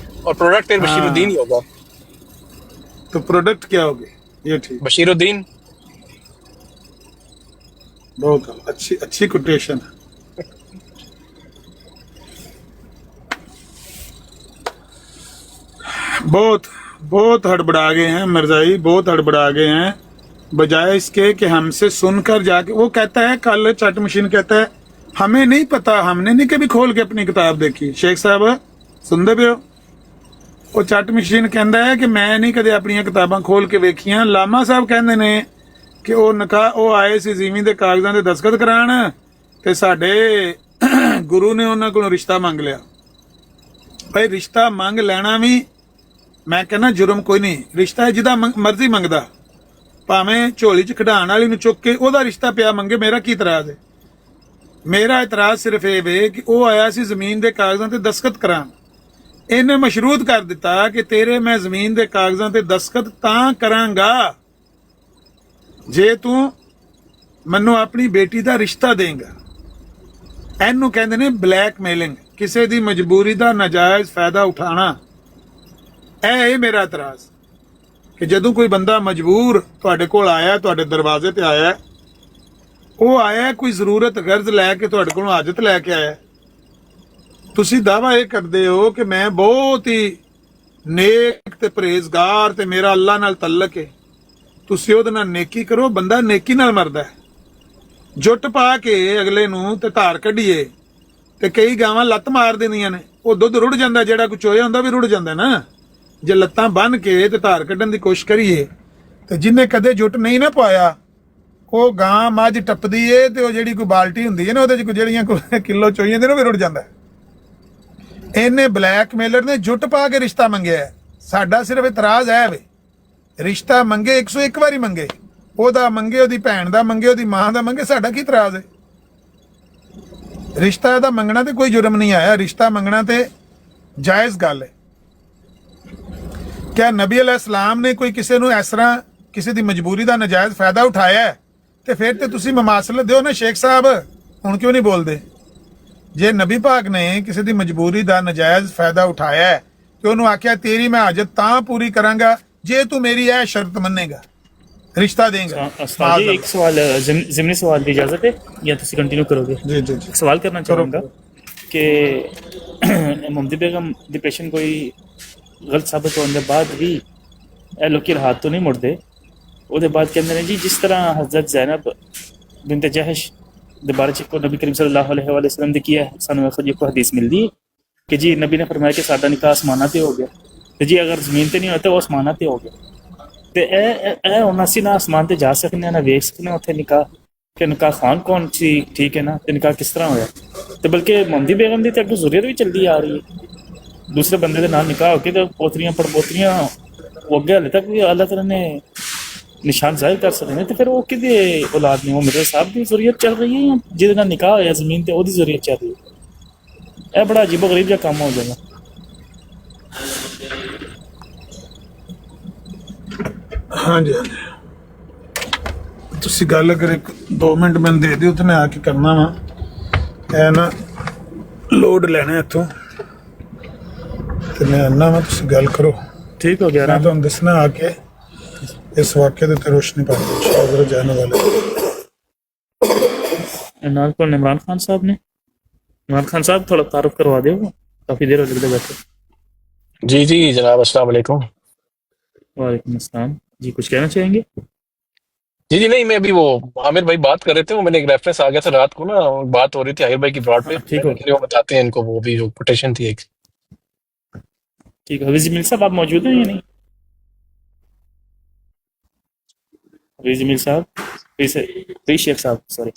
और प्रोडक्ट फिर बशीरुद्दीन ही होगा। तो प्रोडक्ट क्या होगी? ये ठीक, बशीरुद्दीन। बहुत अच्छी कोटेशन है। बहुत हड़बड़ा गए हैं मिर्जाई, बहुत हड़बड़ा गए हैं, बजाय इसके कि हमसे सुनकर जाके। वो कहता है कल चट मशीन कहता है हमें नहीं पता, हमने नहीं कभी खोल के अपनी किताब देखी। शेख साहब सुनते पे हो? वो चट मशीन कहता है कि मैं नहीं कदे अपनी किताबां खोल के वेखियां। लामा साहब कहते ने कि वो निकाह वो आए सी जीवी दे कागजां ते दस्तखत कराण ते साडे गुरु ने उन्हां कोलों रिश्ता मंग लिया। भाई रिश्ता मंग लेना भी मैं कहना जुर्म कोई नहीं, रिश्ता है जिदा मर्जी मंगदा, भावें झोली च खिडाण वाली नूं चुक के ओहदा रिश्ता पिया मंगे, मेरा की इतराज है? मेरा इतराज सिर्फ ये वे कि वो आया सी जमीन के कागजां ते दस्तखत कराण, इन्हें मशरूत कर दिता कि तेरे मैं जमीन के कागजां ते दस्तखत तां करांगा जे तू मैनू अपनी बेटी का रिश्ता देंगा। इनू कहंदे ने ब्लैकमेलिंग, किसी दी मजबूरी का नाजायज फायदा उठाना। है मेरा इतराज कि जदों कोई बंदा मजबूर तुहाडे कोल आया, तुहाडे दरवाजे ते आया, वो आया कोई जरूरत गर्ज लैके तुहाडे कोलों हाजत लैके आया, तुसी दावा ये करदे हो कि मैं बहुत ही नेक ते परहेजगार ते मेरा अल्लाह नाल तल्लक है, तुसी ओहदे नाल नेकी करो। बंदा नेकी नाल मरदा है। जुट पा के अगले नूं ते धार कढीए ते कई गावां लत्त मार देंदियां ने, वो दुੱਧ रुड़ जांदा, जेड़ा कुछ होया हुंदा भी रुड़ जांदा ना। जे लत्तां बन के ते धार कढण दी कोशिश करिए ते जिन्ने कदे जुट नहीं ना पाया वो गां मੱਝ टपदी है ते वो जिहड़ी कोई बाल्टी हुंदी है ना ਉਹਦੇ 'ਚ कोई ਜਿਹੜੀਆਂ किलो चोईयां ने भी रुड़ जांदा। इन्हें ब्लैकमेलर ने जुट पा के रिश्ता मंगया। साडा सिर्फ इतराज है वे ਰਿਸ਼ਤਾ ਮੰਗੇ 101 ਵਾਰੀ ਮੰਗੇ, ਉਹਦਾ ਮੰਗੇ, ਉਹਦੀ ਭੈਣ ਦਾ ਮੰਗੇ, ਉਹਦੀ ਮਾਂ ਦਾ ਮੰਗੇ, ਸਾਡਾ ਕੀ ਇਤਰਾਜ਼ ਹੈ? ਰਿਸ਼ਤਾ ਦਾ ਮੰਗਣਾ ਤੇ ਕੋਈ ਜੁਰਮ ਨਹੀਂ ਆਇਆ, ਰਿਸ਼ਤਾ ਮੰਗਣਾ ਤੇ ਜਾਇਜ਼ ਗੱਲ ਹੈ। ਕਿਆ ਨਬੀ ਅਲੈਹਿਸਲਾਮ ਨੇ ਕੋਈ ਕਿਸੇ ਨੂੰ ਇਸ ਤਰ੍ਹਾਂ ਕਿਸੇ ਦੀ ਮਜਬੂਰੀ ਦਾ ਨਜਾਇਜ਼ ਫਾਇਦਾ ਉਠਾਇਆ ਹੈ? ਤੇ ਫਿਰ ਤੇ ਤੁਸੀਂ ਮਮਾਸਲਤ ਦਿਓ ਨਾ ਸ਼ੇਖ ਸਾਹਿਬ, ਹੁਣ ਕਿਉਂ ਨਹੀਂ ਬੋਲਦੇ? ਜੇ ਨਬੀ ਪਾਕ ਨੇ ਕਿਸੇ ਦੀ ਮਜਬੂਰੀ ਦਾ ਨਜਾਇਜ਼ ਫਾਇਦਾ ਉਠਾਇਆ ਹੈ ਕਿ ਉਹਨੂੰ ਆਖਿਆ ਤੇਰੀ ਮੈਂ ਹਾਜਤ ਤਾਂ ਪੂਰੀ ਕਰਾਂਗਾ ਜੇ ਤੂੰ ਮੇਰੀ ਇਹ ਸ਼ਰਤ ਮੰਨੇਗਾ, ਰਿਸ਼ਤਾ ਦੇਗਾ। उस्ताद जी एक सवाल ज़िमनी सवाल की इजाज़त है या तुसी कंटिन्यू करोगे? जी जी जी एक सवाल करना चाहूँगा कि मुमदी बेगम दी पेशन कोई गलत साबित होने के बाद भी ਇਹ ਲੋਕੀ ਹਾथ तो नहीं मुड़ते, ਉਹਦੇ ਬਾਅਦ ਕਹਿੰਦੇ ਨੇ ਜੀ ਜਿਸ ਤਰ੍ਹਾਂ ਹਜ਼ਰਤ ਜ਼ੈਨਬ ਬਿੰਤ ਜਹਸ਼ ਦੇ ਬਾਰੇ ਚ ਕੋ ਨਬੀ ਕਰੀਮ ਸੱਲੱਲਾਹੁ ਅਲੈਹਿ ਵਸੱਲਮ ਦੀ ਕੀ ਹੈ, ਸਾਨੂੰ ਇੱਕ ਹਦੀਸ ਮਿਲਦੀ ਹੈ ਕਿ ਜੀ ਨਬੀ ਨੇ ਫਰਮਾਇਆ ਕਿ ਸਾਡਾ ਨਿਕਾਹ ਆਸਮਾਨਾਂ ਤੇ ਹੋ ਗਿਆ, ਤੇ ਜੀ ਅਗਰ ਜ਼ਮੀਨ ਤੇ ਨਹੀਂ ਹੋਇਆ ਤਾਂ ਉਹ ਆਸਮਾਨਾਂ ਤੇ ਹੋ ਗਿਆ। ਤੇ ਇਹ ਹੁਣ ਅਸੀਂ ਨਾ ਆਸਮਾਨ ਤੇ ਜਾ ਸਕਦੇ ਹਾਂ ਨਾ ਵੇਖ ਸਕਦੇ ਹਾਂ ਉੱਥੇ ਨਿਕਾਹ, ਕਿ ਨਿਕਾਹ ਖਾਨ ਕੌਣ ਸੀ, ਠੀਕ ਹੈ ਨਾ, ਤੇ ਨਿਕਾਹ ਕਿਸ ਤਰ੍ਹਾਂ ਹੋਇਆ। ਤੇ ਬਲਕਿ ਮੁਹੰਮਦੀ ਬੇਗਮ ਦੀ ਤੇ ਅੱਗੇ ਜ਼ੁਰੀਅਤ ਵੀ ਚੱਲਦੀ ਆ ਰਹੀ ਹੈ, ਦੂਸਰੇ ਬੰਦੇ ਦੇ ਨਾਲ ਨਿਕਾਹ ਹੋ ਕੇ ਤੇ ਪੋਤਰੀਆਂ ਪੜਪੋਤਰੀਆਂ ਉਹ ਅੱਗੇ ਹਾਲੇ ਤੱਕ ਵੀ ਅੱਲਾਹ ਤਾਲਾ ਨੇ ਨਿਸ਼ਾਨ ਜ਼ਾਹਿਰ ਕਰ ਸਕਦੇ ਨੇ। ਤੇ ਫਿਰ ਉਹ ਕਿਹਦੇ ਔਲਾਦ ਨੇ? ਉਹ ਮਿਰਜ਼ਾ ਸਾਹਿਬ ਦੀ ਜ਼ੁਰੀਅਤ ਚੱਲ ਰਹੀ ਹੈ ਜਾਂ ਜਿਹਦੇ ਨਾਲ ਨਿਕਾਹ ਹੋਇਆ ਜ਼ਮੀਨ ਤੇ ਉਹਦੀ ਜ਼ੁਰੀਅਤ ਚੱਲ ਰਹੀ ਹੈ? ਇਹ ਬੜਾ ਅਜੀਬੋ ਗਰੀਬ ਜਿਹਾ ਕੰਮ ਹੋ ਜਾਏਗਾ। ਹਾਂਜੀ ਹਾਂਜੀ, ਤੁਸੀਂ ਗੱਲ ਅਗਰ 2 ਮਿੰਟ ਮੈਨੂੰ ਦੇ ਦਿਓ ਤੇ ਮੈਂ ਆ ਕੇ ਕਰਨਾ ਵਾ। ਇਹ ਨਾ ਲੋਡ ਲੈਣਾ ਇੱਥੋਂ ਤੇ ਮੈਂ ਆਨਾ ਵਾ, ਤੁਸੀਂ ਗੱਲ ਕਰੋ। ठीक हो गया ਮੈਂ ना? ਤੁਹਾਨੂੰ ਦੱਸਣਾ ਆ ਕੇ ਇਸ ਵਾਕਿਆ ਦੇ ਉੱਤੇ ਰੋਸ਼ਨੀ ਪਾ ਦਿਓ ਸ਼ਾਇਦ ਜਾਣ ਵਾਲੇ। नाल को इमरान खान साहब ने, इमरान खान साहब थोड़ा तारुफ करवा दो, काफ़ी देर हो गई बैठे। जी जी जनाब, अस्सलाम वालेकुम। वालेकुम अस्सलाम जी, कुछ कहना चाहेंगे? जी जी नहीं, मैं अभी वो आमिर भाई बात कर रहे थे, वो मैंने एक रेफरेंस आ गया था रात को ना, बात हो रही थी आहिर भाई की ब्रॉड पे, ठीक हो वो बताते हैं इनको, वो भी जो कोटेशन थी एक। ठीक है। हफीज़ जमील साहब आप मौजूद हैं या नहीं? हफीज़ जमील साहब, फिर शेख साहब, सॉरी,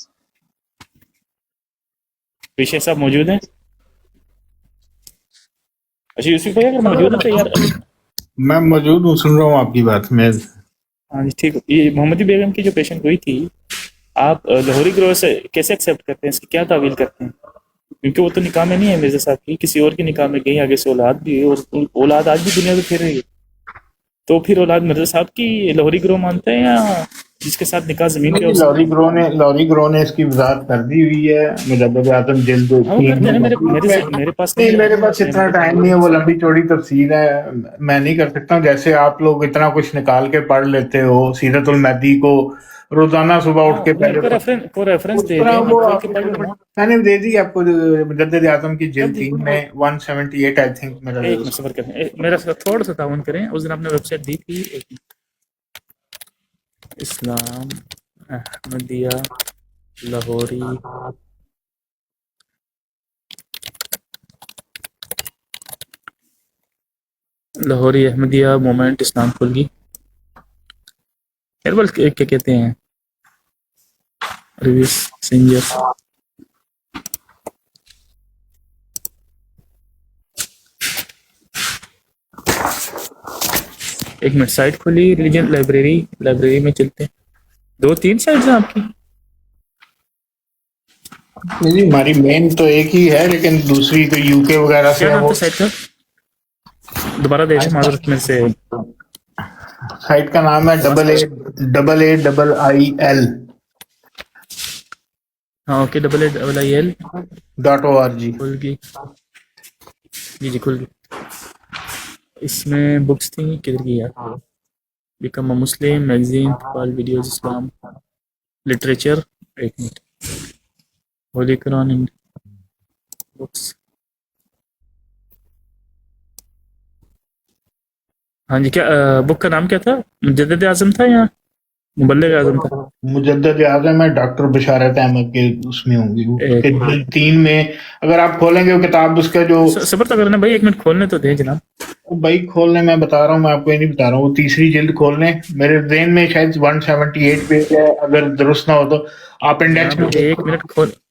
फिर शेख साहब मौजूद हैं? अच्छा यूसुफ भाई अगर मौजूद है तो यार, मैं मौजूद हूँ, सुन रहा हूँ आपकी बात। मैं हाँ जी ठीक है। ये मोहम्मदी बेगम की जो पेशेंट हुई थी, आप लाहौरी ग्रोह से कैसे एक्सेप्ट करते हैं, इसकी क्या तावील करते हैं? क्योंकि वो तो निकाह में नहीं है मिर्जा साहब की, किसी और की निकाह में गई, आगे से औलाद भी है और औलाद आज भी दुनिया में फिर रही है। तो फिर औलाद मिर्जा साहब की लाहौरी ग्रोह मानते हैं या जिसके साथ निकाह जमीन पे? लॉरी ग्रो ने इसकी वजाहत कर दी हुई है, मुजद्दिद आज़म जिल्द हाँ, वो करते हैं, मेरे पास नहीं, मेरे पास इतना टाइम नहीं है, वो लंबी चौड़ी तफसीर है, मैं नहीं कर सकता हूँ। जैसे आप लोग इतना कुछ निकाल के पढ़ लेते हो, सीरतुल महदी को रोजाना सुबह उठ के पहले को रेफरेंस दे पूरा दें, वो खोल के पढ़ लो। मैंने दे दी आपको, मुजद्दिद आज़म की जिल्द 3 में 178 आई थिंक मेरा। एक मिनट सफर करें, मेरा थोड़ा सा ताउन करें। उस दिन आपने वेबसाइट दी थी, एक इस्लाम अहमदिया लाहौरी लाहौरी अहमदिया मोमेंट इस्लाम खुलगी हेरबल क्या कहते हैं, रिव्यूज सिंजर। एक मिनट, साइट खोली रिलीजन लाइब्रेरी में चलते हैं। 2-3 साइट्स हैं आपकी? नहीं, हमारी मेन तो एक ही है, लेकिन दूसरी तो यूके वगैरह से क्या है। नाम वो था साइट का? दोबारा देखें माजरत में से। साइट का नाम है AAAIL हाँ ओके, AAIL .org। खुल गई जी, खुल गई। इसमें बुक्स थी, किधर की यार? Become a Muslim magazine, call videos, Islam literature, एक मिनट, होली कुरान इन बुक्स। हाँ जी, क्या बुक का नाम क्या था? मुजद्दिद आज़म था या मुबल्लिग आज़म था? मुजद्दिद आज़म है, डॉक्टर बशारत अहमद के उसमें होंगी वो, एक के 3 में अगर आप खोलेंगे वो किताब, उसका जो सबर तो करना भाई, एक मिनट खोलने तो दें जनाब। भाई खोलने, मैं बता रहा हूँ, मैं आपको ये नहीं बता रहा हूँ, वो 3री जिल्द खोलने, मेरे ज़हन में शायद 178 पेज है, अगर दुरुस्त ना हो तो आप इंडेक्स में। एक मिनट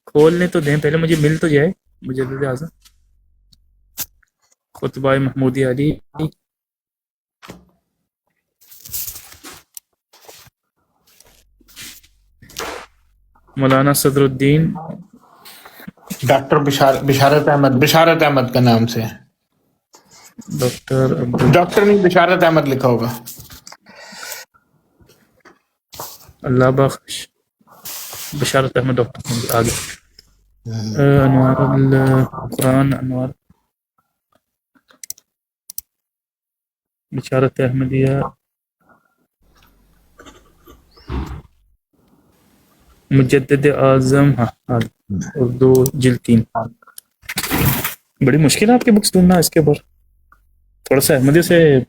खोलने तो दें, पहले मुझे मिल तो जाए। मुजद्दिद आज़म खुतबा महमूदी अली, मौलाना सदरुद्दीन, डॉक्टर बिशारत अहमद का नाम से है। डॉक्टर अब्दुल, डॉक्टर नहीं, बिशारत अहमद लिखा होगा। अल्लाह बख्श, बशारत अहमद डॉक्टर आगे, अनवार कुरान, अनवार बिशारत अहमदिया, मुजद्दिद आज़म, हाँ उर्दू जिल्द 3। बड़ी मुश्किल है आपकी बुक्स ढूंढना इसके ऊपर, थोड़ा सा अहमदी से।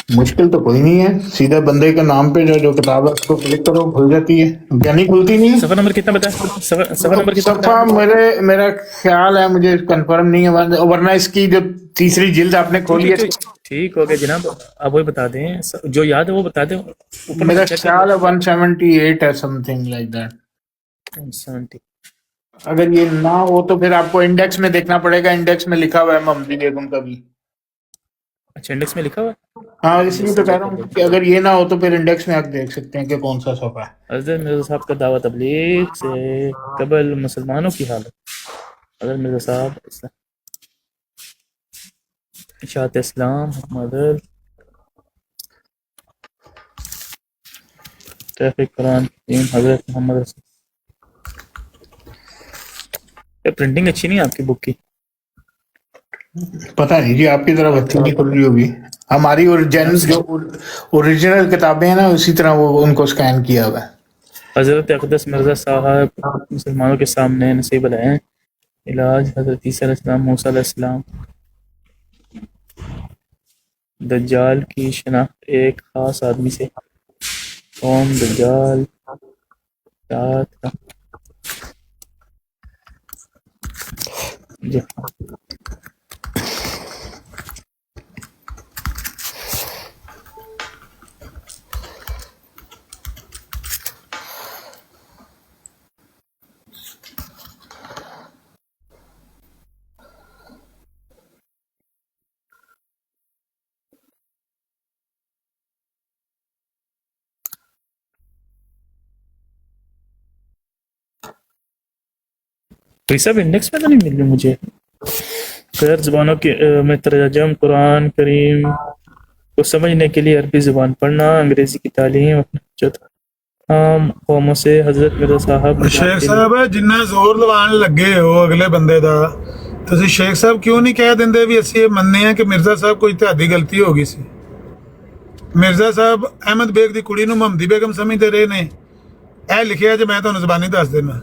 मुश्किल तो कोई नहीं है, सीधा बंदे के नाम पे जो किताब है उसको क्लिक करो, खुल जाती है। क्या नहीं खुलती नहीं? सफर नंबर कितना बताया? सफर नंबर कितना सफा मेरा ख्याल है, मुझे कंफर्म नहीं है, वरना इसकी जो तीसरी जिल्द आपने खोली है। ठीक हो गया जनाब, आप वही बता दें, जो याद है वो बता दें। ऊपर मेरा ख्याल है 178 है, समथिंग लाइक दैट। 170। अगर ये ना हो तो फिर आपको इंडेक्स में देखना पड़ेगा, इंडेक्स में लिखा हुआ है मोहम्मदी बेगम का भी। अच्छा, इंडेक्स में लिखा हुआ है? हाँ, इसलिए तो कह रहा हूँ कि अगर ये ना हो तो फिर इंडेक्स में आप देख सकते हैं कि कौन सा सफ़ा है। हज़रत मिर्ज़ा साहब का दावा तबलीग से कबल मुसलमानों की हालत। हज़रत मिर्ज़ा साहब इशाअत इस्लाम, मदद ट्रैफिक कुरान, हज़रत मोहम्मद रसूल। प्रिंटिंग अच्छी नहीं है आपकी बुक की? पता नहीं जी, आपकी तरफ अच्छी नहीं खुल रही होगी। हमारी ओरिजिनल किताबें हैं ना, उसी तरह वो उनको स्कैन किया हुआ है। हज़रत अक़दस मिर्ज़ा साहब मुसलमानों के सामने नसीब लाए इलाज। हज़रत ईसा अलैहिस्सलाम, मूसा अलैहिस्सलाम। दज्जाल की शनाख्त एक ख़ास आदमी से। कौन दज्जाल? रात का जी। तो सब इंडेक्स में तो नहीं मिल रही मुझे। गैर ज़बानों के में तर्जम कुरान करीम को समझने के लिए अरबी ज़बान पढ़ना, अंग्रेज़ी की तालीम आम कौमों से। हज़रत मिर्ज़ा साहब, शेख साहब जिन्ना जोर लवान लगे हो अगले बंदे दा, ਤੁਸੀਂ ਸ਼ੇਖ ਸਾਹਿਬ ਕਿਉਂ ਨਹੀਂ ਕਹਿ ਦਿੰਦੇ ਵੀ ਅਸੀਂ ਇਹ ਮੰਨਦੇ ਆ ਕਿ ਮਿਰਜ਼ਾ ਸਾਹਿਬ ਕੋਈ ਤੁਹਾਡੀ ਗਲਤੀ ਹੋ ਗਈ ਸੀ। ਮਿਰਜ਼ਾ ਸਾਹਿਬ ਅਹਿਮਦ ਬੇਗ ਦੀ ਕੁੜੀ ਨੂੰ ਮੁਹੰਮਦੀ ਬੇਗਮ ਸਮਝਦੇ ਰਹੇ ਨੇ। ਇਹ ਲਿਖਿਆ ਜੇ ਮੈਂ ਤੁਹਾਨੂੰ ਜ਼ਬਾਨੀ ਦੱਸ ਦੇਣਾ,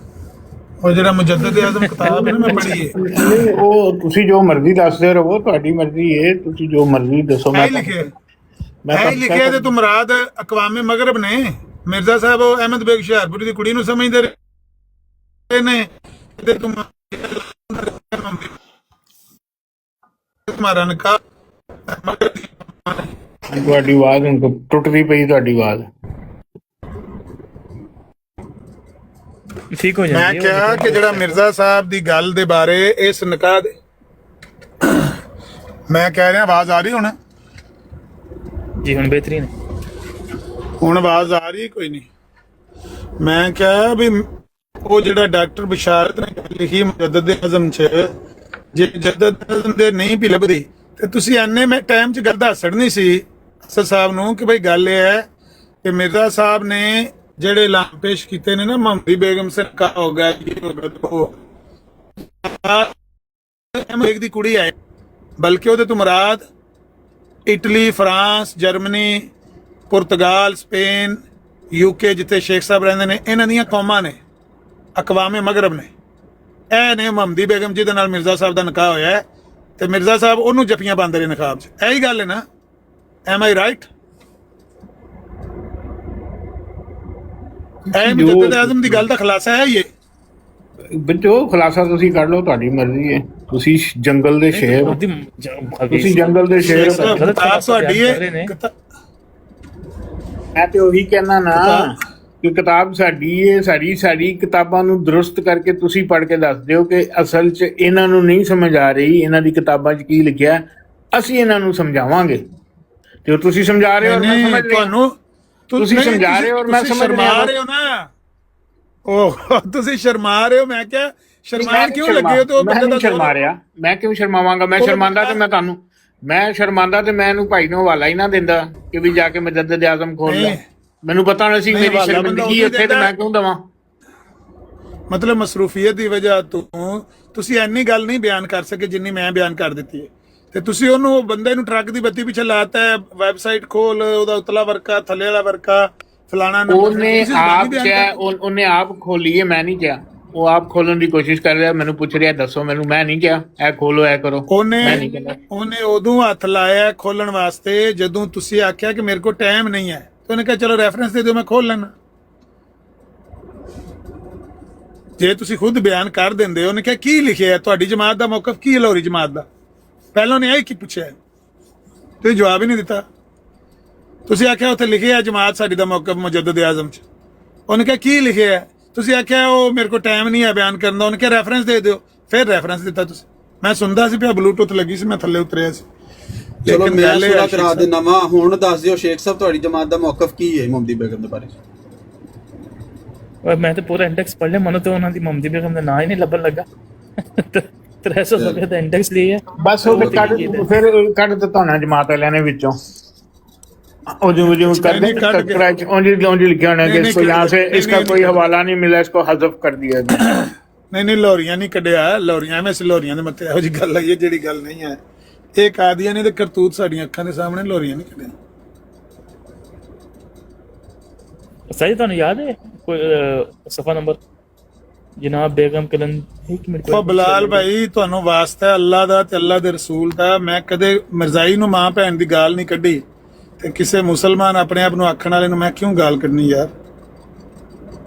ਉਹ ਜਿਹੜਾ ਮੁਜੱਦਦ ਆਜ਼ਮ ਕਿਤਾਬ ਹੈ ਨਾ ਮੈਂ ਪੜ੍ਹੀ ਹੈ। ਨਹੀਂ, ਉਹ ਤੁਸੀਂ ਜੋ ਮਰਜ਼ੀ ਦੱਸਦੇ ਰਹੋ, ਤੁਹਾਡੀ ਮਰਜ਼ੀ ਹੈ, ਤੁਸੀਂ ਜੋ ਮਰਜ਼ੀ ਦੱਸੋ। ਇਹ ਲਿਖਿਆ ਤੇ ਤੁਮਰਾਦ ਅਕਵਾਮੇ ਮਗਰਬ ਨੇ। ਮਿਰਜ਼ਾ ਸਾਹਿਬ ਉਹ ਅਹਿਮਦ ਬੇਗ ਹੁਸ਼ਿਆਰਪੁਰੀ ਦੀ ਕੁੜੀ ਨੂੰ ਸਮਝਦੇ ਰਹੇ ਨੇ ਤੇ तुम्हारा निकाह ਤੁਹਾਡੀ ਆਵਾਜ਼ ਹੁਣ ਟੁੱਟਦੀ ਪਈ, ਤੁਹਾਡੀ ਆਵਾਜ਼ ठीक हो मैं जाएगी। क्या कि ਜਿਹੜਾ ਮਿਰਜ਼ਾ ਸਾਹਿਬ ਦੀ ਗੱਲ ਦੇ ਬਾਰੇ ਇਸ ਨਿਕਾਹ ਦੇ ਮੈਂ ਕਹਿ ਰਿਹਾ, ਆਵਾਜ਼ ਆ ਰਹੀ ਹੁਣ? जी ਹੁਣ बेहतरीन है। ਹੁਣ ਆਵਾਜ਼ ਆ ਰਹੀ ਕੋਈ ਨਹੀਂ। ਮੈਂ ਕਿਹਾ ਵੀ ਉਹ ਜਿਹੜਾ ਡਾਕਟਰ ਬਿਸ਼ਾਰਤ ਨੇ ਗੱਲ ਲਿਖੀ ਮੁਜੱਦਦ ਆਜ਼ਮ 'ਚ, ਜੇ ਮੁਜੱਦਦ ਆਜ਼ਮ ਦੇ ਨਹੀਂ ਵੀ ਲੱਭਦੀ ਤੇ ਤੁਸੀਂ ਐਨੇ ਮੈਂ ਟਾਈਮ 'ਚ ਗੱਲ ਦੱਸ ਛੱਡਣੀ ਸੀ ਅਸਦ ਸਾਹਿਬ ਨੂੰ ਕਿ ਬਈ ਗੱਲ ਇਹ ਹੈ ਕਿ ਮਿਰਜ਼ਾ ਸਾਹਿਬ ਨੇ ਜਿਹੜੇ ਐਲਾਨ ਪੇਸ਼ ਕੀਤੇ ਨੇ ਨਾ, ਮੁਹੰਮਦੀ ਬੇਗਮ ਸੇ ਨਿਕਾਹ ਹੋ ਗਿਆ, ਇਹ ਹੋ ਗਿਆ, ਉਹ ਅਹਿਮਦ ਦੀ ਕੁੜੀ ਹੈ, ਬਲਕਿ ਉਹਦੇ ਤੋਂ ਮੁਰਾਦ ਇਟਲੀ, ਫਰਾਂਸ, ਜਰਮਨੀ, ਪੁਰਤਗਾਲ, ਸਪੇਨ, यूके जिथे शेख साहब रहंदे ने, इन्हां दीयां कौमां ने, अकवामे मगरब ने। ਇਹ ਨੇ ਮੁਹੰਮਦੀ ਬੇਗਮ ਜਿਹਦੇ ਨਾਲ ਮਿਰਜ਼ਾ ਸਾਹਿਬ ਦਾ ਨਿਕਾਹ ਹੋਇਆ ਹੈ ਤੇ ਮਿਰਜ਼ਾ ਸਾਹਿਬ ਉਹਨੂੰ ਜੱਫੀਆਂ ਪਾਉਂਦੇ ਰਹੇ ਨਕਾਬ 'ਚ। ਇਹੀ ਗੱਲ ਹੈ ਨਾ? M I right? ਇਹ ਮੁਜੱਦਦ ਆਜ਼ਮ ਦੀ ਗੱਲ ਦਾ ਖੁਲਾਸਾ ਹੈ ਇਹ। ਬੱਚੋ ਖੁਲਾਸਾ ਤੁਸੀਂ ਕਰ ਲਓ, ਤੁਹਾਡੀ ਮਰਜ਼ੀ ਹੈ। ਤੁਸੀਂ ਜੰਗਲ ਦੇ ਸ਼ੇਰ ਹੋ, ਤੁਸੀਂ ਜੰਗਲ ਦੇ ਸ਼ੇਰ ਹੋ। ਕਿਤਾਬ ਤੁਹਾਡੀ ਹੈ। ਮੈਂ ਤੇ ਉਹੀ ਕਹਿਣਾ ਨਾ ਕਿ ਕਿਤਾਬ ਸਾਡੀ ਹੈ, ਸਾਡੀ ਕਿਤਾਬਾਂ ਨੂੰ ਦਰੁਸਤ ਕਰਕੇ ਤੁਸੀਂ ਪੜ੍ਹ ਕੇ ਦੱਸ ਦਿਓ ਕਿ ਅਸਲ 'ਚ ਇਹਨਾਂ ਨੂੰ ਨਹੀਂ ਸਮਝ ਆ ਰਹੀ, ਇਹਨਾਂ ਦੀ ਕਿਤਾਬਾਂ 'ਚ ਕੀ ਲਿਖਿਆ, ਅਸੀਂ ਇਹਨਾਂ ਨੂੰ ਸਮਝਾਵਾਂਗੇ। ਤੇ ਉਹ ਤੁਸੀਂ ਸਮਝਾ ਰਹੇ ਹੋ, ਮੈਂ ਸਮਝ ਰਿਹਾ। ਤੁਹਾਨੂੰ ਤੁਸੀਂ ਸਮਝਾ ਰਹੇ ਹੋ ਔਰ ਮੈਂ ਸਮਝ ਰਿਹਾ ਰਹੇ ਹੋ ਨਾ। ਉਹ ਤੁਸੀਂ ਸ਼ਰਮਾ ਰਹੇ ਹੋ। ਮੈਂ ਕਿਹਾ ਸ਼ਰਮਾਨ ਕਿਉਂ ਲੱਗੇ ਹੋ? ਤੇ ਉਹ ਮੈਂ ਬੰਦੇ ਨਹੀਂ ਦਾ ਸ਼ਰਮਾ ਰਿਹਾ, ਮੈਂ ਕਿਉਂ ਸ਼ਰਮਾਵਾਂਗਾ? ਮੈਂ ਸ਼ਰਮਾਂਦਾ ਤੇ ਮੈਂ ਤੁਹਾਨੂੰ, ਮੈਂ ਸ਼ਰਮਾਂਦਾ ਤੇ ਮੈਂ ਇਹਨੂੰ ਭਾਈ ਨੂੰ ਹਵਾਲਾ ਹੀ ਨਾ ਦਿੰਦਾ ਕਿ ਵੀ ਜਾ ਕੇ ਮੁਜੱਦਦ ਆਜ਼ਮ ਖੋਲ ਲੈ। ਮੈਨੂੰ ਪਤਾ ਨਹੀਂ ਸੀ ਨਹੀਂ, ਮੇਰੀ ਹਵਾਲਾ ਬੰਦਾ ਸ਼ਰਮਿੰਦਗੀ ਉਹੀ ਉੱਥੇ, ਤੇ ਦਿੰਦਾ। ਮੈਂ ਕਿਉਂ ਦਵਾਂ? ਮਤਲਬ ਮਸਰੂਫੀਅਤ ਦੀ ਵਜ੍ਹਾ ਤੋਂ ਤੁਸੀਂ ਇੰਨੀ ਗੱਲ ਨਹੀਂ ਬਿਆਨ ਕਰ ਸਕੇ ਜਿੰਨੀ ਮੈਂ ਬਿਆਨ ਕਰ ਦਿੱਤੀ ਹੈ। ਤੇ ਤੁਸੀਂ ਉਹਨੂੰ ਬੰਦੇ ਨੂੰ ਟਰੱਕ ਦੀ ਬੱਤੀ ਪਿੱਛੇ ਲਾਤਾ ਹੈ, ਵੈਬਸਾਈਟ ਖੋਲ, ਉਹਦਾ ਉਤਲਾ ਵਰਕਾ ਥੱਲੇ ਵਾਲਾ ਵਰਕਾ ਫਲਾਣਾ ਨੰਬਰ, ਉਹਨੇ ਤੁਸੀਂ ਜ਼ਬਾਨੀ ਆਪ ਬਿਆਨ ਕਿਹਾ, ਕਰ ਦਿੱਤੀ। ਉਹਨੇ ਆਪ ਖੋਲੀ ਹੈ, ਮੈਂ ਨਹੀਂ ਕਿਹਾ। ਉਹ ਆਪ ਖੋਲਣ ਦੀ ਕੋਸ਼ਿਸ਼ ਕਰ ਰਿਹਾ, ਮੈਨੂੰ ਪੁੱਛ ਰਿਹਾ ਦੱਸੋ ਮੈਨੂੰ, ਮੈਂ ਨਹੀਂ ਕਿਹਾ ਇਹ ਖੋਲੋ ਇਹ ਕਰੋ, ਮੈਂ ਨਹੀਂ ਕਹਿੰਦਾ। ਉਹਨੇ ਉਦੋਂ ਹੱਥ ਲਾਇਆ ਖੋਲਣ ਵਾਸਤੇ ਜਦੋਂ ਤੁਸੀਂ ਆਖਿਆ ਕਿ ਮੇਰੇ ਕੋਲ ਟਾਈਮ ਨਹੀਂ ਹੈ, ਤੇ ਉਹਨੇ ਕਿਹਾ ਚਲੋ ਰੈਫਰੈਂਸ ਦੇ ਦਿਓ ਮੈਂ ਖੋਲ ਲੈਣਾ। ਜੇ ਤੁਸੀਂ ਖੁਦ ਬਿਆਨ ਕਰ ਦਿੰਦੇ, ਉਹਨੇ ਕਿਹਾ ਕੀ ਲਿਖਿਆ ਹੈ, ਤੁਹਾਡੀ ਜਮਾਤ ਦਾ ਮੌਕਫ ਕੀ ਹੈ ਲਾਹੌਰੀ ਜਮਾਤ ਦਾ? ਪਹਿਲਾਂ ਨੇ ਇਹ ਕੀ ਪੁੱਛਿਆ, ਤੁਸੀਂ ਜਵਾਬ ਹੀ ਨਹੀਂ ਦਿੱਤਾ। ਤੁਸੀਂ ਆਖਿਆ ਉੱਥੇ ਲਿਖਿਆ ਜਮਾਤ ਸਾਡੀ ਦਾ ਮੌਕਫ ਮੁਜੱਦਦ ਆਜ਼ਮ ਚ, ਉਹਨੇ ਕਿਹਾ ਕੀ ਲਿਖਿਆ ਹੈ? ਤੁਸੀਂ ਆਖਿਆ ਉਹ ਮੇਰੇ ਕੋਲ ਟਾਈਮ ਨਹੀਂ ਹੈ ਬਿਆਨ ਕਰਨ ਦਾ, ਉਹਨੇ ਕਿਹਾ ਰੈਫਰੈਂਸ ਦੇ ਦਿਓ, ਫਿਰ ਰੈਫਰੈਂਸ ਦਿੱਤਾ ਤੁਸੀਂ। ਮੈਂ ਸੁਣਦਾ ਸੀ ਪਿਆ, ਬਲੂਟੁੱਥ ਲੱਗੀ ਸੀ, ਮੈਂ ਥੱਲੇ ਉਤਰਿਆ ਸੀ। ਚਲੋ ਲੇਕਿਨ ਮੈਂ ਗੱਲ ਇਹ ਸੁਣਾ ਹੈ ਕਰਾ ਦੇਣਾ ਵਾ। ਹੁਣ ਦੱਸ ਦਿਓ ਸ਼ੇਖ ਸਾਹਿਬ, ਤੁਹਾਡੀ ਜਮਾਤ ਦਾ ਮੌਕਫ ਕੀ ਹੈ ਮੁਹੰਮਦੀ ਬੇਗਮ ਦੇ ਬਾਰੇ? और मैं तो पूरा इंडेक्स पढ़ लिया, मनो तो उन्होंने मोहम्मदी बेगम का ना ही नहीं लभन लगा। 300 सफे ਦਾ ਇੰਡੈਕਸ ਲਈ ਹੈ ਬਸ ਉਹ ਫਿਰ ਕੱਢ ਦਿੱਤਾ ਹੋਣਾ ਜਮਾਤ ਵਾਲਿਆਂ ਨੇ ਵਿੱਚੋਂ, ਉਹ जो करते हैं स्क्रैच ओंजी लिखा होना कि इसको यहाँ से इसका कोई हवाला नहीं मिला, इसको हज़फ कर दिया। ਨਹੀਂ ਲਾਹੌਰੀਆਂ ਨਹੀਂ ਕੱਢਿਆ, ਲਾਹੌਰੀਆਂ ਐਵੇਂ ਲਾਹੌਰੀਆਂ ਦੇ ਮੱਥੇ ਇਹੋ ਜਿਹੀ ਗੱਲ ਆਈ ਹੈ ਜਿਹੜੀ ਗੱਲ ਨਹੀਂ ਹੈ। ਇਹ ਕਾਦੀਆਂ ਨੇ ਤੇ ਕਰਤੂਤ ਸਾਡੀਆਂ ਅੱਖਾਂ ਦੇ ਸਾਹਮਣੇ, ਲਾਹੌਰੀਆਂ ਨਹੀਂ ਕੱਢਿਆ। सही ਤੁਹਾਨੂੰ ਯਾਦ ਹੈ ਕੋਈ ਸਫਾ ਨੰਬਰ ਜਨਾਬ ਬੇਗਮ ਕਲਨ ਇੱਕ ਮਿੰਟ ਉਹ ਬਲਾਲ ਭਾਈ ਤੁਹਾਨੂੰ ਵਾਸਤਾ ਅੱਲਾ ਦਾ ਤੇ ਅੱਲਾ ਦੇ ਰਸੂਲ ਦਾ, ਮੈਂ ਕਦੇ ਮਿਰਜ਼ਾਈ ਨੂੰ ਮਾਂ ਭੈਣ ਦੀ ਗਾਲ ਨਹੀਂ ਕੱਢੀ, ਤੇ ਕਿਸੇ ਮੁਸਲਮਾਨ ਆਪਣੇ ਆਪ ਨੂੰ ਆਖਣ ਵਾਲੇ ਨੂੰ ਮੈਂ ਕਿਉਂ ਗਾਲ ਕੱਢਣੀ ਯਾਰ?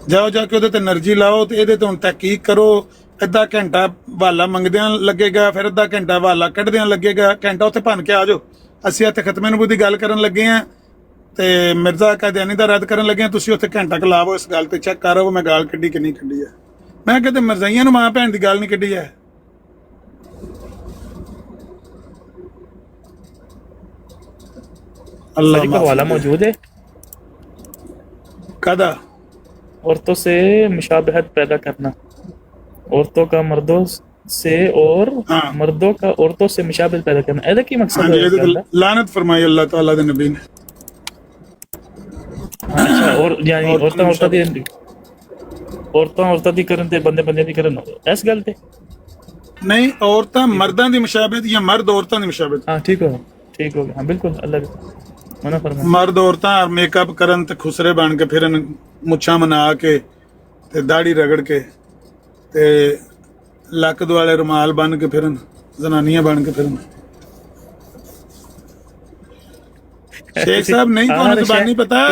ਜਾਓ ਜਾ ਕੇ ਉਹਦੇ ਤੇ ਨਰਜੀ ਲਾਓ ਤੇ ਇਹਦੇ ਤੇ ਹੁਣ ਤਹਿਕੀਕ ਕਰੋ। ਅੱਧਾ ਘੰਟਾ ਹਵਾਲਾ ਮੰਗਦਿਆਂ ਲੱਗੇਗਾ, ਫਿਰ ਅੱਧਾ ਘੰਟਾ ਹਵਾਲਾ ਕੱਢਦਿਆਂ ਲੱਗੇਗਾ, ਘੰਟਾ ਉੱਥੇ ਭੰਨ ਕੇ ਆ ਜਾਓ। ਅਸੀਂ ਇੱਥੇ ਖਤਮੇ ਨਬੂਵਤ ਦੀ ਗੱਲ ਕਰਨ ਲੱਗੇ ਆਂ ਤੇ ਮਿਰਜ਼ਾ ਕਾਦੀਆਨੀ ਦਾ ਰੱਦ ਕਰਨ ਲੱਗੇ ਆਂ, ਤੁਸੀਂ ਉੱਥੇ ਘੰਟਾ ਕਲਾਵੋ ਇਸ ਗੱਲ ਤੇ, ਚੈੱਕ ਕਰੋ ਮੈਂ ਗਾਲ ਕੱਢੀ ਕਿ ਨਹੀਂ ਕੱਢੀ ਹੈ। ਮੈਂ ਕਿਤੇ ਮਿਰਜ਼ਾਈਆਂ ਨੂੰ ਮਾਂ ਭੈਣ ਦੀ ਗੱਲ ਨਹੀਂ ਕੱਢੀ ਹੈ। सर का हवाला मौजूद है। कदा औरतों से मुशाबहत पैदा करना, औरतों का मर्दों से और हाँ। मर्दों का औरतों से मुशाबहत पैदा करना, ऐसा की मकसद है इसका? लानत फरमाई अल्लाह ताला दे नबी ने। अच्छा, और यानी औरतां दी करन ते बंदे दी करन, इस गल ते नहीं, औरतां मर्दां दी मुशाबहत या मर्द औरतां दी मुशाबहत? हाँ ठीक हो गया, हाँ बिल्कुल अल्लाह मना फरमा। मर्द औरतां मेकअप करन ते खुसरे बन के फिरन, मुच्छां मना के ते दाढ़ी रगड़ के ते लक दुआले रुमाल बन के फिरन, जनानियां बन के फिरन। शेख साहब नहीं तो जुबानी पता,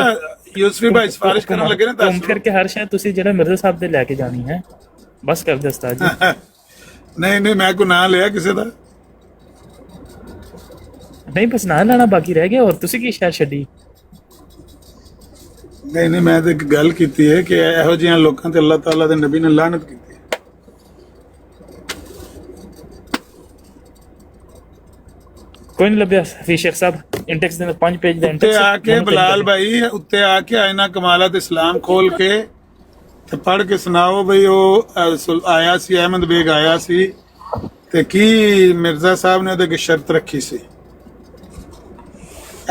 यूसुफी भाई सिफारिश करन लगे ना, घूम फिर के हर शायद तुसी जेड़ा मिर्जा साहब दे लेके जानी है, बस कर दे उस्ताद जी। नहीं मैं को ना लिया किसी दा, नहीं बस ना लाना बाकी रह गया, और तुसी की शहर छड्डी? नहीं मैं तो एक गल कीती है कि ਇਹੋ ਜਿਹੀਆਂ ਲੋਕਾਂ ਤੇ ਅੱਲਾਹ ਤਾਲਾ ਦੇ ਨਬੀ ਨੇ ਲਾਨਤ ਕੀਤੀ ਹੈ। कोई नहीं लभ्या फी शेख साहब, इंडेक्स दे 5 पेज दा ਉੱਤੇ इंडेक्स ਆ ਕੇ ਬਲਾਲ ਭਾਈ, ਉੱਤੇ ਆ ਕੇ ਆਇਨਾ ਕਮਾਲਤ ਇਸਲਾਮ ਖੋਲ ਕੇ ਤੇ ਪੜ੍ਹ ਕੇ ਸੁਣਾਓ ਬਈ ਉਹ ਆਇਆ ਸੀ, ਅਹਿਮਦ ਬੇਗ ਆਇਆ ਸੀ ਤੇ ਕੀ ਮਿਰਜ਼ਾ ਸਾਹਿਬ ਨੇ ਉਹਦੇ ਅੱਗੇ ਸ਼ਰਤ ਰੱਖੀ ਸੀ।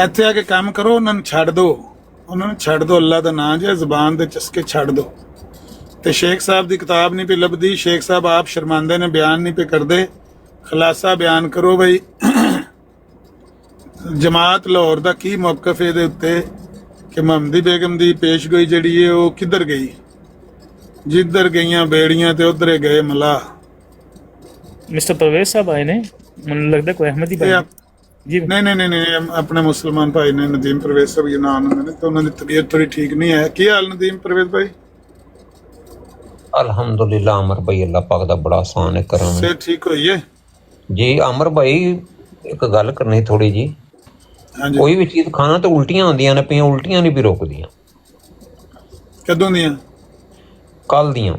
ਇੱਥੇ ਆ ਕੇ ਕੰਮ ਕਰੋ, ਉਹਨਾਂ ਨੂੰ ਛੱਡ ਦਿਓ, ਅੱਲਾਹ ਦਾ ਨਾਂ ਜੇ ਜ਼ਬਾਨ ਦੇ ਚਸਕੇ ਛੱਡ ਦਿਓ। ਤੇ ਸ਼ੇਖ ਸਾਹਿਬ ਦੀ ਕਿਤਾਬ ਨਹੀਂ ਪਈ ਲੱਭਦੀ, ਸ਼ੇਖ ਸਾਹਿਬ ਆਪ ਸ਼ਰਮਾਂਦੇ ਨੇ, ਬਿਆਨ ਨਹੀਂ ਪਏ ਕਰਦੇ, ਖੁਲਾਸਾ ਬਿਆਨ ਕਰੋ ਬਈ ਜਮਾਤ ਲਾਹੌਰ ਦਾ ਕੀ ਮੌਕਫ ਇਹਦੇ ਉੱਤੇ ਕਿ ਮੁਹੰਮਦੀ ਬੇਗਮ ਦੀ ਪੇਸ਼ਗੋਈ ਜਿਹੜੀ ਹੈ ਉਹ ਕਿੱਧਰ ਗਈ? ਜਿੱਧਰ ਗਈਆਂ ਬੇੜੀਆਂ ਤੇ ਉਧਰੇ ਗਏ ਮਲਾਹ। मिस्टर परवेज साहब आए ने, मुझे लगता है कोई अहमदी भाई जी। नहीं अपने मुसलमान भाई ने, नदीम परवेज साहब ये नाम उन्होंने, तो उन्होंने तबीयत थोड़ी ठीक नहीं है। की हाल नदीम परवेज भाई? अल्हम्दुलिल्लाह अमर भाई, अल्लाह पाक दा बड़ा आसान है करम से ठीक होई है जी। अमर भाई एक गल करनी थोड़ी जी, हाँ जी। कोई भी चीज खाना तो उल्टियां आंदियां ने पियां, उल्टियां नहीं भी रोकदियां। कदों दियां? कल दियां।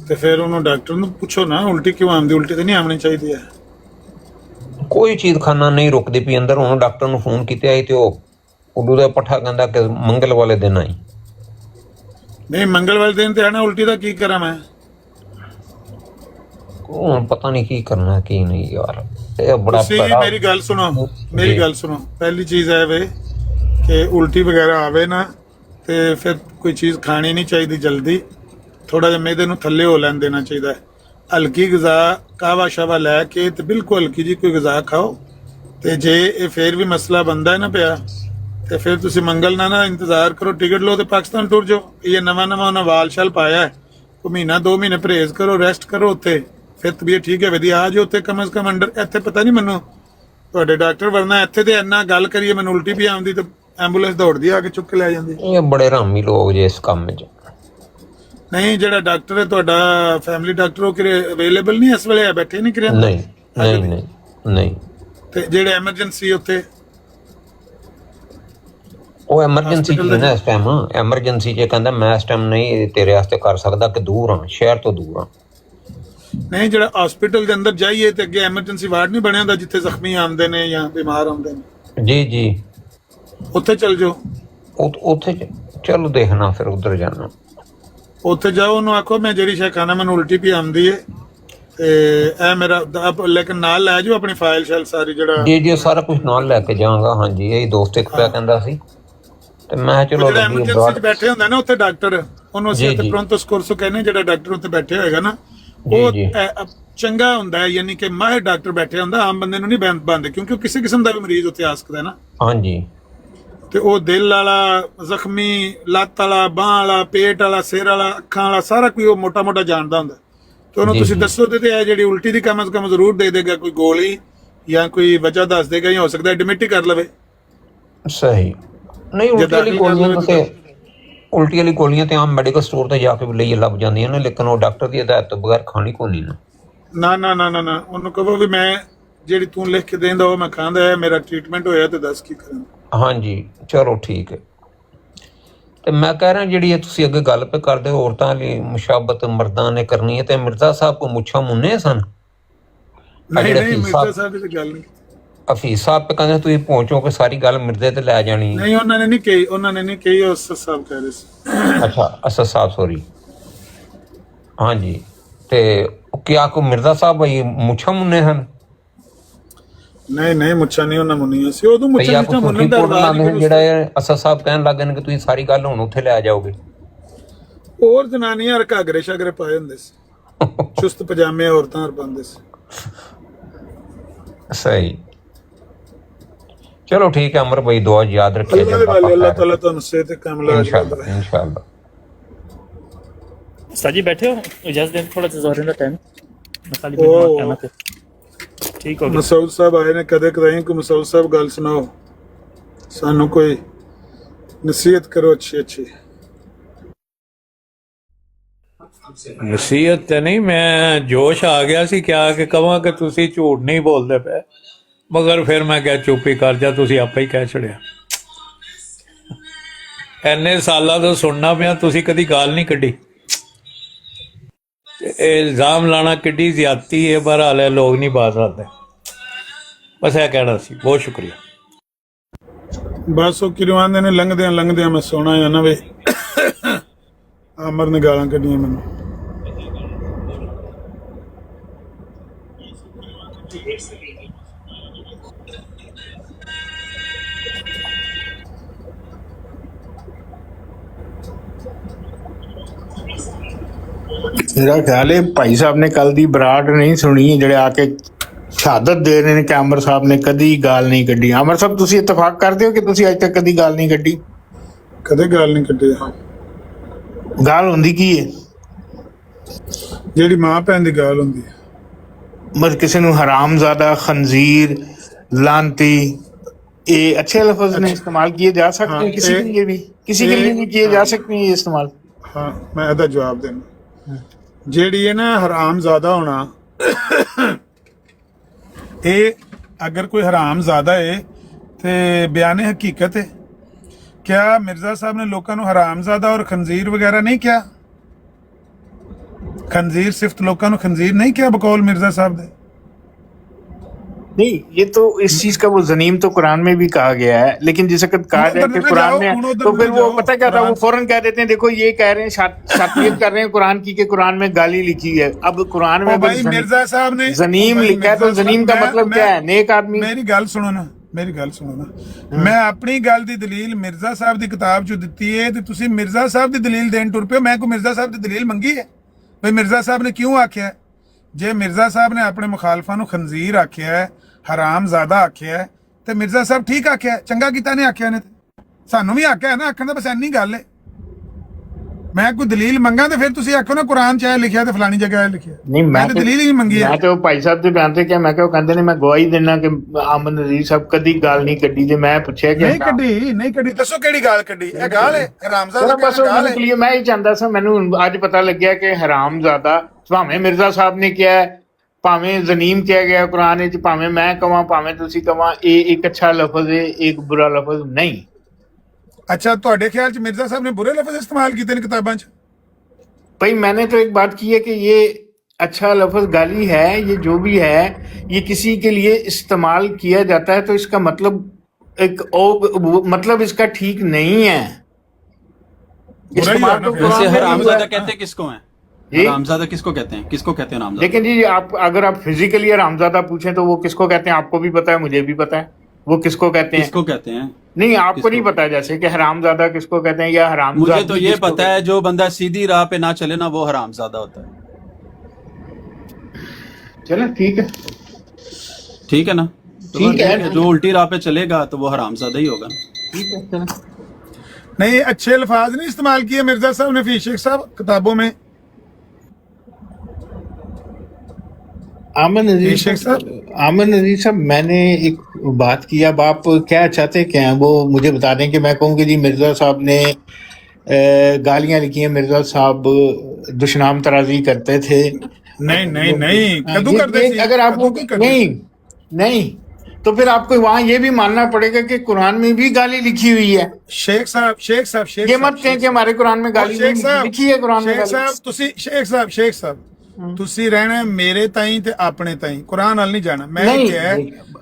ਤੇ ਫਿਰ ਉਹਨੂੰ ਡਾਕਟਰ ਨੂੰ ਪੁੱਛੋ ਨਾ, ਉਲਟੀ ਕਿਉਂ ਆਉਂਦੀ? ਉਲਟੀ ਤੇ ਨਹੀਂ ਆਉਣੀ ਚਾਹੀਦੀ ਹੈ। ਕੋਈ ਚੀਜ਼ ਖਾਣਾ ਨਹੀਂ ਰੁਕਦੀ ਪਈ ਅੰਦਰ। ਹੁਣ ਡਾਕਟਰ ਨੂੰ ਫੋਨ ਕੀਤਾ ਤੇ ਉਹ ਉਦੋਂ ਦਾ ਪੱਠਾ ਕਹਿੰਦਾ ਕਿ ਮੰਗਲ ਵਾਲੇ ਦਿਨ ਆਈ। ਨਹੀਂ ਮੰਗਲ ਵਾਲੇ ਦਿਨ ਤੇ ਆਣਾ, ਉਲਟੀ ਦਾ ਕੀ ਕਰਾਂ ਮੈਂ? ਹੁਣ ਪਤਾ ਨਹੀਂ ਕੀ ਕਰਨਾ ਕੀ ਨਹੀਂ ਯਾਰ, ਇਹ ਬੜਾ ਤੁਸੀਂ ਮੇਰੀ ਗੱਲ ਸੁਣੋ, ਮੇਰੀ ਗੱਲ ਸੁਣੋ। ਪਹਿਲੀ ਚੀਜ਼ ਹੈ ਵੇ ਕਿ ਉਲਟੀ ਵਗੈਰਾ ਆਵੇ ਨਾ ਤੇ ਫਿਰ ਕੋਈ ਚੀਜ਼ ਖਾਣੀ ਨਹੀਂ ਚਾਹੀਦੀ ਜਲਦੀ, ਥੋੜਾ ਜਿਹਾ ਮੈਦੇ ਨੂੰ ਥੱਲੇ ਹੋ ਲੈਣ ਦੇਣਾ ਚਾਹੀਦਾ ਹੈ। ਹਲਕੀ ਗਜ਼ਾ ਕਾਵਾ ਸ਼ਾਵਾ ਲੈ ਕੇ ਤੇ ਬਿਲਕੁਲ ਹਲਕੀ ਜੀ ਕੋਈ ਗਜ਼ਾ ਖਾਓ। ਤੇ ਜੇ ਇਹ ਫੇਰ ਵੀ ਮਸਲਾ ਬਣਦਾ ਹੈ ਨਾ ਪਿਆ ਤੇ ਫਿਰ ਤੁਸੀਂ ਮੰਗਲ ਨਾ ਇੰਤਜ਼ਾਰ ਕਰੋ, ਟਿਕਟ ਲਓ ਤੇ ਪਾਕਿਸਤਾਨ ਟੁਰ ਜਾਓ। ਇਹ ਨਵਾਂ ਉਹਨਾਂ ਵਾਲ ਸ਼ਾਲ ਪਾਇਆ ਹੈ, ਕੋਈ ਮਹੀਨਾ 2 ਮਹੀਨੇ ਪਰਹੇਜ਼ ਕਰੋ, ਰੈਸਟ ਕਰੋ ਉੱਥੇ, ਫਿਰ ਤਬੀਅਤ ਠੀਕ ਹੈ ਵਧੀਆ ਆ ਜਾਓ ਉੱਥੇ ਕਮ ਸੇ ਕਮ ਅੰਡਰ। ਇੱਥੇ ਪਤਾ ਨਹੀਂ ਮੈਨੂੰ ਤੁਹਾਡੇ ਡਾਕਟਰ ਵਰਨਾ ਇੱਥੇ ਤੇ ਇੰਨਾ ਗੱਲ ਕਰੀਏ ਮੈਨੂੰ ਉਲਟੀ ਵੀ ਆਉਂਦੀ ਤੇ ਐਂਬੂਲੈਂਸ ਦੌੜਦੀ ਆ ਕੇ ਚੁੱਕ ਕੇ ਲੈ ਜਾਂਦੀ। ਇਹ ਬੜੇ ਹਰਾਮੀ ਲੋਕ ਜੇ ਇਸ ਕੰਮ 'ਚ। ਨਹੀਂ ਜਿਹੜਾ ਡਾਕਟਰ ਹੈ ਤੁਹਾਡਾ ਫੈਮਿਲੀ ਡਾਕਟਰ ਉਹ ਕਿਰੇ ਅਵੇਲੇਬਲ ਨਹੀਂ ਇਸ ਵੇਲੇ, ਬੈਠੇ ਨਹੀਂ ਕਿਰੇ? ਨਹੀਂ ਨਹੀਂ ਨਹੀਂ ਨਹੀਂ। ਤੇ ਜਿਹੜੇ ਐਮਰਜੈਂਸੀ ਉੱਥੇ ਉਹ ਐਮਰਜੈਂਸੀ 'ਚ ਨਾ ਇਸ ਟਾਈਮ, ਐਮਰਜੈਂਸੀ 'ਚ ਕਹਿੰਦਾ ਮੈਂ ਇਸ ਟਾਈਮ ਨਹੀਂ ਤੇਰੇ ਵਾਸਤੇ ਕਰ ਸਕਦਾ ਕਿ ਦੂਰ ਹਾਂ, ਸ਼ਹਿਰ ਤੋਂ ਦੂਰ ਹਾਂ। ਨਹੀਂ ਜਿਹੜਾ ਹਸਪੀਟਲ ਦੇ ਅੰਦਰ ਜਾਈਏ ਤੇ ਅੱਗੇ ਐਮਰਜੈਂਸੀ ਵਾਰਡ ਨਹੀਂ ਬਣਿਆ ਹੁੰਦਾ ਜਿੱਥੇ ਜ਼ਖਮੀ ਆਉਂਦੇ ਨੇ ਜਾਂ ਬਿਮਾਰ ਆਉਂਦੇ ਨੇ? ਜੀ ਜੀ ਉੱਥੇ ਚੱਲ ਜਾਓ। ਉੱਥੇ ਚਲੋ ਦੇਖਣਾ ਫਿਰ ਉਧਰ ਜਾਣਾ। ਉੱਥੇ ਜਾਓ, ਉਹਨੂੰ ਆਖੋ ਮੈਂ ਜਿਹੜੀ ਸ਼ੈ ਖਾਣਾ ਮੈਨੂੰ ਉਲਟੀ ਵੀ ਆਉਂਦੀ ਹੈ ਤੇ ਇਹ ਮੇਰਾ ਲੇਕਿਨ ਨਾਲ ਲੈ ਜਾਓ ਆਪਣੀ ਫਾਈਲ ਸ਼ਾਇਲ ਸਾਰੀ ਜਿਹੜਾ। ਜੀ ਜੀ ਸਾਰਾ ਕੁਝ ਨਾਲ ਲੈ ਕੇ ਜਾਵਾਂਗਾ। ਹਾਂਜੀ ਇਹ ਦੋਸਤ ਇੱਕ ਪਿਆ ਕਹਿੰਦਾ ਸੀ ਤੇ ਮੈਂ ਚਲੋ ਜਿਹੜਾ ਐਮਰਜੈਂਸੀ 'ਚ ਬੈਠੇ ਹੁੰਦਾ ਨਾ ਉੱਥੇ ਡਾਕਟਰ, ਉਹਨੂੰ ਅਸੀਂ ਇੱਥੇ ਪ੍ਰੋਂਤੋਸ ਕੋਰਸੋ ਕਹਿੰਦੇ, ਜਿਹੜਾ ਡਾਕਟਰ ਉੱਥੇ ਬੈਠੇ ਹੋਏਗਾ ਨਾ ਉਹ ਚੰਗਾ ਹੁੰਦਾ ਹੈ, ਯਾਨੀ ਕਿ ਮਾਹਿਰ ਡਾਕਟਰ ਬੈਠਿਆ ਹੁੰਦਾ, ਆਮ ਬੰਦੇ ਨੂੰ ਨਹੀਂ ਬੰਦ, ਕਿਉਂਕਿ ਕਿਸੇ ਕਿਸਮ ਦਾ ਵੀ ਮਰੀਜ਼ ਉੱਥੇ ਆ ਸਕਦਾ ਨਾ। ਹਾਂਜੀ ਤੇ ਉਹ ਦਿਲ ਵਾਲਾ, ਜ਼ਖਮੀ, ਲੱਤ ਵਾਲਾ, ਬਾਂਹ ਵਾਲਾ, ਪੇਟ ਵਾਲਾ, ਸਿਰ ਵਾਲਾ, ਅੱਖਾਂ ਵਾਲਾ, ਸਾਰਾ ਕੋਈ ਉਹ ਮੋਟਾ ਮੋਟਾ ਜਾਣਦਾ ਹੁੰਦਾ। ਤੇ ਉਹਨੂੰ ਤੁਸੀਂ ਦੱਸੋ ਤੇ ਇਹ ਜਿਹੜੀ ਉਲਟੀ ਦੀ ਕਮ ਸੇ ਕਮ ਜ਼ਰੂਰ ਦੇ ਦੇਗਾ ਕੋਈ ਗੋਲੀ ਜਾਂ ਕੋਈ ਵਜ੍ਹਾ ਦੱਸ ਦੇਗਾ, ਜਾਂ ਹੋ ਸਕਦਾ ਐਡਮਿਟ ਹੀ ਕਰ ਲਵੇ। ਸਹੀ। ਨਹੀਂ ਉਲਟੀ ਵਾਲੀ ਗੋਲੀਆਂ ਤੇ ਉਲਟੀ ਵਾਲੀ ਗੋਲੀਆਂ ਤੇ ਆਮ ਮੈਡੀਕਲ ਸਟੋਰ ਤੇ ਜਾ ਕੇ ਵੀ ਲਈ ਲੱਭ ਜਾਂਦੀਆਂ ਨੇ, ਲੇਕਿਨ ਉਹ ਡਾਕਟਰ ਦੀ ਹਦਾਇਤ ਤੋਂ ਬਗੈਰ ਖਾਣੀ ਕੋਈ ਨਹੀਂ ਨਾ। ਨਾ ਨਾ ਨਾ ਨਾ ਨਾ, ਉਹਨੂੰ ਕਹੋ ਵੀ ਮੈਂ ਜਿਹੜੀ ਤੂੰ ਲਿਖ ਕੇ ਦੇਂਦਾ ਉਹ ਮੈਂ ਖਾਂਦਾ ਹੈ, ਮੇਰਾ ਟ੍ਰੀਟਮੈਂਟ ਹੋਇਆ ਤੇ ਦੱਸ ਕੀ ਕਰਾਂ। ਹਾਂਜੀ ਚਲੋ ਠੀਕ ਹੈ। ਤੇ ਮੈਂ ਕਹਿ ਰਿਹਾ ਜਿਹੜੀ ਤੁਸੀਂ ਅੱਗੇ ਗੱਲ ਪੇ ਕਰਦੇ ਹੋ ਔਰਤਾਂ ਲਈ ਮੁਸ਼ਾਬਤ ਮਰਦਾਂ ਨੇ ਕਰਨੀ ਹੈ, ਤੇ ਮਿਰਜ਼ਾ ਸਾਹਿਬ ਕੋ ਮੁੱਛਾਂ ਮੁੰਨੇ ਸਨ? ਨਹੀਂ ਨਹੀਂ ਮਿਰਜ਼ਾ ਸਾਹਿਬ ਦੀ ਗੱਲ ਨਹੀਂ। ਹਫੀਜ਼ ਸਾਹਿਬ ਤੇ ਕਹਿੰਦੇ ਤੁਸੀਂ ਪਹੁੰਚੋ ਕਿ ਸਾਰੀ ਗੱਲ ਮਿਰਜ਼ੇ ਤੇ ਲੈ ਜਾਣੀ। ਨਹੀਂ ਉਹਨਾਂ ਨੇ ਨਹੀਂ ਕਹੀ, ਉਹਨਾਂ ਨੇ ਨਹੀਂ ਕਹੀ, ਉਹ ਅਸਦ ਸਾਹਿਬ ਕਹਿ ਰਹੇ ਸੀ। ਅੱਛਾ ਅਸਦ ਸਾਹਿਬ ਸੋਰੀ। ਹਾਂਜੀ ਤੇ ਕਿਆ ਕੋ ਮਿਰਜ਼ਾ ਸਾਹਿਬ ਭਾਈ ਮੁੱਛਾਂ ਮੁੰਨੇ ਹਨ? ਨਹੀਂ ਨਹੀਂ ਮੁੱਛਾਂ ਨਹੀਂ ਉਹਨਾਂ ਮੁੰਨੀਆਂ ਸੀ, ਉਦੋਂ ਮੁੱਛਾਂ ਮੁੰਨਣ ਦਾ ਜਿਹੜਾ ਅਸਦ ਸਾਹਿਬ ਕਹਿਣ ਲੱਗੇ ਨੇ ਕਿ ਤੁਸੀਂ ਸਾਰੀ ਗੱਲ ਹੁਣ ਉੱਥੇ ਲੈ ਜਾਓਗੇ। ਹੋਰ ਜਨਾਨੀਆਂ ਹਰ ਘਾਗਰੇ ਸ਼ਾਗਰੇ ਪਾਏ ਹੁੰਦੇ ਸੀ, ਚੁਸਤ ਪਜਾਮੇ ਔਰਤਾਂ ਹਰ ਪਾਉਂਦੇ ਸੀ। ਸਹੀ ਚਲੋ ਠੀਕ ਹੈ ਅਮਰ ਭਾਈ, ਦੁਆ ਯਾਦ ਰੱਖਿਆ ਅੱਲਾਹ ਤਾਲਾ ਤੁਹਾਨੂੰ ਸਿਹਤ ਤੇ ਕਾਮਯਾਬ इंशाल्लाह इंशाल्लाह। साजी बैठे हो, इजाजत दें थोड़ा सा ज़ोहर का टाइम मसाली कहना पे ठीक हो गया। ਮਸਊਦ ਸਾਹਿਬ ਆਏ ਨੇ ਕਦੇ ਕਦਾਈ ਕੋ, ਮਸਊਦ ਸਾਹਿਬ ਗੱਲ ਸੁਣਾਓ ਸਾਨੂੰ, ਕੋਈ ਨਸੀਹਤ ਕਰੋ ਅੱਛੀ ਅੱਛੀ। ਨਸੀਹਤ ਤੇ ਨਹੀਂ, ਮੈਂ ਜੋਸ਼ ਆ ਗਿਆ ਸੀ ਕਿਹਾ ਕਿ ਕਹਾਂ ਕਿ ਤੁਸੀਂ ਝੂਠ ਨਹੀਂ ਬੋਲਦੇ ਪਏ, ਮਗਰ ਫਿਰ ਮੈਂ ਕਿਹਾ ਚੁੱਪ ਹੀ ਕਰ ਜਾ, ਤੁਸੀਂ ਆਪੇ ਹੀ ਕਹਿ ਛੜਿਆ। ਇੰਨੇ ਸਾਲਾਂ ਤੋਂ ਸੁਣਨਾ ਪਿਆ, ਤੁਸੀਂ ਕਦੀ ਗਾਲ ਨਹੀਂ ਕੱਢੀ। ਇਹ ਇਲਜ਼ਾਮ ਲਾਣਾ ਕਿੱਡੀ ਜ਼ਿਆਦਤੀ ਹੈ, ਬਹਰਹਾਲ ਇਹ ਲੋਕ ਨਹੀਂ ਪਾ ਸਕਦੇ। ਬਸ ਇਹ ਕਹਿਣਾ ਸੀ, ਬਹੁਤ ਸ਼ੁਕਰੀਆ। ਬਸ ਉਹ ਕਿਰਵਾਂਦੇ ਨੇ ਲੰਘਦਿਆਂ ਲੰਘਦਿਆਂ ਮੈਂ ਸੋਣਾ ਆ ਨਾ ਵੇ, ਅਮਰ ਨੇ ਗਾਲਾਂ ਕੱਢੀਆਂ ਮੈਨੂੰ। मेरा ख्याल है भाई साहब ने कल दी बराड़ नहीं सुनी, ਜਿਹੜੇ ਆ ਕੇ ਸ਼ਹਾਦਤ ਦੇ ਰਹੇ ਨੇ ਕਿ ਅਮਰ ਸਾਹਿਬ ਨੇ ਕਦੀ ਗਾਲ ਨਹੀਂ ਕੱਢੀ। ਅਮਰ ਸਾਹਿਬ ਤੁਸੀਂ ਇਤਫਾਕ ਕਰਦੇ ਹੋ ਕਿ ਤੁਸੀਂ ਅੱਜ ਤੱਕ ਕਦੀ ਗਾਲ ਨਹੀਂ ਕੱਢੀ? ਕਦੇ ਗਾਲ ਨਹੀਂ ਕੱਢੀ। ਗਾਲ ਹੁੰਦੀ ਕੀ ਹੈ? ਜਿਹੜੀ ਮਾਂ ਭੈਣ ਦੀ ਗਾਲ ਹੁੰਦੀ ਹੈ। ਮਤਲਬ ਕਿਸੇ ਨੂੰ ਹਰਾਮਜ਼ਾਦਾ, ਖੰਜ਼ੀਰ, ਲਾਂਤੀ, ये अच्छे लफ्ज में इस्तेमाल किए जा सकते हैं, किसी के लिए भी, किसी के लिए भी किए जा सकते हैं ये इस्तेमाल। हाँ मैं ਇਹਦਾ ਜਵਾਬ ਦੇਣਾ, ਜਿਹੜੀ ਹੈ ਨਾ ਹਰਾਮਜ਼ਾਦਾ ਹੋਣਾ, ਇਹ ਅਗਰ ਕੋਈ ਹਰਾਮਜ਼ਾਦਾ ਹੈ ਤੇ ਬਿਆਨ ਹਕੀਕਤ ਹੈ। क्या मिर्जा साहब ने लोगों को हरामजादा और खंजीर वगैरह नहीं किया? खंजीर सिर्फ लोगों को खंजीर नहीं किया बकौल मिर्जा साहब दे? नहीं, ये तो इस चीज का वो जनीम तो कुरान में भी कहा गया है, लेकिन जिस वक्त कहा जाए कि कुरान में, तो फिर वो पता क्या था, वो फौरन कह देते हैं देखो ये कह रहे हैं, शातियत कर रहे हैं कुरान की कि कुरान में गाली लिखी है। अब कुरान में भाई मिर्जा साहब ने जनीम लिखा है, तो जनीम का मतलब क्या है? नेक आदमी। मेरी गल सुनो ना, मैं अपनी गल दी दलील मिर्जा साहब दी किताब चो दित्ती है, ते तुसी मिर्जा साहब दी दलील देन टुर पियो। मैं कोई मिर्जा साहब दी दलील मंगी है? भाई मिर्जा साहब ने क्यों आख्या है? जे मिर्जा साहब ने अपने मुखालफां नूं खंजीर आख्या है, हराम ज़्यादा आख्या है, ते मिर्जा साहब ठीक आख्या है, चंगा कीता ने आख्या ने, सानू भी आख्या है ना, आखण दा बस इन्नी गल है। मैं कोई दलील मंगा तो फिर तुसी आखो ना कुरान च लिखिया ते फलानी जगह लिखिया। नहीं, मैं तो दलील ही नहीं मंगी है। मैं तो भाई साहब दे बयान ते क्या मैं क्या कहंदे ने, मैं गवाही देना कि आमद नज़ीर साहब कदी गाल नहीं कड्डी। जे मैं पूछया कि नहीं कड्डी दसो किहड़ी गाल कड्डी? ए गाल है हरामज़ादा बस गाल है। इसलिए मैं ही चाहता सा, मैनू अज पता लग्या कि हरामज़ादा भावें मिर्जा साहब ने किया है, भावें जनीम किया गया कुरान विच, भावें मैं कहां, भावें तुसी कहां, ये एक अच्छा लफज है, एक बुरा लफज नहीं। अच्छा, तुहाडे ख्याल च मिर्जा साहब ने बुरे लफज इस्तेमाल कीते ने किताबां च? भाई मैंने तो एक बात की है कि ये अच्छा लफज गाली है, ये जो भी है, ये किसी के लिए इस्तेमाल किया जाता है तो इसका मतलब मतलब इसका ठीक नहीं है। इस्तेमाल तो कुरान वैसे में भी हुआ हरामजादा है। कहते हैं किसको हैं? जी? हरामजादा किसको कहते हैं? किसको कहते हैं हरामजादा? लेकिन जी आप अगर आप फिजिकली हरामजादा पूछें तो वो किसको कहते हैं आपको भी पता है, मुझे भी पता है वो किसको कहते हैं। किसको कहते हैं? नहीं, आपको नहीं पता जैसे कि हरामजादा किसको कहते हैं या हराम। मुझे तो ये पता है, जो बंदा सीधी राह पे ना चले ना, वो हरामजादा होता है। चलो ठीक है, ठीक है ना? तो ठीक है। जो उल्टी राह पे चलेगा तो वो हरामजादा ही होगा। ठीक है, चलो। नहीं, अच्छे अल्फाज नहीं इस्तेमाल किए मिर्जा साहब ने, शेख साहब किताबों में। आमन नजीर साहब, मैंने एक बात की, अब आप क्या चाहते क्या हैं वो मुझे बता दें कि मैं कहूँ कि जी मिर्जा साहब ने गालियां लिखी हैं, मिर्जा साहब दुश्मनाम तराजी करते थे। नहीं कदू करते थे? अगर आप नहीं तो फिर आपको वहां ये भी मानना पड़ेगा कि कुरान में भी गाली लिखी हुई है। शेख साहब ये मत कहें कि हमारे कुरान में गाली नहीं लिखी है। कुरान में शेख साहब ਤੁਸੀਂ ਰਹਿਣਾ ਮੇਰੇ ਤਾਈਂ ਤੇ ਆਪਣੇ ਤਾਈਂ, ਕੁਰਾਨ ਨਾਲ ਨਹੀਂ ਜਾਣਾ। ਮੈਂ ਇਹ ਕਿਹਾ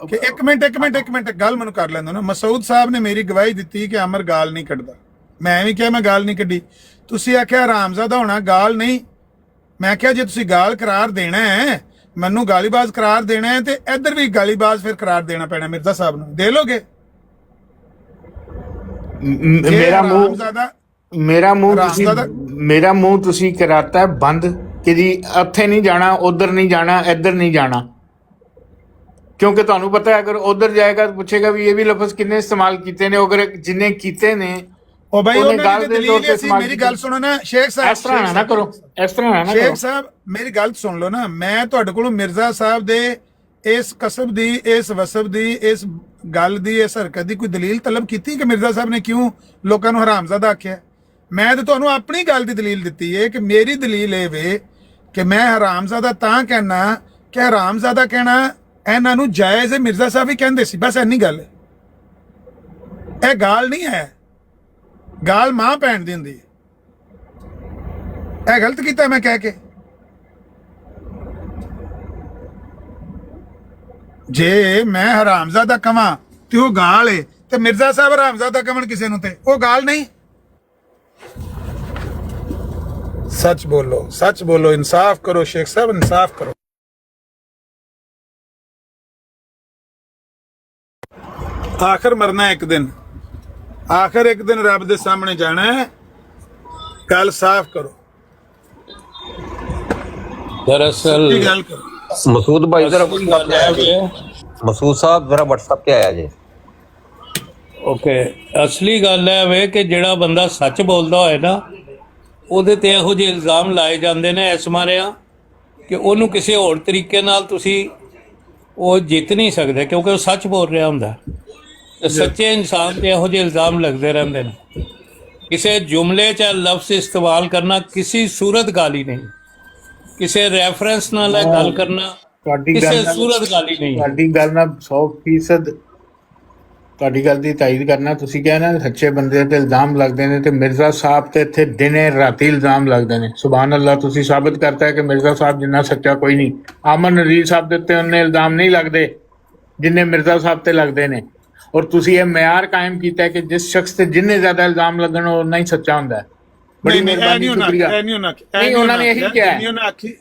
ਕਿ ਇੱਕ ਮਿੰਟ ਗੱਲ ਮੈਨੂੰ ਕਰ ਲੈਂਦਾ ਨਾ। ਮਸਊਦ ਸਾਹਿਬ ਨੇ ਮੇਰੀ ਗਵਾਹੀ ਦਿੱਤੀ ਕਿ ਅਮਰ ਗਾਲ ਨਹੀਂ ਕੱਢਦਾ, ਮੈਂ ਵੀ ਕਿਹਾ ਮੈਂ ਗਾਲ ਨਹੀਂ ਕੱਢੀ। ਤੁਸੀਂ ਆਖਿਆ ਹਰਾਮਜ਼ਾਦਾ ਹੋਣਾ ਗਾਲ ਨਹੀਂ। ਮੈਂ ਕਿਹਾ ਜੇ ਤੁਸੀਂ ਗਾਲ ਕਰਾਰ ਦੇਣਾ ਹੈ, ਮੈਨੂੰ ਗਾਲੀਬਾਜ਼ ਕਰਾਰ ਦੇਣਾ ਹੈ, ਤੇ ਇੱਧਰ ਵੀ ਗਾਲੀਬਾਜ਼ ਫਿਰ ਕਰਾਰ ਦੇਣਾ ਪੈਣਾ ਮਿਰਜ਼ਾ ਸਾਹਿਬ ਨੂੰ। ਦੇ ਲੋਗੇ? ਮੇਰਾ ਮੂੰਹ ਤੁਸੀਂ ਕਰਾਤਾ ਬੰਦ कि जी उत्थे नहीं जाना, उधर नहीं जाना, इधर नहीं जाना, क्योंकि तुहानू पता है अगर उधर जाएगा तो पूछेगा भी ये भी लफ्ज किन्ने इस्तेमाल कीते ने, अगर जिन्हें कीते ने ओ भाई गाल दे तौर पे इस्तेमाल। मेरी गल सुनो ना शेख साहब, इस तरह ना करो, इस तरह ना शेख साहब मेरी गल सुन लो ना। मैं तुहाडे कोलों मिर्जा साहब दे इस कसब दी, इस वसब दी, इस गल दी, इस हरकत दी कोई दलील तलब कीती कि मिर्जा साहब ने क्यों लोकां नू हरामजादा आख्या? मैं तो तुहानू अपनी गल दी दलील दित्ती है कि मेरी दलील ये वे कि मैं हरामजादा तां कहना कि हरामजादा कहना इन्हां नूं जायज़ है, मिर्जा साहब भी कहंदे सी, बस इन्नी गल है। यह गाल नहीं है, गाल मां भैन दी हुंदी है। गलत कीता मैं कह के? जे मैं हरामजादा कहां ते वो गाल है, ते मिर्जा साहब हरामजादा कहण किसे नूं ते वो गाल नहीं। सच बोलो, इंसाफ करो शेख साहब, इंसाफ करो। आखिर मरना है एक दिन, आखिर एक दिन रब दे सामने जाना है। गल साफ करो, दरअसल गल करो। मसूद भाई जरा मसूद साहब जरा व्हाट्सएप पे आया जे। ओके, असली गल है वे कि ਜਿਹੜਾ ਬੰਦਾ ਸੱਚ ਬੋਲਦਾ ਹੋਏ ਨਾ, ਉਹਦੇ ਤੇ ਇਹੋ ਜਿਹੇ ਇਲਜ਼ਾਮ ਲਾਏ ਜਾਂਦੇ ਨੇ ਇਸ ਮਾਰਿਆਂ ਕਿ ਉਹਨੂੰ ਕਿਸੇ ਹੋਰ ਤਰੀਕੇ ਨਾਲ ਤੁਸੀਂ ਉਹ ਜਿੱਤ ਨਹੀਂ ਸਕਦੇ, ਕਿਉਂਕਿ ਉਹ ਸੱਚ ਬੋਲ ਰਿਹਾ ਹੁੰਦਾ। ਤੇ ਸੱਚੇ ਇਨਸਾਨ ਤੇ ਇਹੋ ਜਿਹੇ ਇਲਜ਼ਾਮ ਲੱਗਦੇ ਰਹਿੰਦੇ ਨੇ। ਕਿਸੇ ਜੁਮਲੇ 'ਚ ਲਫ਼ਜ਼ ਇਸਤੇਮਾਲ ਕਰਨਾ ਕਿਸੇ ਸੂਰਤ ਗਾਲੀ ਨਹੀਂ, ਕਿਸੇ ਰੈਫਰੈਂਸ ਨਾਲ ਗੱਲ ਕਰਨਾ ਕਿਸੇ ਸੂਰਤ ਗਾਲੀ ਨਹੀਂ। ਤੁਹਾਡੀ ਗੱਲ ਨਾਲ 100% ਤੁਹਾਡੀ ਗੱਲ ਦੀ ਤਾਇਦ ਕਰਨਾ। ਤੁਸੀਂ ਕਿਹਾ ਨਾ ਸੱਚੇ ਬੰਦੇ ਤੇ ਇਲਜ਼ਾਮ ਲੱਗਦੇ ਨੇ, ਤੇ ਮਿਰਜ਼ਾ ਸਾਹਿਬ ਤੇ ਇੱਥੇ ਦਿਨੇ ਰਾਤੀ ਇਲਜ਼ਾਮ ਲੱਗਦੇ ਨੇ। ਸੁਭਾਨ ਅੱਲਾਹ, ਤੁਸੀਂ ਸਾਬਤ ਕਰਤਾ ਹੈ ਕਿ ਮਿਰਜ਼ਾ ਸਾਹਿਬ ਜਿੰਨਾ ਸੱਚਾ ਕੋਈ ਨਹੀਂ। ਆਮਨ ਨਜ਼ੀਰ ਸਾਹਿਬ ਦੇ ਉੱਤੇ ਉਹਨੇ ਇਲਜ਼ਾਮ ਨਹੀਂ ਲੱਗਦੇ, ਜਿੰਨੇ ਮਿਰਜ਼ਾ ਸਾਹਿਬ ਤੇ ਲੱਗਦੇ ਨੇ, ਔਰ ਤੁਸੀਂ ਇਹ ਮਿਆਰ ਕਾਇਮ ਕੀਤਾ ਹੈ ਕਿ ਜਿਸ ਸ਼ਖਸ ਤੇ ਜਿੰਨੇ ਜ਼ਿਆਦਾ ਇਲਜ਼ਾਮ ਲੱਗਣ ਉਹ ਉਨਾ ਹੀ ਸੱਚਾ ਹੁੰਦਾ ਹੈ। ਬੜੀ ਮਿਹਰਬਾਨੀ, ਸ਼ੁਕਰੀਆ। ਨਹੀਂ, ਉਹਨਾਂ ਨੇ ਇਹੀ ਕਿਹਾ,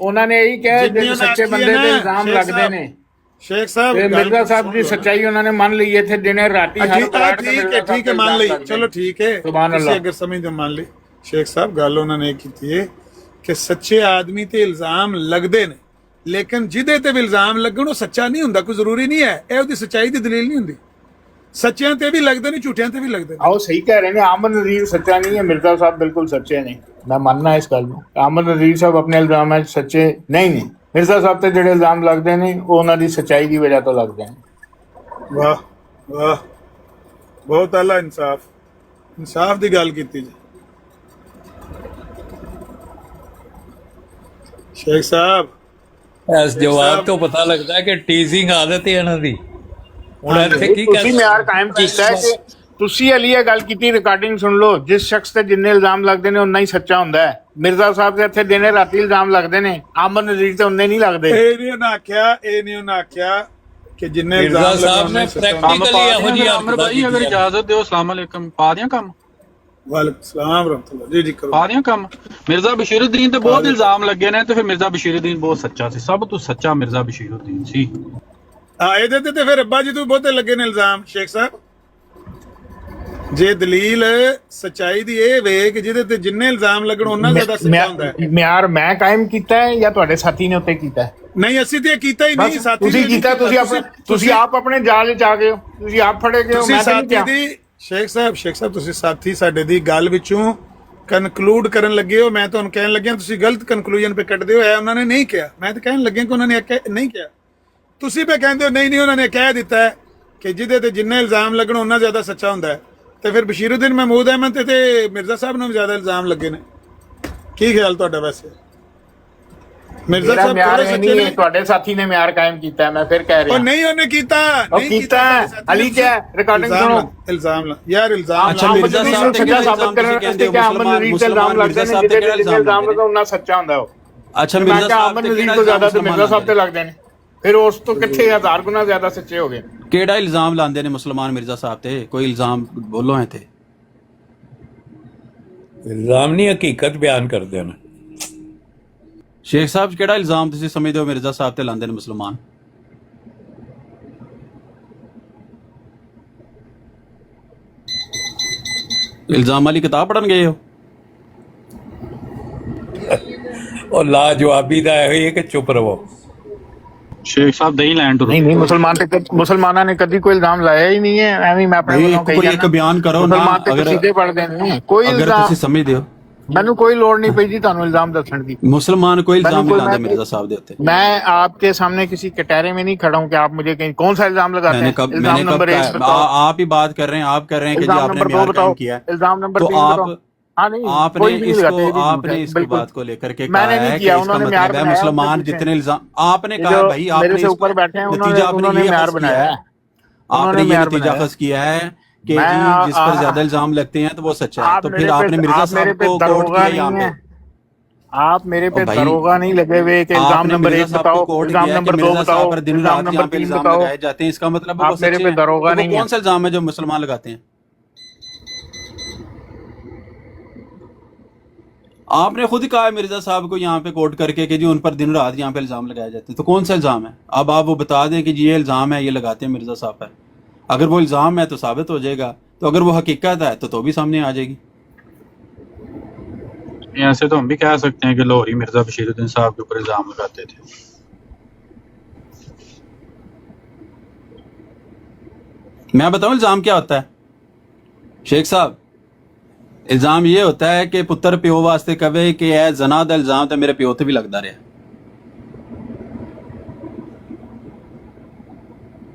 ਉਹਨਾਂ ਨੇ ਇਹੀ ਕਿਹਾ ਜਿਸ ਸੱਚੇ ਬੰਦੇ ਤੇ ਇਲਜ਼ਾਮ ਲੱਗਦੇ ਨੇ। ਸ਼ੇਖ ਸਾਹਿਬ ਤੇ ਮਿਰਜ਼ਾ ਸਾਹਿਬ ਦੀ ਸੱਚਾਈ ਉਹਨਾਂ ਨੇ ਮੰਨ ਲਈ, ਇੱਥੇ ਦਿਨੇ ਰਾਤੀ ਹਰ ਪਲਾਟ ਤੇ ਠੀਕ ਹੈ ਮੰਨ ਲਈ, ਚਲੋ ਠੀਕ ਹੈ, ਸੁਭਾਨ ਤੁਸੀਂ ਅੱਲਾਹ। ਅਗਰ ਸਮਝਦੇ ਮੰਨ ਲਈ। ਸ਼ੇਖ ਸਾਹਿਬ ਗੱਲ ਉਹਨਾਂ ਨੇ ਕੀਤੀ ਹੈ ਕਿ ਸੱਚੇ ਆਦਮੀ ਤੇ ਇਲਜ਼ਾਮ ਲੱਗਦੇ ਨੇ, ਲੇਕਿਨ ਜਿਹਦੇ ਤੇ ਵੀ ਇਲਜ਼ਾਮ ਲੱਗਣ ਉਹ ਸੱਚਾ ਨਹੀਂ ਹੁੰਦਾ, ਕੋਈ ਜ਼ਰੂਰੀ ਨਹੀਂ ਹੈ, ਇਹ ਉਹਦੀ ਸੱਚਾਈ ਦੀ ਦਲੀਲ ਨਹੀਂ ਹੁੰਦੀ। ਸੱਚਿਆਂ ਤੇ ਵੀ ਲੱਗਦੇ ਨੇ, ਝੂਠਿਆਂ ਤੇ ਵੀ ਲੱਗਦੇ ਨੇ। ਆਓ ਸਹੀ ਕਹਿ ਰਹੇ ਨੇ, ਆਮਨ ਨਜ਼ੀਰ ਸੱਚਾ ਨਹੀਂ ਹੈ, ਮਿਰਜ਼ਾ ਸਾਹਿਬ ਬਿਲਕੁਲ ਸੱਚੇ ਨੇ, ਮੈਂ ਮੰਨਣਾ ਇਸ ਗੱਲ ਨੂੰ। ਆਮਨ ਨਜ਼ੀਰ ਸਾਹਿਬ ਆਪਣੇ ਇਲਜ਼ਾਮਾਂ 'ਚ ਸੱਚੇ ਨਹੀਂ ਨੇ। ਮਿਰਜ਼ਾ ਸਾਹਿਬ ਤੇ ਜਿਹੜੇ ਇਲਜ਼ਾਮ ਲੱਗਦੇ ਨੇ ਉਹ ਉਹਨਾਂ ਦੀ ਸੱਚਾਈ ਦੀ ਵਜ੍ਹਾ ਤੋਂ ਲੱਗਦੇ ਨੇ। ਵਾਹ ਵਾਹ, ਬਹੁਤ ਆਲਾ ਇਨਸਾਫ, ਇਨਸਾਫ ਦੀ ਗੱਲ ਕੀਤੀ ਜੀ ਸ਼ੇਖ ਸਾਹਿਬ। ਇਸ ਜਵਾਬ ਤੋਂ ਪਤਾ ਲੱਗਦਾ ਹੈ ਕਿ ਟੀਜ਼ਿੰਗ ਆਦਤ ਹੈ ਇਹਨਾਂ ਦੀ। ਹੁਣ ਇੱਥੇ ਕੀ ਤੁਸੀਂ ਮਿਆਰ ਕਾਇਮ ਕੀਤਾ ਹੈ ਕਿ ਤੁਸੀਂ ਅਲੀ ਇਹ ਗੱਲ ਕੀਤੀ, ਰਿਕਾਰਡਿੰਗ ਸੁਣ ਲਓ, ਜਿਸ ਸ਼ਖਸ ਤੇ ਜਿੰਨੇ ਇਲਜ਼ਾਮ ਲੱਗਦੇ ਨੇ ਉਨਾ ਹੀ ਸੱਚਾ ਹੁੰਦਾ ਹੈ। ਮਿਰਜ਼ਾ ਸਾਹਿਬ ਦੇ ਇੱਥੇ ਦਿਨੇ ਰਾਤੀ ਇਲਜ਼ਾਮ ਲੱਗਦੇ ਨੇ, ਆਮਨ ਨਜ਼ੀਰ ਤੇ ਉਨੇ ਨਹੀਂ ਲੱਗਦੇ। ਇਹ ਨਹੀਂ ਉਹਨਾਂ ਆਖਿਆ ਕਿ ਜਿੰਨੇ ਇਲਜ਼ਾਮ ਮਿਰਜ਼ਾ ਸਾਹਿਬ ਨੇ ਲਗਾਉਣੇ। ਪ੍ਰੈਕਟੀਕਲੀ ਇਹੋ ਜਿਹੀ ਅਮਰ ਭਾਈ ਅਗਰ ਇਜਾਜ਼ਤ ਦਿਓ, ਅਸਲਾਮ ਅਲੈਕਮ, ਪਾ ਦਿਆਂ ਕੰਮ? ਵਾਲੇਕੁਮ ਸਲਾਮ ਰਹਿਮਤੁਲਾਹ। ਜੀ ਜੀ ਕਰੋ, ਪਾ ਦਿਆਂ ਕੰਮ। ਮਿਰਜ਼ਾ ਬਸ਼ੀਰੁੱਦੀਨ ਤੇ ਬਹੁਤ ਇਲਜ਼ਾਮ ਲੱਗੇ ਨੇ, ਤੇ ਫਿਰ ਮਿਰਜ਼ਾ ਬਸ਼ੀਰੁੱਦੀਨ ਬਹੁਤ ਸੱਚਾ ਸੀ, ਸਭ ਤੋਂ ਸੱਚਾ ਮਿਰਜ਼ਾ ਬਸ਼ੀਰੁੱਦੀਨ ਸੀ। ਇਹਦੇ ਤੇ ਫਿਰ ਅੱਬਾ ਜੀ ਤੋਂ ਬਹੁਤੇ ਲੱਗੇ ਨੇ ਇਲਜ਼ਾਮ। ਸ਼ੇਖ ਸਾਹਿਬ, ਜੇ ਦਲੀਲ ਸਚਾਈ ਦੀ ਇਹ ਵੇ ਕਿ ਜਿਹਦੇ ਤੇ ਜਿੰਨੇ ਇਲਜ਼ਾਮ ਲੱਗਣ ਉਹਨਾਂ ਜ਼ਿਆਦਾ ਸੱਚਾ ਹੁੰਦਾ ਹੈ। ਮਿਆਰ ਮੈਂ ਕਾਇਮ ਕੀਤਾ ਹੈ ਜਾਂ ਤੁਹਾਡੇ ਸਾਥੀ ਨੇ ਉੱਤੇ ਕੀਤਾ ਹੈ? ਨਹੀਂ, ਅਸੀਂ ਤੇ ਕੀਤਾ ਹੀ ਨਹੀਂ, ਸਾਥੀ ਤੁਸੀਂ ਕੀਤਾ, ਤੁਸੀਂ ਆਪ ਆਪਣੇ ਜਾਲ 'ਚ ਆ ਗਏ ਹੋ, ਤੁਸੀਂ ਆਪ ਫੜੇ ਗਏ ਹੋ, ਤੁਸੀਂ ਮੈਂ ਤਾਂ ਨਹੀਂ ਸਾਥੀ ਕਿਹਾ। ਦੀ ਸ਼ੇਖ ਸਾਹਿਬ ਤੁਸੀਂ ਸਾਥੀ ਸਾਡੇ ਦੀ ਗੱਲ ਵਿੱਚੋਂ ਕਨਕਲੂਡ ਕਰਨ ਲੱਗੇ ਹੋ। ਮੈਂ ਤੁਹਾਨੂੰ ਕਹਿਣ ਲੱਗਿਆ ਤੁਸੀਂ ਗਲਤ ਕਨਕਲੂਜਨ ਪੇ ਕੱਢਦੇ ਹੋ, ਉਹਨਾਂ ਨੇ ਨਹੀਂ ਕਿਹਾ। ਮੈਂ ਤਾਂ ਕਹਿਣ ਲੱਗਿਆ ਕਿ ਉਹਨਾਂ ਨੇ ਨਹੀਂ ਕਿਹਾ, ਤੁਸੀਂ ਪੇ ਕਹਿੰਦੇ ਹੋ ਨਹੀਂ ਉਹਨਾਂ ਨੇ ਕਹਿ ਦਿੱਤਾ ਹੈ ਕਿ ਜਿਹਦੇ ਤੇ ਜਿੰਨੇ ਇਲਜ਼ਾਮ ਲੱਗਣ ਉਹਨਾਂ ਜ਼ਿਆਦਾ ਸੱਚਾ ਹੁੰਦਾ ਹੈ। ਤੇ ਫਿਰ ਬਸ਼ੀਰੁੱਦੀਨ ਮਹਿਮੂਦ ਅਹਿਮਦ ਤੇ ਮਿਰਜ਼ਾ ਸਾਹਿਬ ਨੂੰ ਜ਼ਿਆਦਾ ਇਲਜ਼ਾਮ ਲੱਗੇ ਨੇ। ਕੀ ਖਿਆਲ ਤੁਹਾਡਾ? ਵੈਸੇ ਮਿਰਜ਼ਾ ਸਾਹਿਬ ਮਿਆਰ ਨਹੀਂ ਹੈ, ਤੁਹਾਡੇ ਸਾਥੀ ਨੇ ਮਿਆਰ ਕਾਇਮ ਕੀਤਾ ਹੈ, ਮੈਂ ਫਿਰ ਕਹਿ ਰਿਹਾ। ਉਹ ਨਹੀਂ, ਉਹਨੇ ਕੀਤਾ ਅਲੀ ਕਿਆ ਰਿਕਾਰਡਿੰਗ ਸੁਣੋ। ਇਲਜ਼ਾਮ ਯਾਰ, ਇਲਜ਼ਾਮ ਅੱਛਾ, ਮਿਰਜ਼ਾ ਸਾਹਿਬ ਤੇ ਕਿਹੜਾ ਇਲਜ਼ਾਮ ਤੁਸੀਂ ਕਹਿੰਦੇ ਹੋ? ਮੁਸਲਮਾਨ ਮਿਰਜ਼ਾ ਸਾਹਿਬ ਤੇ ਕਿਹੜਾ ਇਲਜ਼ਾਮ ਲੱਗਦਾ? ਉਹਨਾਂ ਸੱਚਾ ਹੁੰਦਾ ਉਹ। ਅੱਛਾ, ਮਿਰਜ਼ਾ ਸਾਹਿਬ ਤੇ ਕਿਹੜਾ ਜ਼ਿਆਦਾ ਤੇ ਮਿਰਜ਼ਾ ਸਾਹਿਬ ਤੇ ਲੱਗਦੇ ਨੇ, ਫਿਰ ਉਸ ਤੋਂ ਕਿੱਥੇ 1000 ਗੁਣਾ ਜ਼ਿਆਦਾ ਸੱਚੇ ਹੋ ਗਏ। ਕਿਹੜਾ ਇਲਜ਼ਾਮ ਲਾਉਂਦੇ ਨੇ ਮੁਸਲਮਾਨ ਮਿਰਜ਼ਾ ਸਾਹਿਬ ਤੇ? ਕੋਈ ਇਲਜ਼ਾਮ ਬੋਲੋ ਹੈ ਤੇ। ਇਲਜ਼ਾਮ ਨਹੀਂ, ਹਕੀਕਤ ਬਿਆਨ ਕਰਦੇ ਨੇ। ਸ਼ੇਖ ਸਾਹਿਬ, ਕਿਹੜਾ ਇਲਜ਼ਾਮ ਤੁਸੀਂ ਸਮਝਦੇ ਹੋ ਮਿਰਜ਼ਾ ਸਾਹਿਬ ਤੇ ਲਾਉਂਦੇ ਨੇ ਮੁਸਲਮਾਨ? ਇਲਜ਼ਾਮ ਵਾਲੀ ਕਿਤਾਬ ਪੜਨ ਗਏ ਹੋ? ਉਹ ਲਾਜਵਾਬੀ ਦਾ ਇਹ ਹੈ ਕਿ ਚੁੱਪ ਰਹੋ। ਸ਼ੇਖ ਸਾਹਿਬ ਦਹੀਂ ਲੈਣ ਤੋਂ ਨਹੀਂ, ਮੁਸਲਮਾਨਾਂ ਨੇ ਕਦੀ ਕੋਈ ਇਲਜ਼ਾਮ ਲਾਇਆ ਹੀ ਨਹੀਂ ਹੈ। ਐਵੇਂ ਮੈਂ ਆਪਣੇ ਵੱਲੋਂ ਕਹੀ ਜਾਂਦਾ, ਇੱਕ ਬਿਆਨ ਕਰੋ ਨਾ। ਅਗਰ ਸਿੱਧੇ ਪੜਦੇ ਨੇ, ਕੋਈ ਇਲਜ਼ਾਮ ਤੁਸੀਂ ਸਮਝਦੇ ਹੋ, ਮੈਨੂੰ ਕੋਈ ਲੋੜ ਨਹੀਂ ਪਈ ਜੀ ਤੁਹਾਨੂੰ ਇल्जाम ਦੱਸਣ ਦੀ। मुसलमान कोई इल्जाम नहीं लाते मिर्जा साहब दे होते। मैं आपके सामने किसी कटहरे में नहीं खड़ा हूँ कि आप मुझे कहीं कौन सा इल्जाम लगाते हैं। इल्जाम नंबर 1 बताओ। आप ही बात कर रहे हैं, आप कर रहे हैं कि जी आपने म्यार काम किया है। इल्जाम नंबर 3 बताओ। हाँ नहीं, आपने इसको बात को लेकर के कहा है कि इसका मतलब है मुसलमान जितने इल्जाम आपने कहा भाई आपने ऊपर बैठे हैं नतीजा उन्होंने म्यार बनाया है, आपने ये नतीजा अखज़ किया है कि जिस पर ज्यादा इल्जाम लगते हैं तो वो सच्चा है। तो फिर आपने मिर्जा साहब को कोर्ट किया यहाँ पे। आप मेरे पे दरोगा नहीं लगे हुए कि इल्जाम नंबर 1 बताओ, इल्जाम नंबर 2 बताओ, इल्जाम नंबर 3 बताओ। जाते हैं इसका मतलब आप मेरे पे दरोगा नहीं। कौन सा इल्जाम है जो मुसलमान लगाते हैं? आपने खुद ही कहा है मिर्जा साहब को यहाँ पे कोर्ट करके कि जी उन पर दिन रात यहाँ पे इल्जाम लगाए जाते हैं। तो कौन सा इल्जाम है? अब आप वो बता दें कि जी ये इल्जाम है, ये लगाते हैं मिर्जा साहब पर। अगर वो इल्जाम है तो साबित हो जाएगा, तो अगर वो हकीकत है तो भी सामने आ जाएगी। ऐसे तो हम भी कह सकते हैं कि लाहौरी मिर्जा बशीरुद्दीन साहब के ऊपर इल्जाम लगाते थे। मैं बताऊं इल्जाम क्या होता है शेख साहब? इल्जाम ये होता है कि पुत्र प्यो वास्ते कवे कि ऐ जना दा इल्जाम तो मेरे प्यो ते भी लगता रहा।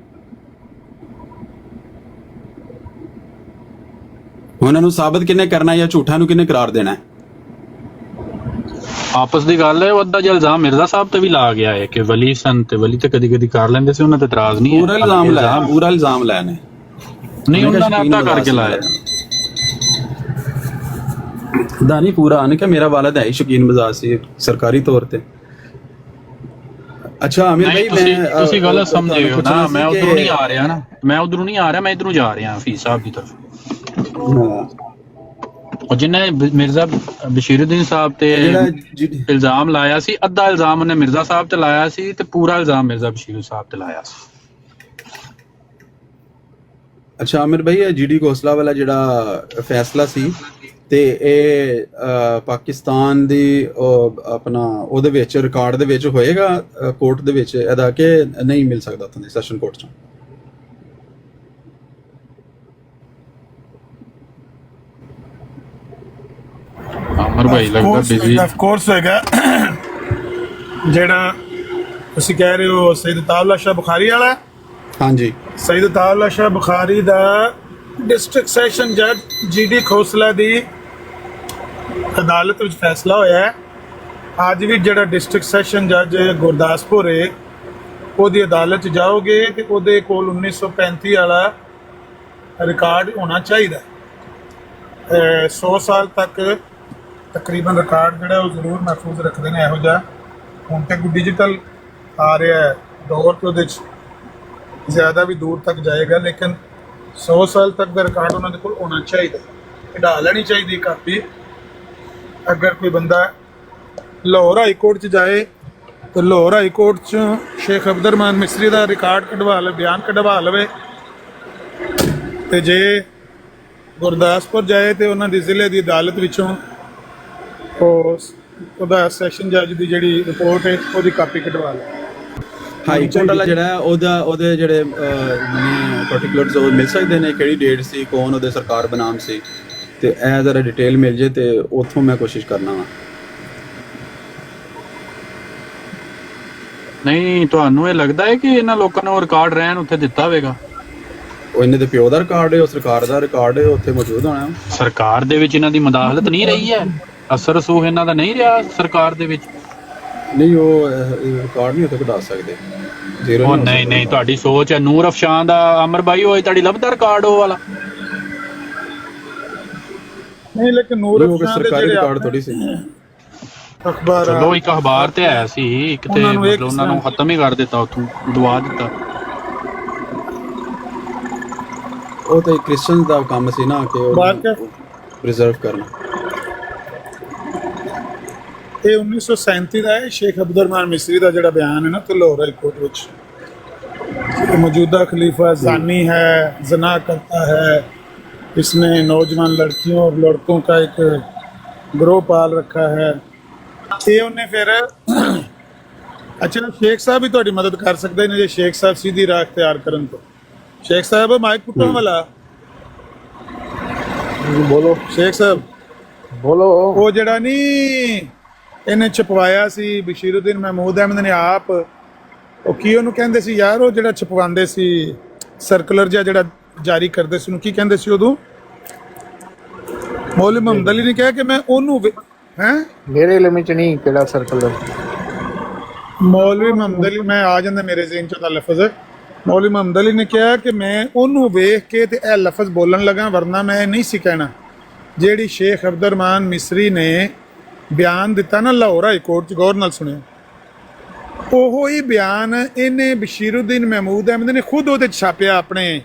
उन्होंने साबित किन्ने करना या झूठा नूं किन्ने करार देना है? आपस ਦੀ ਗੱਲ ਹੈ। ਉਹਦਾ ਜਿਹੜਾ ਇਲਜ਼ਾਮ ਮਿਰਜ਼ਾ ਸਾਹਿਬ ਤੇ ਵੀ ਲਾ ਗਿਆ ਹੈ ਕਿ ਵਲੀ ਸਨ ਤੇ ਵਲੀ ਤੇ ਕਦੀ ਕਦੀ ਕਰ ਲੈਂਦੇ ਸੀ, ਉਹਨਾਂ ਤੇ ਇਤਰਾਜ਼ ਨਹੀਂ ਹੈ। पूरा इल्जाम लाया, पूरा इल्जाम लाया ने ਨਹੀਂ, ਉਹਨਾਂ ਨੇ ਅੱਧਾ ਕਰਕੇ ਲਾਇਆ। दानी पूरा आने का मेरा वालद है ही शकीन मजाज से सरकारी तौर पे। ਅੱਛਾ ਆਮਿਰ ਨਹੀਂ ਭਾਈ ਤੁਸੀਂ ਗਲਤ ਸਮਝੇ ਹੋ ਤੁਹਾਨੂੰ ਨਾ, ਪੁੱਛਣਾ ਮੈਂ ਸੀ ਉਧਰੋਂ ਕਿ- ਨਹੀਂ ਆ ਰਿਹਾ ਨਾ, ਮੈਂ ਉਧਰੋਂ ਨਹੀਂ ਆ ਰਿਹਾ, ਮੈਂ ਇਧਰੋਂ ਜਾ ਰਿਹਾ ਹਫੀਜ਼ ਸਾਹਿਬ ਦੀ ਤਰਫ। ਉਹ ਜਿਹਨੇ ਮਿਰਜ਼ਾ ਬਸ਼ੀਰੁद्दीन ਸਾਹਿਬ ਤੇ ਇਲਜ਼ਾਮ ਲਾਇਆ ਸੀ, ਅੱਧਾ ਇਲਜ਼ਾਮ ਉਹਨੇ ਮਿਰਜ਼ਾ ਸਾਹਿਬ ਤੇ ਲਾਇਆ ਸੀ ਤੇ ਪੂਰਾ ਇਲਜ਼ਾਮ ਮਿਰਜ਼ਾ ਬਸ਼ੀਰ ਸਾਹਿਬ ਤੇ ਲਾਇਆ ਸੀ। ਅੱਛਾ ਆਮਿਰ ਭਾਈ ਇਹ ਜੀਡੀ ਖੋਸਲਾ ਵਾਲਾ ਜਿਹੜਾ ਫੈਸਲਾ ਸੀ ਤੇ ਇਹ ਪਾਕਿਸਤਾਨ ਦੀ ਆਪਣਾ ਉਹਦੇ ਵਿੱਚ ਰਿਕਾਰਡ ਦੇ ਵਿੱਚ ਹੋਏਗਾ ਕੋਰਟ ਦੇ ਵਿੱਚ ਇਹਦਾ ਕਿ ਨਹੀਂ ਮਿਲ ਸਕਦਾ ਉੱਥੋਂ ਦੀ ਸੈਸ਼ਨ ਕੋਰਟ ਚੋਂ? ਅਮਰ ਭਾਈ ਲੱਗਦਾ ਬਿਜ਼ੀ। ਆਫ ਕੋਰਸ ਹੋਏਗਾ। ਜਿਹੜਾ ਤੁਸੀਂ ਕਹਿ ਰਹੇ ਹੋ ਸੈਦ ਤਾਵਲਾ ਸ਼ਾਹ ਬੁਖਾਰੀ ਵਾਲਾ, ਹਾਂਜੀ ਸੈਦ ਤਾਵਲਾ ਸ਼ਾਹ ਬੁਖਾਰੀ ਦਾ ਡਿਸਟ੍ਰਿਕਟ ਸੈਸ਼ਨ ਜੱਜ ਜੀਡੀ ਖੋਸਲਾ ਦੀ ਅਦਾਲਤ ਵਿੱਚ ਫੈਸਲਾ ਹੋਇਆ ਹੈ। ਅੱਜ ਵੀ ਜਿਹੜਾ ਡਿਸਟ੍ਰਿਕਟ ਸੈਸ਼ਨ ਜੱਜ ਗੁਰਦਾਸਪੁਰ ਹੈ ਉਹਦੀ ਅਦਾਲਤ 'ਚ ਜਾਓਗੇ ਤੇ ਉਹਦੇ ਕੋਲ 1935 ਵਾਲਾ ਰਿਕਾਰਡ ਹੋਣਾ ਚਾਹੀਦਾ। 100 ਸਾਲ ਤੱਕ ਤਕਰੀਬਨ ਰਿਕਾਰਡ ਜਿਹੜਾ ਉਹ ਜ਼ਰੂਰ ਮਹਿਫੂਜ਼ ਰੱਖਦੇ ਨੇ। ਇਹੋ ਜਿਹਾ ਹੁਣ ਤੇ ਕੋਈ ਡਿਜੀਟਲ ਆ ਰਿਹਾ ਹੈ ਦੌਰ ਤੇ ਉਹਦੇ 'ਚ ਜ਼ਿਆਦਾ ਵੀ ਦੂਰ ਤੱਕ ਜਾਏਗਾ, ਲੇਕਿਨ 100 ਸਾਲ ਤੱਕ ਦਾ ਰਿਕਾਰਡ ਉਹਨਾਂ ਦੇ ਕੋਲ ਹੋਣਾ ਚਾਹੀਦਾ। ਕਢਾ ਲੈਣੀ ਚਾਹੀਦੀ ਕਾਪੀ। ਅਗਰ ਕੋਈ ਬੰਦਾ ਲਾਹੌਰ ਹਾਈ ਕੋਰਟ 'ਚ ਜਾਏ ਤਾਂ ਲਾਹੌਰ ਹਾਈ ਕੋਰਟ 'ਚ ਸ਼ੇਖ ਅਬਦੁਰਰਹਿਮਾਨ ਮਿਸਰੀ ਦਾ ਰਿਕਾਰਡ ਕਢਵਾ ਲਵੇ, ਬਿਆਨ ਕਢਵਾ ਲਵੇ। ਤੇ ਜੇ ਗੁਰਦਾਸਪੁਰ ਜਾਏ ਤੇ ਉਹਨਾਂ ਦੀ ਜ਼ਿਲ੍ਹੇ ਦੀ ਅਦਾਲਤ ਵਿੱਚੋਂ ਉਹਦਾ ਸੈਸ਼ਨ ਜੱਜ ਦੀ ਜਿਹੜੀ ਰਿਪੋਰਟ ਹੈ ਉਹਦੀ ਕਾਪੀ ਕਢਵਾ ਲਵੇ। ਹਾਈ ਕੋਰਟ ਵਾਲਾ ਜਿਹੜਾ ਹੈ ਉਹਦੇ ਜਿਹੜੇ ਪਾਰਟਿਕੂਲਰਸ ਉਹ ਮਿਲ ਸਕਦੇ ਨੇ, ਕਿਹੜੀ ਡੇਟ ਸੀ, ਕੌਣ ਉਹਦੇ ਸਰਕਾਰ ਬਨਾਮ ਸੀ, ਤੇ ਇਹ ਜ਼ਰਾ ਡਿਟੇਲ ਮਿਲ ਜੇ ਤੇ ਉੱਥੋਂ ਮੈਂ ਕੋਸ਼ਿਸ਼ ਕਰਨਾ ਵਾ। ਨਹੀਂ ਤੁਹਾਨੂੰ ਇਹ ਲੱਗਦਾ ਹੈ ਕਿ ਇਹਨਾਂ ਲੋਕਾਂ ਨੇ ਉਹ ਰਿਕਾਰਡ ਰਹਿਣ ਉੱਥੇ ਦਿੱਤਾ ਹੋਵੇਗਾ? ਉਹ ਇਹਨਾਂ ਦੇ ਪਿਓ ਦਾ ਰਿਕਾਰਡ ਹੈ, ਉਹ ਸਰਕਾਰ ਦਾ ਰਿਕਾਰਡ ਹੈ, ਉੱਥੇ ਮੌਜੂਦ ਹੋਣਾ। ਸਰਕਾਰ ਦੇ ਵਿੱਚ ਇਹਨਾਂ ਦੀ ਮੁਦਾਖਲਤ ਨਹੀਂ ਰਹੀ ਹੈ, ਅਸਰ ਰਸੂਖ ਇਹਨਾਂ ਦਾ ਨਹੀਂ ਰਿਹਾ ਸਰਕਾਰ ਦੇ ਵਿੱਚ? ਨਹੀਂ ਉਹ ਰਿਕਾਰਡ ਨਹੀਂ ਉੱਥੇ ਕਢਾ ਸਕਦੇ। ਉਹ ਨਹੀਂ ਤੁਹਾਡੀ ਸੋਚ ਹੈ। ਨੂਰ ਅਫਸ਼ਾਨ ਦਾ ਅਮਰ ਭਾਈ ਹੋਏ ਤੁਹਾਡੀ ਲੱਭਦਾ ਰਿਕਾਰਡ ਉਹ ਵਾਲਾ? ਨਹੀਂ ਲੇਕਿਨ ਨੂਰ ਅਫਸ਼ਾਨ ਦੇ ਸਰਕਾਰੀ ਜਿਹੜੇ ਰਿਕਾਰਡ ਥੋੜੀ ਸੀ ਅਖਬਾਰ ਚਲੋ ਇੱਕ ਅਖਬਾਰ ਤੇ ਆਇਆ ਸੀ, ਇੱਕ ਤੇ ਮਤਲਬ ਉਹਨਾਂ ਨੂੰ ਖਤਮ ਹੀ ਕਰ ਦਿੱਤਾ, ਉੱਥੋਂ ਦਵਾ ਦਿੱਤਾ। ਉਹ ਤਾਂ ਕ੍ਰਿਸਚੀਅਨ ਦਾ ਕੰਮ ਸੀ ਨਾ ਕਿ ਉਹ ਪ੍ਰੀਜ਼ਰਵ ਕਰਨਾ। ਇਹ 1937 ਦਾ ਹੈ ਸ਼ੇਖ ਅਬਦੁਰਰਹਿਮਾਨ ਮਿਸਰੀ ਦਾ ਜਿਹੜਾ ਬਿਆਨ ਹੈ ਨਾ ਤੇ ਲਾਹੌਰ ਹਾਈ ਕੋर्ट ਵਿੱਚ कि मौजूदा खलीफा जानी है, जना करता है, इसने नौजवान लड़कियों और लड़कों का एक ग्रोह पाल रखा है। ये उन्हें फिर अच्छा शेख साहब भी थोड़ी मदद कर सकते हैं जे शेख साहब सीधी राह इख्तियार करन तो। शेख साहब माइक पुटन वाला बोलो शेख साहब बोलो। वो जड़ा नी इन्हें छपवाया सी बशीरुद्दीन महमूद अहमद ने आप ਉਹ ਕੀ ਉਹਨੂੰ ਕਹਿੰਦੇ ਸੀ ਯਾਰ, ਉਹ ਜਿਹੜਾ ਛਪਵਾਉਂਦੇ ਸੀ ਸਰਕੂਲਰ ਜਿਹਾ ਜਿਹੜਾ ਜਾਰੀ ਕਰਦੇ ਸੀ, ਉਹਨੂੰ ਕੀ ਕਹਿੰਦੇ ਸੀ ਉਦੋਂ? ਮੌਲਵੀ ਮੁਹੰਮਦ ਅਲੀ ਨੇ ਕਿਹਾ ਕਿ ਮੈਂ ਉਹਨੂੰ ਮੇਰੇ ਇਲਮ ਚ ਨਹੀਂ ਕਿਹੜਾ ਸਰਕੂਲਰ। ਮੌਲਵੀ ਮੁਹੰਮਦ ਅਲੀ, ਮੈਂ ਆ ਜਾਂਦਾ ਮੇਰੇ ਜ਼ਿਹਨ ਚ ਤਾਂ ਲਫ਼ਜ਼, ਮੌਲਵੀ ਮੁਹੰਮਦ ਅਲੀ ਨੇ ਕਿਹਾ ਕਿ ਮੈਂ ਉਹਨੂੰ ਵੇਖ ਕੇ ਤੇ ਇਹ ਲਫ਼ਜ਼ ਬੋਲਣ ਲੱਗਾ, ਵਰਨਾ ਮੈਂ ਨਹੀਂ ਸੀ ਕਹਿਣਾ। ਜਿਹੜੀ ਸ਼ੇਖ ਅਬਦੁਰਰਹਿਮਾਨ ਮਿਸਰੀ ਨੇ ਬਿਆਨ ਦਿੱਤਾ ਨਾ ਲਾਹੌਰ ਹਾਈ ਕੋਰਟ ਚ, ਗੌਰ ਨਾਲ ਸੁਣਿਓ, ਉਹੋ ਹੀ ਬਿਆਨ ਇਹਨੇ ਬਸ਼ੀਰੁद्दीन महमूद अहमद ਨੇ ਖੁਦ ਉਹਦੇ ਛਾਪਿਆ ਆਪਣੇ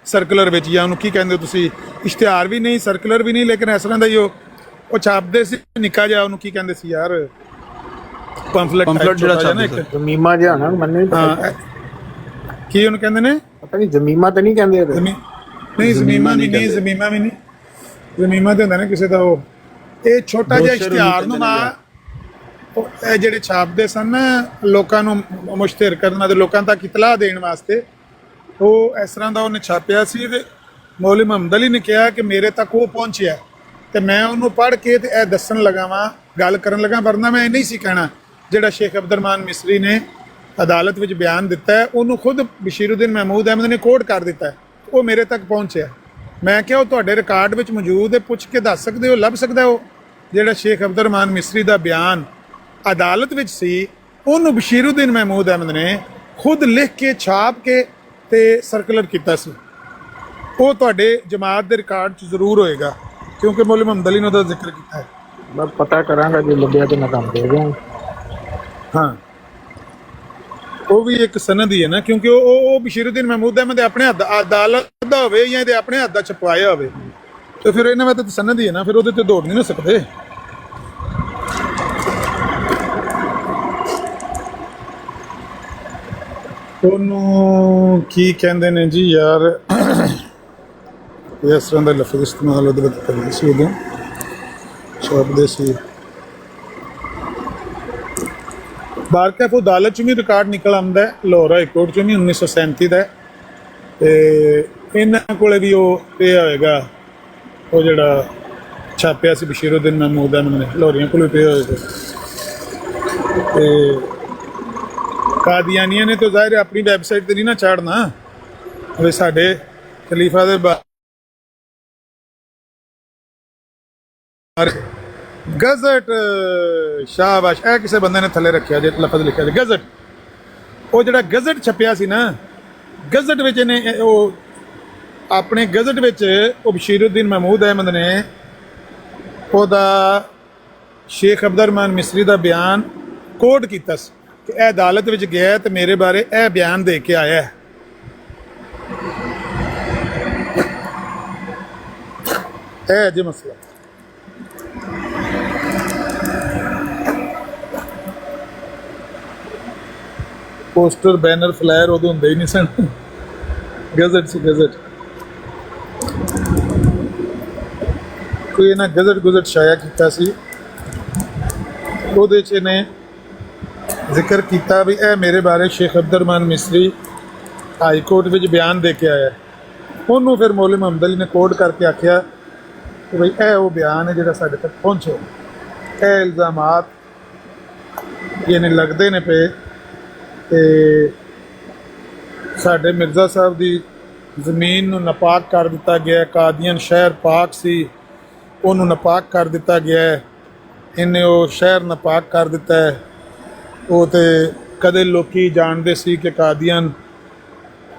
ਸਰਕੂਲਰ ਵਿੱਚ, ਜਾਂ ਉਹਨੂੰ ਕੀ ਕਹਿੰਦੇ ਹੋ ਤੁਸੀਂ, ਇਸ਼ਤਿਹਾਰ ਵੀ ਨਹੀਂ ਸਰਕੂਲਰ ਵੀ ਨਹੀਂ, ਲੇਕਿਨ ਇਸ ਤਰ੍ਹਾਂ ਦਾ ਹੀ ਉਹ ਛਾਪਦੇ ਸੀ ਨਿੱਕਾ ਜਿਹਾ, ਉਹਨੂੰ ਕੀ ਕਹਿੰਦੇ ਸੀ ਯਾਰ, ਪੰਫਲੇਟ ਜਿਹੜਾ ਨਾ ਇੱਕ ਜ਼ਮੀਮਾ ਜਿਹਾ ਨਾ, ਮੈਨੂੰ ਕੀ ਉਹਨੂੰ ਕਹਿੰਦੇ ਨੇ, ਪਤਾ ਨਹੀਂ, ਜ਼ਮੀਮਾ ਤਾਂ ਨਹੀਂ ਕਹਿੰਦੇ ਨਹੀਂ, ਜ਼ਮੀਮਾ ਵੀ ਨਹੀਂ, ਜ਼ਮੀਮਾ ਵੀ ਨਹੀਂ, ਜ਼ਮੀਮਾ ਤੇ ਹੁੰਦਾ ਨਾ ਕਿਸੇ ਦਾ ਉਹ, ਇਹ ਛੋਟਾ ਜਿਹਾ ਇਸ਼ਤਿਹਾਰ ਨੂੰ ਇਹ ਜਿਹੜੇ ਛਾਪਦੇ ਸਨ ਲੋਕਾਂ ਨੂੰ ਮੁਸ਼ਤਹਰ ਕਰਨ ਅਤੇ ਲੋਕਾਂ ਤੱਕ ਇਤਲਾਹ ਦੇਣ ਵਾਸਤੇ, ਉਹ ਇਸ ਤਰ੍ਹਾਂ ਦਾ ਉਹਨੇ ਛਾਪਿਆ ਸੀ। ਤੇ ਮੌਲਵੀ ਮੁਹੰਮਦ ਅਲੀ ਨੇ ਕਿਹਾ ਕਿ ਮੇਰੇ ਤੱਕ ਉਹ ਪਹੁੰਚਿਆ ਤੇ ਮੈਂ ਉਹਨੂੰ ਪੜ੍ਹ ਕੇ ਤੇ ਇਹ ਦੱਸਣ ਲਗਾ ਵਾਂ, ਗੱਲ ਕਰਨ ਲੱਗਾ, ਵਰਨਾ ਮੈਂ ਇਹ ਨਹੀਂ ਸੀ ਕਹਿਣਾ। ਜਿਹੜਾ ਸ਼ੇਖ ਅਬਦੁਰਰਹਿਮਾਨ ਮਿਸਰੀ ਨੇ ਅਦਾਲਤ ਵਿੱਚ ਬਿਆਨ ਦਿੱਤਾ ਹੈ, ਉਹਨੂੰ ਖੁਦ ਬਸ਼ੀਰੁद्दीन महमूद अहमद ਨੇ ਕੋਟ ਕਰ ਦਿੱਤਾ ਹੈ, ਉਹ ਮੇਰੇ ਤੱਕ ਪਹੁੰਚਿਆ। ਮੈਂ ਕਿਹਾ ਉਹ ਤੁਹਾਡੇ ਰਿਕਾਰਡ ਵਿੱਚ ਮੌਜੂਦ ਹੈ, ਪੁੱਛ ਕੇ ਦੱਸ ਸਕਦੇ ਹੋ, ਲੱਭ ਸਕਦਾ ਉਹ ਜਿਹੜਾ ਸ਼ੇਖ ਅਬਦੁਰਰਹਿਮਾਨ ਮਿਸਰੀ ਦਾ ਬਿਆਨ ਅਦਾਲਤ ਵਿੱਚ ਸੀ, ਉਹਨੂੰ ਬਸ਼ੀਰੁद्दीन महमूद अहमद ਨੇ ਖੁਦ ਲਿਖ ਕੇ ਛਾਪ ਕੇ ਤੇ ਸਰਕੂਲਰ ਕੀਤਾ ਸੀ। ਉਹ ਤੁਹਾਡੇ ਜਮਾਤ ਦੇ ਰਿਕਾਰਡ 'ਚ ਜ਼ਰੂਰ ਹੋਏਗਾ, ਕਿਉਂਕਿ ਮੌਲਵੀ ਮੁਹੰਮਦ ਅਲੀ ਨੇ ਉਹਦਾ ਜ਼ਿਕਰ ਕੀਤਾ ਹੈ। ਮੈਂ ਪਤਾ ਕਰਾਂਗਾ, ਜੇ ਲੱਗਿਆ ਤੇ ਮੈਂ ਤੁਹਾਨੂੰ ਦੇ ਦਿਆਂਗਾ। ਹਾਂ ਉਹ ਵੀ ਇੱਕ ਸਨਦ ਹੀ ਹੈ ਨਾ, ਕਿਉਂਕਿ ਉਹ ਬਸ਼ੀਰੁद्दीन महमूद अहमद ਦੇ ਆਪਣੇ ਅਦਾਲਤ ਦਾ ਹੋਵੇ ਜਾਂ ਇਹਦੇ ਆਪਣੇ ਹੱਥ ਦਾ ਛਪਵਾਇਆ ਹੋਵੇ, ਤੇ ਫਿਰ ਇਹਨਾਂ ਵਿੱਚ ਤਾਂ ਸਨਦ ਹੀ ਹੈ ਨਾ, ਫਿਰ ਉਹਦੇ ਤੇ ਦੌੜ ਨਹੀਂ ਨਾ ਸਕਦੇ। ਉਹਨੂੰ ਕੀ ਕਹਿੰਦੇ ਨੇ ਜੀ ਯਾਰ, ਇਸ ਤਰ੍ਹਾਂ ਦਾ ਲਫ਼ਜ਼ ਇਸਤੇਮਾਲ ਉਹਦੇ ਵਿੱਚ ਕਰਦੇ ਸੀ ਉਦੋਂ, ਛਾਪਦੇ ਸੀ। ਬਾਰਕੈਫ ਅਦਾਲਤ 'ਚ ਵੀ ਰਿਕਾਰਡ ਨਿਕਲ ਆਉਂਦਾ ਹੈ, ਲਾਹੌਰ ਹਾਈ ਕੋਰਟ 'ਚ ਵੀ 1937 ਦਾ, ਤੇ ਇਹਨਾਂ ਕੋਲੇ ਵੀ ਉਹ ਇਹ ਹੋਏਗਾ, ਉਹ ਜਿਹੜਾ ਛਾਪਿਆ ਸੀ ਬਸ਼ੀਰੁद्दीन महमूद अहमद ਨੇ, ਲਾਹੌਰੀਆਂ ਕੋਲ ਵੀ ਪਿਆ ਹੋਏਗਾ। ਤੇ ਕਾਦੀਆਨੀਆਂ ਨੇ ਤਾਂ ਜ਼ਾਹਿਰ ਆਪਣੀ ਵੈਬਸਾਈਟ ਤੇ ਨਹੀਂ ਨਾ ਚਾੜਨਾ, ਵੀ ਸਾਡੇ ਖਲੀਫਾ ਦੇ ਗਜ਼ਟ, ਸ਼ਾਬਾਸ਼, ਇਹ ਕਿਸੇ ਬੰਦੇ ਨੇ ਥੱਲੇ ਰੱਖਿਆ ਜੇ ਲਫ਼ਜ਼ ਲਿਖਿਆ ਜੇ ਗਜ਼ਟ। ਉਹ ਜਿਹੜਾ ਗਜ਼ਟ ਛਪਿਆ ਸੀ ਨਾ, ਗਜ਼ਟ ਵਿੱਚ ਇਹਨੇ ਉਹ ਆਪਣੇ ਗਜ਼ਟ ਵਿੱਚ ਉਹ ਬਸ਼ੀਰੁद्दीन महमूद अहमद ਨੇ ਉਹਦਾ ਸ਼ੇਖ ਅਬਦੁਰਰਹਿਮਾਨ ਮਿਸਰੀ ਦਾ ਬਿਆਨ ਕੋਡ ਕੀਤਾ ਸੀ ਕਿ ਇਹ ਅਦਾਲਤ ਵਿੱਚ ਗਿਆ ਤੇ ਮੇਰੇ ਬਾਰੇ ਇਹ ਬਿਆਨ ਦੇ ਕੇ ਆਇਆ ਹੈ। ਇਹ ਜੇ ਮਸਲਾ ਪੋਸਟਰ ਬੈਨਰ ਫਲਾਇਰ ਉਦੋਂ ਹੁੰਦੇ ਹੀ ਨਹੀਂ ਸਨ, ਗਜ਼ਟ ਸੀ ਗਜ਼ਟ। ਕੋਈ ਇਹਨਾਂ ਗਜ਼ਟ ਛਾਇਆ ਕੀਤਾ ਸੀ, ਉਹਦੇ 'ਚ ਇਹਨੇ ਜ਼ਿਕਰ ਕੀਤਾ ਵੀ ਇਹ ਮੇਰੇ ਬਾਰੇ ਸ਼ੇਖ ਅਬਦੁਰਰਹਿਮਾਨ ਮਿਸਰੀ ਹਾਈ ਕੋਰਟ ਵਿੱਚ ਬਿਆਨ ਦੇ ਕੇ ਆਇਆ। ਉਹਨੂੰ ਫਿਰ ਮੌਲਵੀ ਮੁਹੰਮਦ ਅਲੀ ਨੇ ਕੋਡ ਕਰਕੇ ਆਖਿਆ ਕਿ ਬਈ ਇਹ ਉਹ ਬਿਆਨ ਹੈ ਜਿਹੜਾ ਸਾਡੇ ਤੱਕ ਪਹੁੰਚਿਆ, ਇਹ ਇਲਜ਼ਾਮਾਤ ਇਹਨੇ ਲੱਗਦੇ ਨੇ ਪਏ ਤੇ ਸਾਡੇ ਮਿਰਜ਼ਾ ਸਾਹਿਬ ਦੀ ਜ਼ਮੀਨ ਨੂੰ ਨਾਪਾਕ ਕਰ ਦਿੱਤਾ ਗਿਆ, ਕਾਦੀਆਨ ਸ਼ਹਿਰ ਪਾਕ ਸੀ ਉਹਨੂੰ ਨਾਪਾਕ ਕਰ ਦਿੱਤਾ ਗਿਆ ਹੈ, ਇਹਨੇ ਉਹ ਸ਼ਹਿਰ ਨਾਪਾਕ ਕਰ ਦਿੱਤਾ ਹੈ। ਉਹ ਤੇ ਕਦੇ ਲੋਕੀ ਜਾਣਦੇ ਸੀ ਕਿ ਕਾਦੀਆਨ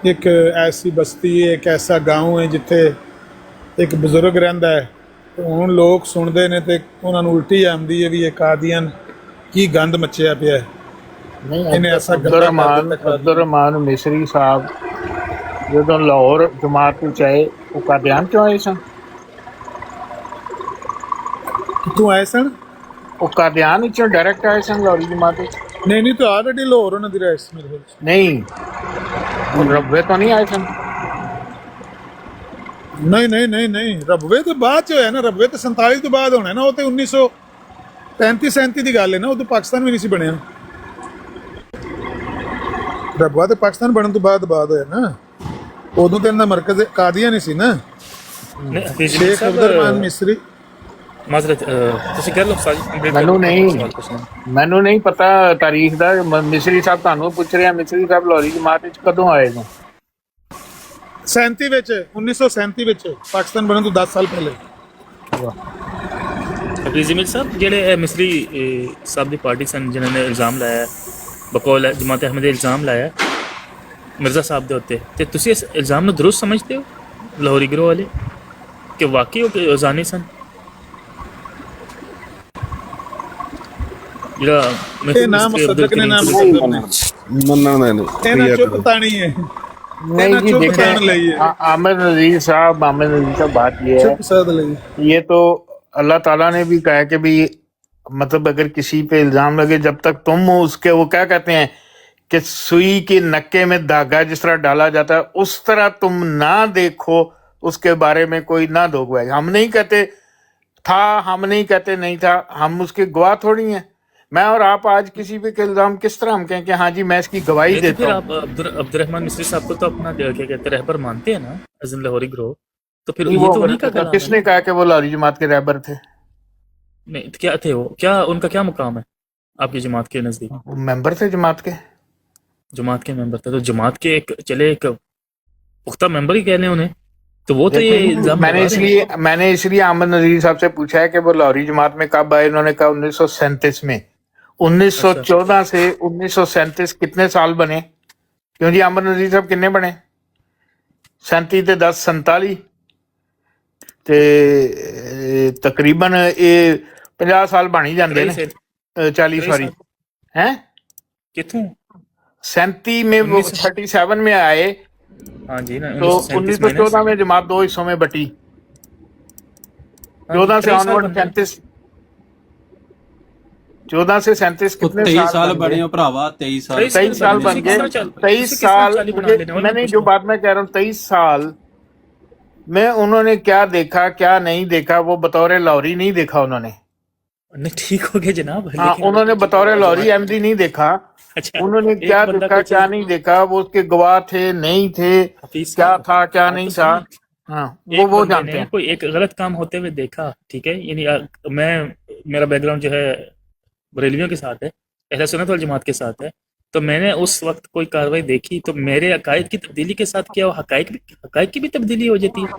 ਇੱਕ ਐਸੀ ਬਸਤੀ ਹੈ, ਇੱਕ ਐਸਾ ਗਾਉਂ ਹੈ ਜਿੱਥੇ ਇੱਕ ਬਜ਼ੁਰਗ ਰਹਿੰਦਾ ਹੈ, ਤੇ ਹੁਣ ਲੋਕ ਸੁਣਦੇ ਨੇ ਤੇ ਉਹਨਾਂ ਨੂੰ ਉਲਟੀ ਆਉਂਦੀ ਹੈ ਵੀ ਇਹ ਕਾਦੀਆਨ ਕੀ ਗੰਦ ਮੱਚਿਆ ਪਿਆ ਹੈ। ਇਹਨੇ ਐਸਾ ਅਬਦੁਰਰਹਿਮਾਨ ਮਿਸਰੀ ਸਾਹਿਬ ਜਦੋਂ ਲਾਹੌਰ ਜਮਾਤ ਵਿੱਚ ਆਏ, ਉਹ ਕਾਦੀਆਨ ਚੋਂ ਆਏ ਸਨ? ਕਿੱਥੋਂ ਆਏ ਸਨ? ਉਹ ਕਾਦੀਆਨ ਵਿੱਚੋਂ ਡਾਇਰੈਕਟ ਆਏ ਸਨ ਲਾਹੌਰੀ ਜਮਾਤ ਵਿੱਚ? ਨਹੀਂ ਤਾਂ ਆਲਰੇਡੀ ਲਾਹੌਰ ਉਹਨਾਂ ਦੀ ਰਿਹਾਇਸ਼ ਮੇਰੇ ਕੋਲ ਨਹੀਂ, ਰਬਵੇ ਤੋਂ ਨਹੀਂ ਆਏ ਸਨ? ਨਹੀਂ ਰਬਵੇ ਤੋਂ ਬਾਅਦ ਚ ਹੋਇਆ ਨਾ, ਰਬਵੇ ਤਾਂ 47 ਤੋਂ ਬਾਅਦ ਹੋਣਾ ਨਾ, ਉਹ ਤੇ 1935-37 ਦੀ ਗੱਲ ਹੈ ਨਾ, ਉਦੋਂ ਪਾਕਿਸਤਾਨ ਵੀ ਨਹੀਂ ਸੀ ਬਣਿਆ। ਰਬਵਾ ਤੇ ਪਾਕਿਸਤਾਨ ਬਣਨ ਤੋਂ ਬਾਅਦ ਹੋਇਆ ਨਾ, ਉਦੋਂ ਤਾਂ ਇਹਨਾਂ ਦਾ ਮਰਕਜ਼ ਕਾਦੀਆਨ ਹੀ ਸੀ ਨਾ। ਸ਼ੇਖ ਅਬਦੁਰਰਹਿਮਾਨ ਮਿਸਰੀ ਮੈਨੂੰ ਨਹੀਂ ਪਤਾ ਤਾਰੀਖ ਦਾ। ਮਿਸਰੀ ਸਾਹਿਬ ਤੁਹਾਨੂੰ ਪੁੱਛ ਰਿਹਾ, ਮਿਸਰੀ ਸਾਹਿਬ ਲਾਹੌਰੀ ਜਮਾਤ ਵਿੱਚ ਕਦੋਂ ਆਏ ਨੇ? 37 ਵਿੱਚ, 1937 ਵਿੱਚ, ਪਾਕਿਸਤਾਨ ਬਣਨ ਤੋਂ 10 ਸਾਲ ਪਹਿਲੇ। ਅਬਦੁਲ ਸਾਹਿਬ ਜਿਹੜੇ ਮਿਸਰੀ ਸਾਹਿਬ ਦੀ ਪਾਰਟੀ ਸਨ ਜਿਨ੍ਹਾਂ ਨੇ ਇਲਜ਼ਾਮ ਲਾਇਆ ਬਕੌਲ ਜਮਾਤ ਅਹਿਮਦ ਇਲਜ਼ਾਮ ਲਾਇਆ ਮਿਰਜ਼ਾ ਸਾਹਿਬ ਦੇ ਉੱਤੇ, ਤੇ ਤੁਸੀਂ ਇਸ ਇਲਜ਼ਾਮ ਨੂੰ ਦਰੁਸਤ ਸਮਝਦੇ ਹੋ ਲਾਹੌਰੀ ਗਿਰੋਹ ਵਾਲੇ ਕਿ ਵਾਕਈ ਉਹ ਜ਼ਾਨੀ ਸਨ? ਇਹ ਨਾਮ ਮੁਸੱਦਕ ਨੇ, ਨਾਮ ਮੁਸੱਦਕ ਨੇ ਮੰਨਣਾ ਨਹੀਂ, ਇਹਨਾਂ ਚੁੱਪ ਤਾਣੀ ਹੈ। नहीं जी, देखिए आमिर नज़ीर साहब बात ये है, ये तो अल्लाह ताला ने भी कहा कि भी मतलब अगर किसी पे इल्ज़ाम लगे, जब तक तुम उसके, वो क्या कहते हैं कि सुई के नक्के में धागा जिस तरह डाला जाता है, उस तरह तुम ना देखो, उसके बारे में कोई ना दोगवाए। हम नहीं कहते था, हम नहीं कहते नहीं था, हम उसके गवाह थोड़ी हैं। मैं और आप आज किसी पे के इल्जाम किस तरह हम कहें कि हाँ जी मैं इसकी गवाही देता हूँ? आप अब्दुर्रहमान मिस्री साहब को तो अपना क्या कहते हैं रहबर मानते हैं ना, अज़म लाहौरी ग्रोह, तो फिर ये तो उन्हीं का कलाम है। किसने कहा कि वो लाहौरी जमात के रहबर थे? नहीं, तो क्या थे वो, क्या उनका क्या मुकाम है आपकी जमात के नजदीक? मेंबर थे जमात के मेंबर थे, तो जमात के एक पुख्ता मेंबर ही कह लें उन्हें, तो वो तो ये इल्जाम मैंने इसलिए आमिर नज़ीर साहब से पूछा है कि वो लाहौरी जमात में कब आए। उन्होंने कहा 1937 में। 1914 से 1937 कितने साल बने? क्यों जी आमिर नज़ीर साहब किन्ने बने? 37 ते 10 47 ते तकरीबन ये 50 साल बन ही जाते हैं, 40 सॉरी हैं, कितों 37 में वो 37 में आए हाँ जी ना, तो 1937 1914 में जमात 2 हिस्सों में बटी, 14 से ऑनवर्ड 37, 14 से 37 कितने 23 साल साल बने हो भरावा, 23 साल 23 साल बन गए। 23 साल मैं नहीं, जो बात मैं कह रहा हूँ 23 साल में उन्होंने क्या देखा क्या नहीं देखा, वो बतौर लाहौरी नहीं देखा उन्होंने। नहीं ठीक हो गया जनाब, हाँ, लेकिन उन्होंने बतौर लाहौरी अहमदी नहीं देखा। अच्छा, उन्होंने एक क्या बंदा देखा का क्या नहीं देखा, वो उसके गवाह थे नहीं थे, हफीज क्या साहब, था क्या आप नहीं तो था, सुनिए, हाँ एक वो बंदे जानते ने हैं। कोई एक गलत काम होते हुए देखा, ठीक है, यानी मेरा बैकग्राउंड जो है बरेलवियों के साथ है, अहले सुन्नत वल जमात के साथ है, तो मैंने उस वक्त कोई कार्रवाई देखी तो मेरे अकायद की तब्दीली के साथ क्या हकायक की भी तब्दीली हो जाती है।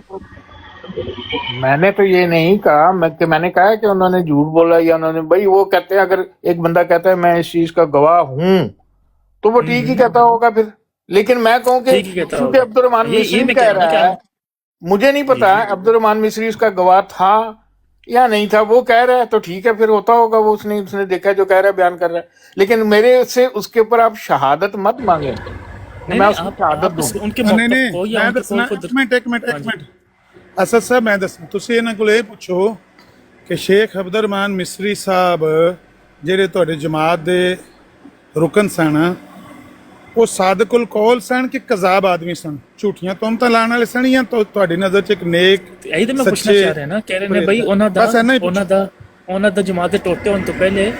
मैंने तो ये नहीं कहा, मैंने कहा कि उन्होंने झूठ बोला या उन्होंने, भाई वो कहते हैं, अगर एक बंदा कहता है मैं इस चीज का गवाह हूं तो वो ठीक ही कहता होगा फिर। लेकिन मैं कहूँ कि ठीक ही कहता क्योंकि होगा। अब्दुर्रहमान ये मिस्री मैं कह कह रहा हूँ रहा ना है, मुझे नहीं पता है अब्दुर्रहमान मिस्री उसका गवाह था या नहीं था, वो कह रहा है तो ठीक है, फिर होता होगा, वो उसने देखा जो कह रहा है बयान कर रहा है। लेकिन मेरे से उसके ऊपर आप शहादत मत मांगे, मैं उसकी शहादत दूं। उनके नहीं मौक़िफ़ नहीं को या मैं उनके दसना, कौल को ਇੱਕ ਮਿੰਟ ਅਸਦ ਸਾਹਿਬ ਮੈਂ ਦੱਸਣਾ, ਤੁਸੀਂ ਇਹਨਾਂ ਕੋਲ ਇਹ ਪੁੱਛੋ ਕਿ ਸ਼ੇਖ ਅਬਦੁਰਰਹਿਮਾਨ ਮਿਸਰੀ ਸਾਹਿਬ ਜਿਹੜੇ ਤੁਹਾਡੇ ਜਮਾਤ ਦੇ ਰੁਕਨ ਸਨ, ਉਹ ਸਾਦਕੁਲ ਕੌਲ ਸਨ ਕਿ ਕਜ਼ਾਬ ਆਦਮੀ ਸਨ, ਝੂਠੀਆਂ ਤੁਹਮਤਾਂ ਲਾਉਣ ਵਾਲੇ ਸਨ, ਜਾਂ ਤੁਹਾਡੀ ਨਜ਼ਰ 'ਚ ਇੱਕ ਨੇਕ ਇਹੀ ਤਾਂ ਮੈਂ ਪੁੱਛਣਾ ਚਾਹ ਰਿਹਾ ਨਾ, ਕਹਿ ਰਹੇ ਨੇ ਬਈ ਉਹਨਾਂ ਦਾ ਜਮਾਤ ਦੇ ਟੋਟੇ ਹੋਣ ਤੋਂ ਪਹਿਲੇ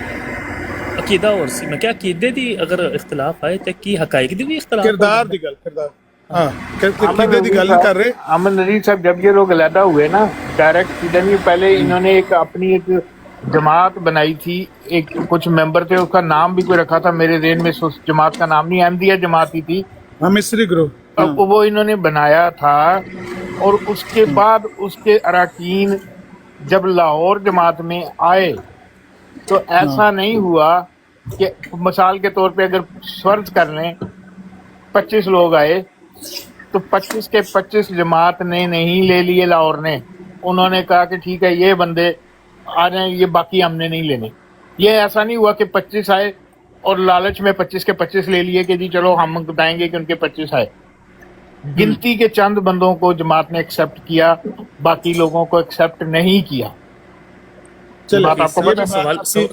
ਅਕੀਦਾ ਹੋਰ ਸੀ। ਮੈਂ ਕਿਹਾ ਅਕੀਦੇ ਦੀ ਅਗਰ ਇਖਤਲਾਫ ਆਏ ਤੇ ਕੀ ਹਕਾਇਕ ਦੀ ਵੀ ਇਖਤਲਾਫ किरदार की गल किरदार हाँ किरदार की गल नहीं कर रहे। अमन नजीर साहब जब ये लोग अलहदा हुए ना डायरेक्ट सीधन ही पहले इन्होंने एक अपनी एक जमात बनाई थी, एक कुछ मेंबर थे, उसका नाम भी कोई रखा था, मेरे ज़हन में उस जमात का नाम नहीं, अहमदिया जमात ही थी, हाँ मिस्री ग्रुप, अब वो इन्होंने बनाया था। और उसके बाद उसके अरकान जब लाहौर जमात में आए तो ऐसा नहीं हुआ कि मिसाल के तौर पे अगर फर्ज कर लें 25 लोग आए तो 25 के 25 जमात ने नहीं ले लिए लाहौर ने, उन्होंने कहा कि ठीक है ये बंदे आ जाए, ये बाकी हमने नहीं लेने। ये ऐसा नहीं हुआ कि 25 आए और लालच में 25 के 25 ले लिए कि जी चलो हम बताएंगे कि उनके 25 आए। गिनती के चंद बंदों को जमात ने एक्सेप्ट किया, बाकी लोगों को एक्सेप्ट नहीं किया। बात आपको पता है?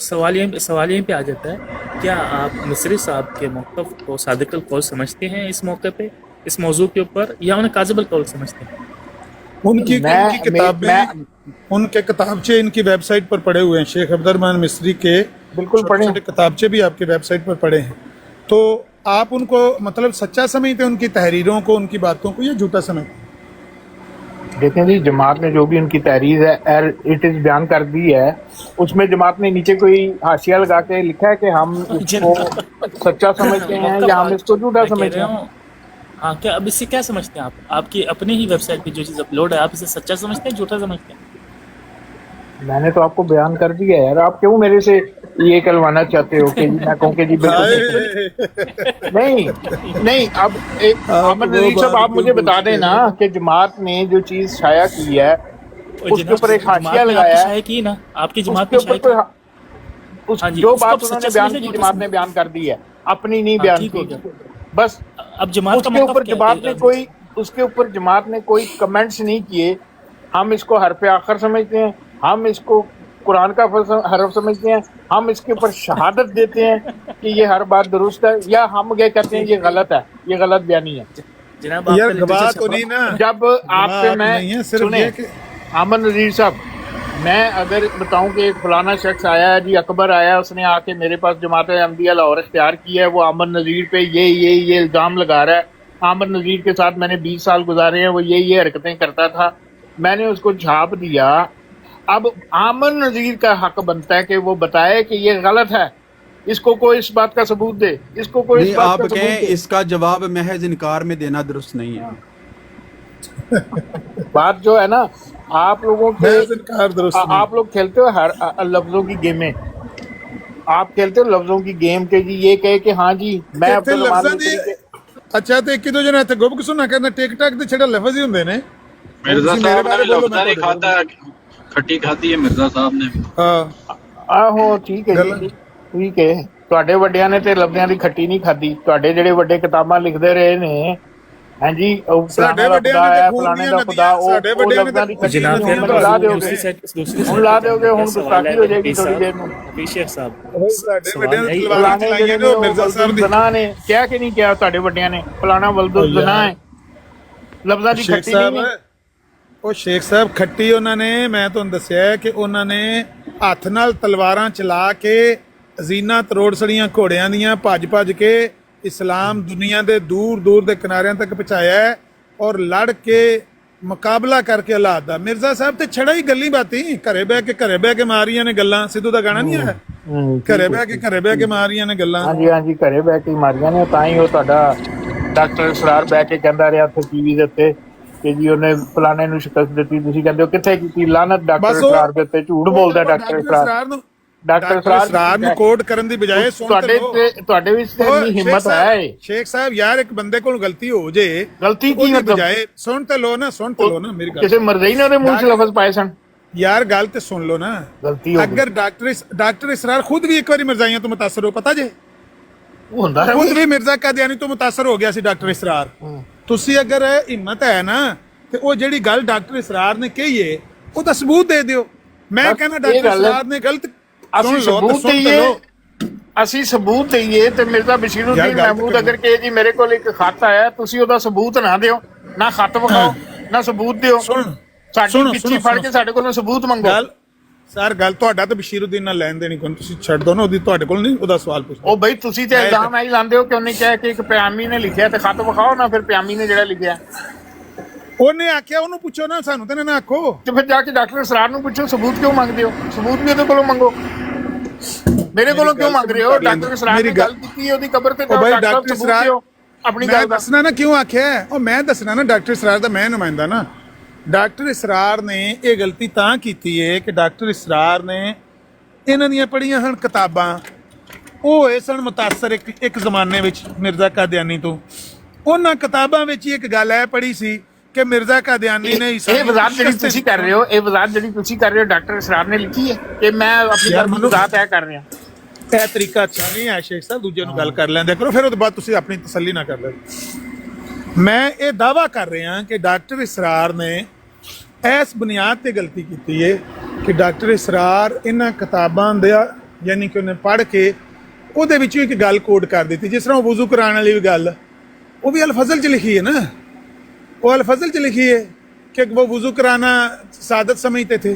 सवाल यहीं पे आ जाता है, क्या आप मिस्री साहब के मौक़िफ़ को सादिक़ुल कौल समझते हैं इस मौके पे, इस मौजू के ऊपर, या उन्हें काज़िबुल कौल समझते हैं? उनकी किताबें, उनके किताबचे इनकी वेबसाइट पर पड़े हुए हैं, शेख अब्दुर्रहमान मिस्री के बिल्कुल पढ़े, छोटे किताबचे भी आपकी वेबसाइट पर पड़े हैं। तो आप उनको मतलब सच्चा समझते हैं, उनकी तहरीरों को, उनकी बातों को, या झूठा समझते हैं? देखें जी, जमात ने जो भी उनकी तहरीर है इट इज बयान कर दी है, उसमें जमात ने नीचे कोई हाशिया लगा के लिखा है कि हम इसको सच्चा समझते हैं या हम इसको झूठा समझते हैं। हाँ, क्या अब इससे क्या समझते हैं आप? आपकी अपनी ही वेबसाइट पे जो चीज़ अपलोड है, आप इसे सच्चा समझते हैं झूठा समझते हैं? मैंने तो आपको बयान कर दिया यार, आप क्यों मेरे से ये कहलवाना चाहते हो कि मैं कहूँ कि जी बिल्कुल नहीं। अब अमन नजीर साहब आप मुझे बता दें ना कि जमात ने जो चीज शाया की है उसके ऊपर एक हाशिया लगाया है की ना, आपकी जमात उसके ऊपर जो बात उन्होंने बयान की जमात ने बयान कर दी है, अपनी नहीं बयान की, बस। अब जमात उसके ऊपर जमात ने कोई कमेंट्स नहीं किए। हम इसको हरफ आखिर समझते हैं, हम इसको कुरान का हरफ समझते हैं, हम इसके ऊपर शहादत देते हैं कि ये हर बात दुरुस्त है, या हम ये कहते हैं ये गलत है, ये गलत बयानी है। यार गवाह तो नहीं ना, जब आपसे मैं सुने अमन नजीर साहब, मैं अगर बताऊं कि एक फलाना शख्स आया है जी, अकबर आया, उसने आके मेरे पास जमात अहमदिया लाहौर इख्तियार किया है, वो अमन नजीर पे ये इल्ज़ाम लगा रहा है, अमन नजीर के साथ मैंने 20 साल गुजारे हैं, वो ये हरकतें करता था, मैंने उसको झाप दिया। अब आमन नजीर का हक बनता है कि वो बताए कि ये गलत है, इसको कोई इस बात का सबूत दे, इसको कोई इस बात आप का सबूत कहें दे। इसका जवाब महज इनकार में देना दुरुस्त नहीं है। बात जो है ना, आप लोगों के आप लोग खेलते हो हर लफ्जों की गेमें, आप खेलते हो लफ्जों की गेम के जी, ये कहे कि हाँ जी मैं अच्छा तो एक दूजे ने गुब सुना करना टिकटॉक ਦੇ ਛੜਾ ਲਫ਼ਜ਼ ਹੀ ਹੁੰਦੇ ਨੇ। मिर्जा साहब ने लफ्ज़ नहीं खाता, खट्टी खाती है मिर्जा साहब ने। हाँ आहो ठीक है जी, ठीक है, ਤੁਹਾਡੇ ਵੱਡਿਆਂ ਨੇ ਤੇ ਲਫ਼ਜ਼ਾਂ ਦੀ ਖੱਟੀ ਨਹੀਂ ਖਾਦੀ। ਤੁਹਾਡੇ ਜਿਹੜੇ ਵੱਡੇ ਕਿਤਾਬਾਂ ਲਿਖਦੇ ਰਹੇ ਨੇ, ਹਾਂਜੀ, ਉਹ ਸਾਡੇ ਫਲਾਣੇ ਦਾ ਵੱਡਿਆਂ ਖੁਦਾ ਨੇ ਹੈ, ਤੇ ਖੂਨ ਫਲਾਣੇ ਦੀਆਂ ਦਾ ਖੁਦਾ, ਨਦੀਆਂ, ਸਾਡੇ ਉਹ ਵੱਡਿਆਂ ਨੇ ਲਫ਼ਜ਼ਾਂ ਦੀ ਤੇ ਖੱਟੀ जनाब ਨਹੀਂ, फिर ਹੁਣ ਲਾ दिओगे, दूसरी ਹੁਣ ला दोगे, ਹੁਣ गुस्ताखी हो जाएगी थोड़ी देर में। शेख साहब ਸਾਡੇ ਵੱਡਿਆਂ ਨੇ ਸਵਾਲ ਤਲਵਾਰਾਂ ਫਲਾਣੇ ਚਲਾਈਆਂ ਨੇ, ਉਹ ਮਿਰਜ਼ਾ ਸਾਹਿਬ ਦੀ। ਜ਼ਨਾ ਨੇ ਕਿਹਾ ਕਿ ਨਹੀਂ ਕਿਹਾ ਤੁਹਾਡੇ ਵੱਡਿਆਂ ਨੇ ਫਲਾਣਾ ਵਲਦੁਲ ਜ਼ਨਾ ਹੈ, ਲਫ਼ਜ਼ਾਂ ਦੀ ਸ਼ੇਖ ਖੱਟੀ ਨਹੀਂ ਸਾਹਿਬ, ਹੈ। ਉਹ ਸ਼ੇਖ ਸਾਹਿਬ ਖੱਟੀ ਉਹਨਾਂ ਨੇ, ਮੈਂ ਤੁਹਾਨੂੰ ਦੱਸਿਆ ਕਿ ਉਹਨਾਂ ਨੇ ਹੱਥ ਨਾਲ ਤਲਵਾਰਾਂ ਚਲਾ ਕੇ ਜ਼ੀਨਾ ਤਰੋੜ ਸੜੀਆਂ ਘੋੜਿਆਂ ਦੀਆਂ, ਭੱਜ ਕੇ ਇਸਲਾਮ ਦੁਨੀਆ ਦੇ ਦੂਰ ਦੇ ਕਿਨਾਰਿਆਂ ਤੱਕ ਪਹੁੰਚਾਇਆ ਹੈ, ਔਰ ਲੜ ਕੇ ਮੁਕਾਬਲਾ ਕਰਕੇ ਹਾਲਾਤ ਦਾ। ਮਿਰਜ਼ਾ ਸਾਹਿਬ ਤੇ ਛੜਾ ਹੀ ਗੱਲੀ ਬਾਤੀ, ਘਰੇ ਬਹਿ ਕੇ ਮਾਰੀਆਂ ਨੇ ਗੱਲਾਂ। ਸਿੱਧੂ ਦਾ ਗਾਣਾ ਨਹੀਂ ਹੈ, ਘਰੇ ਬਹਿ ਕੇ ਮਾਰੀਆਂ ਨੇ ਗੱਲਾਂ। ਹਾਂਜੀ, ਘਰੇ ਬਹਿ ਕੇ ਮਾਰੀਆਂ ਨੇ। ਤਾਂ ਹੀ ਉਹ ਤੁਹਾਡਾ ਡਾਕਟਰ ਇਸਰਾਰ ਬਹਿ ਕੇ ਕਹਿੰਦਾ ਰਿਹਾ ਉੱਥੇ ਟੀਵੀ ਦੇ ਉੱਤੇ ਕਿ ਜੀ ਉਹਨੇ ਫਲਾਣੇ ਨੂੰ ਸ਼ਿਕਸਤ ਦਿੱਤੀ। ਤੁਸੀਂ ਕਹਿੰਦੇ ਹੋ ਕਿੱਥੇ ਕੀਤੀ ਲਾਨਤ ਡਾਕਟਰ ਇਸਰਾਰ ਦੇ ਉੱਤੇ। ਝੂਠ ਬੋਲਦਾ ਡਾਕਟਰ ਇਸਰਾਰ ਨੂੰ। ਡਾਕਟਰ ਇਸਰਾਰ ਨੂੰ ਕੋਡ ਕਰਨ ਦੀ ਬਜਾਏ ਤੁਹਾਡੇ ਵਿੱਚ ਇੰਨੀ ਹਿੰਮਤ ਹੈ। ਸ਼ੇਖ ਸਾਹਿਬ ਯਾਰ, ਇੱਕ ਬੰਦੇ ਕੋਲ ਗਲਤੀ ਹੋ ਜੇ, ਗਲਤੀ ਕੀ ਉਹਦੀ ਬਜਾਏ ਸੁਣ ਤੇ ਲੋ ਨਾ ਮੇਰੀ ਗੱਲ। ਕਿਸੇ ਮਰਜ਼ੀ ਨੇ ਉਹਦੇ ਮੂੰਹ 'ਚ ਲਫ਼ਜ਼ ਪਾਏ ਸਨ। ਯਾਰ ਗੱਲ ਤੇ ਸੁਣ ਲੋ ਨਾ। ਗਲਤੀ ਹੋ ਅਗਰ ਡਾਕਟਰ ਇਸਰਾਰ ਖੁਦ ਵੀ ਇੱਕ ਵਾਰੀ ਮਿਰਜ਼ਾਈਆਂ ਤੋਂ ਮੁਤਾਸਰ ਹੋ, ਪਤਾ ਜੇ ਹੁੰਦਾ ਹੈ, ਖੁਦ ਵੀ ਮਿਰਜ਼ਾ ਕਾਦੀਆਨੀ ਤੋਂ ਮੁਤਾਸਰ ਹੋ ਗਿਆ ਸੀ ਡਾਕਟਰ ਇਸਰਾਰ। ਤੁਸੀਂ ਅਗਰ ਹਿੰਮਤ ਹੈ ਨਾ ਤੇ ਉਹ ਜਿਹੜੀ ਗੱਲ ਡਾਕਟਰ ਇਸਰਾਰ ਨੇ ਕਹੀ ਹੈ ਉਹਦਾ ਸਬੂਤ ਦੇ ਦਿਓ। ਮੈਂ ਕਹਿੰਦਾ ਡਾਕਟਰ ਇਸਰਾਰ ਨੇ ਗਲਤ। ਅਸੀਂ ਸਬੂਤ ਦਈਏ ਤੇ ਮਿਰਜ਼ਾ ਬਸ਼ੀਰੁੱਦੀਨ ਮਹਿਮੂਦ ਅਗਰ ਕਹੇ ਜੀ ਮੇਰੇ ਕੋਲ ਇੱਕ ਖੱਤ ਆਇਆ, ਤੁਸੀਂ ਉਹਦਾ ਸਬੂਤ ਨਾ ਦਿਓ, ਨਾ ਖੱਤ ਵਿਖਾਓ ਨਾ ਸਬੂਤ ਦਿਓ, ਸਾਡੀ ਪਿੱਛੇ ਫੜ ਕੇ ਸਾਡੇ ਕੋਲੋਂ ਸਬੂਤ ਮੰਗੋ। ਸਰ ਗੱਲ ਤੁਹਾਡਾ ਤਾਂ ਬਸ਼ੀਰੁੱਦੀਨ ਨਾਲ ਲੈਣ ਦੇਣੀ ਕੋਈ, ਤੁਸੀਂ ਛੱਡ ਦੋ ਨਾ ਉਹਦੀ, ਤੁਹਾਡੇ ਕੋਲ ਨਹੀਂ ਉਹਦਾ ਸਵਾਲ ਪੁੱਛੋ। ਉਹ ਬਈ ਤੁਸੀਂ ਤੇ ਇਲਜ਼ਾਮ ਐ ਹੀ ਲਾਉਂਦੇ ਹੋ ਕਿ ਉਹਨੇ ਕਿਹਾ ਕਿ ਇੱਕ ਪਿਆਮੀ ਨੇ ਲਿਖਿਆ ਤੇ ਖੱਤ ਵਿਖਾਓ ਨਾ। ਫਿਰ ਪਿਆਮੀ ਨੇ ਜਿਹੜਾ ਲਿਖਿਆ ਉਹਨੇ ਆਖਿਆ, ਉਹਨੂੰ ਪੁੱਛੋ ਨਾ, ਸਾਨੂੰ ਤੇ ਨਾ ਆਖੋ। ਤੇ ਫਿਰ ਜਾ ਕੇ ਡਾਕਟਰ ਇਸਰਾਰ ਨੂੰ ਪੁੱਛੋ ਸਬੂਤ ਕਿਉਂ ਮੰਗਦੇ ਹੋ। ਸਬੂਤ ਵੀ ਉਹਦੇ ਕੋਲੋਂ ਮੰਗੋ, ਮੇਰੇ ਕੋਲੋਂ ਕਿਉਂ ਮੰਗ ਰਹੇ ਹੋ। ਡਾਕਟਰ ਇਸਰਾਰ ਨੇ ਗੱਲ ਕੀਤੀ ਉਹਦੀ ਕਬਰ ਤੇ ਡਾਕਟਰ ਇਸਰਾਰ ਆਪਣੀ ਗੱਲ ਦੱਸਣਾ ਨਾ ਕਿਉਂ ਆਖਿਆ। ਉਹ ਮੈਂ ਦੱਸਣਾ ਨਾ, ਡਾਕਟਰ ਇਸਰਾਰ ਦਾ ਮੈਂ ਨੁਮਾਇੰਦਾ ਨਾ। ਡਾਕਟਰ ਇਸਰਾਰ ਨੇ ਇਹ ਗਲਤੀ ਤਾਂ ਕੀਤੀ ਹੈ ਕਿ ਡਾਕਟਰ ਇਸਰਾਰ ਨੇ ਇਹਨਾਂ ਦੀਆਂ ਪੜ੍ਹੀਆਂ ਹਨ ਕਿਤਾਬਾਂ, ਉਹ ਹੋਏ ਸਨ ਮੁਤਾਸਰ ਇੱਕ ਜ਼ਮਾਨੇ ਵਿੱਚ ਮਿਰਜ਼ਾ ਕਾਦੀਆਨੀ ਤੋਂ। ਉਹਨਾਂ ਕਿਤਾਬਾਂ ਵਿੱਚ ਹੀ ਇੱਕ ਗੱਲ ਇਹ ਪੜ੍ਹੀ ਸੀ ਕਿ ਮਿਰਜ਼ਾ ਕਾਦੀਆਨੀ ਨੇ ਇਹ ਵਜ਼ਾਤ ਜਿਹੜੀ ਤੁਸੀਂ ਕਰ ਰਹੇ ਹੋ, ਇਹ ਵਜ਼ਾਤ ਜਿਹੜੀ ਤੁਸੀਂ ਕਰ ਰਹੇ ਹੋ ਡਾਕਟਰ ਇਸਰਾਰ ਨੇ ਲਿਖੀ ਹੈ ਕਿ ਮੈਂ ਆਪਣੀ ਵਜ਼ਾਤ ਇਹ ਕਰ ਰਿਹਾ। ਇਹ ਤਰੀਕਾ ਅੱਛਾ ਨਹੀਂ ਹੈ ਸ਼ੇਖ ਸਾਹਿਬ, ਦੂਜੇ ਨੂੰ ਗੱਲ ਕਰ ਲੈਂਦੇ ਕਰੋ, ਫਿਰ ਉਹਦੇ ਬਾਅਦ ਤੁਸੀਂ ਆਪਣੀ ਤਸੱਲੀ ਨਾ ਕਰ ਲੈ। ਮੈਂ ਇਹ ਦਾਅਵਾ ਕਰ ਰਿਹਾ ਕਿ ਡਾਕਟਰ ਇਸਰਾਰ ਨੇ ਇਸ ਬੁਨਿਆਦ ਤੇ ਗਲਤੀ ਕੀਤੀ ਹੈ ਕਿ ਡਾਕਟਰ ਇਸਰਾਰ ਇਹਨਾਂ ਕਿਤਾਬਾਂ ਦਾ ਯਾਨੀ ਕਿ ਉਹਨੇ ਪੜ੍ਹ ਕੇ ਉਹਦੇ ਵਿੱਚੋਂ ਇੱਕ ਗੱਲ ਕੋਡ ਕਰ ਦਿੱਤੀ। ਜਿਸ ਤਰ੍ਹਾਂ ਵਜ਼ੂ ਕਰਾਉਣ ਵਾਲੀ ਵੀ ਗੱਲ, ਉਹ ਵੀ ਅਲ-ਫਜ਼ਲ 'ਚ ਲਿਖੀ ਹੈ ਨਾ, वो अल-फज़ल च लिखी है कि वो वज़ू कराना सादत समझते थे।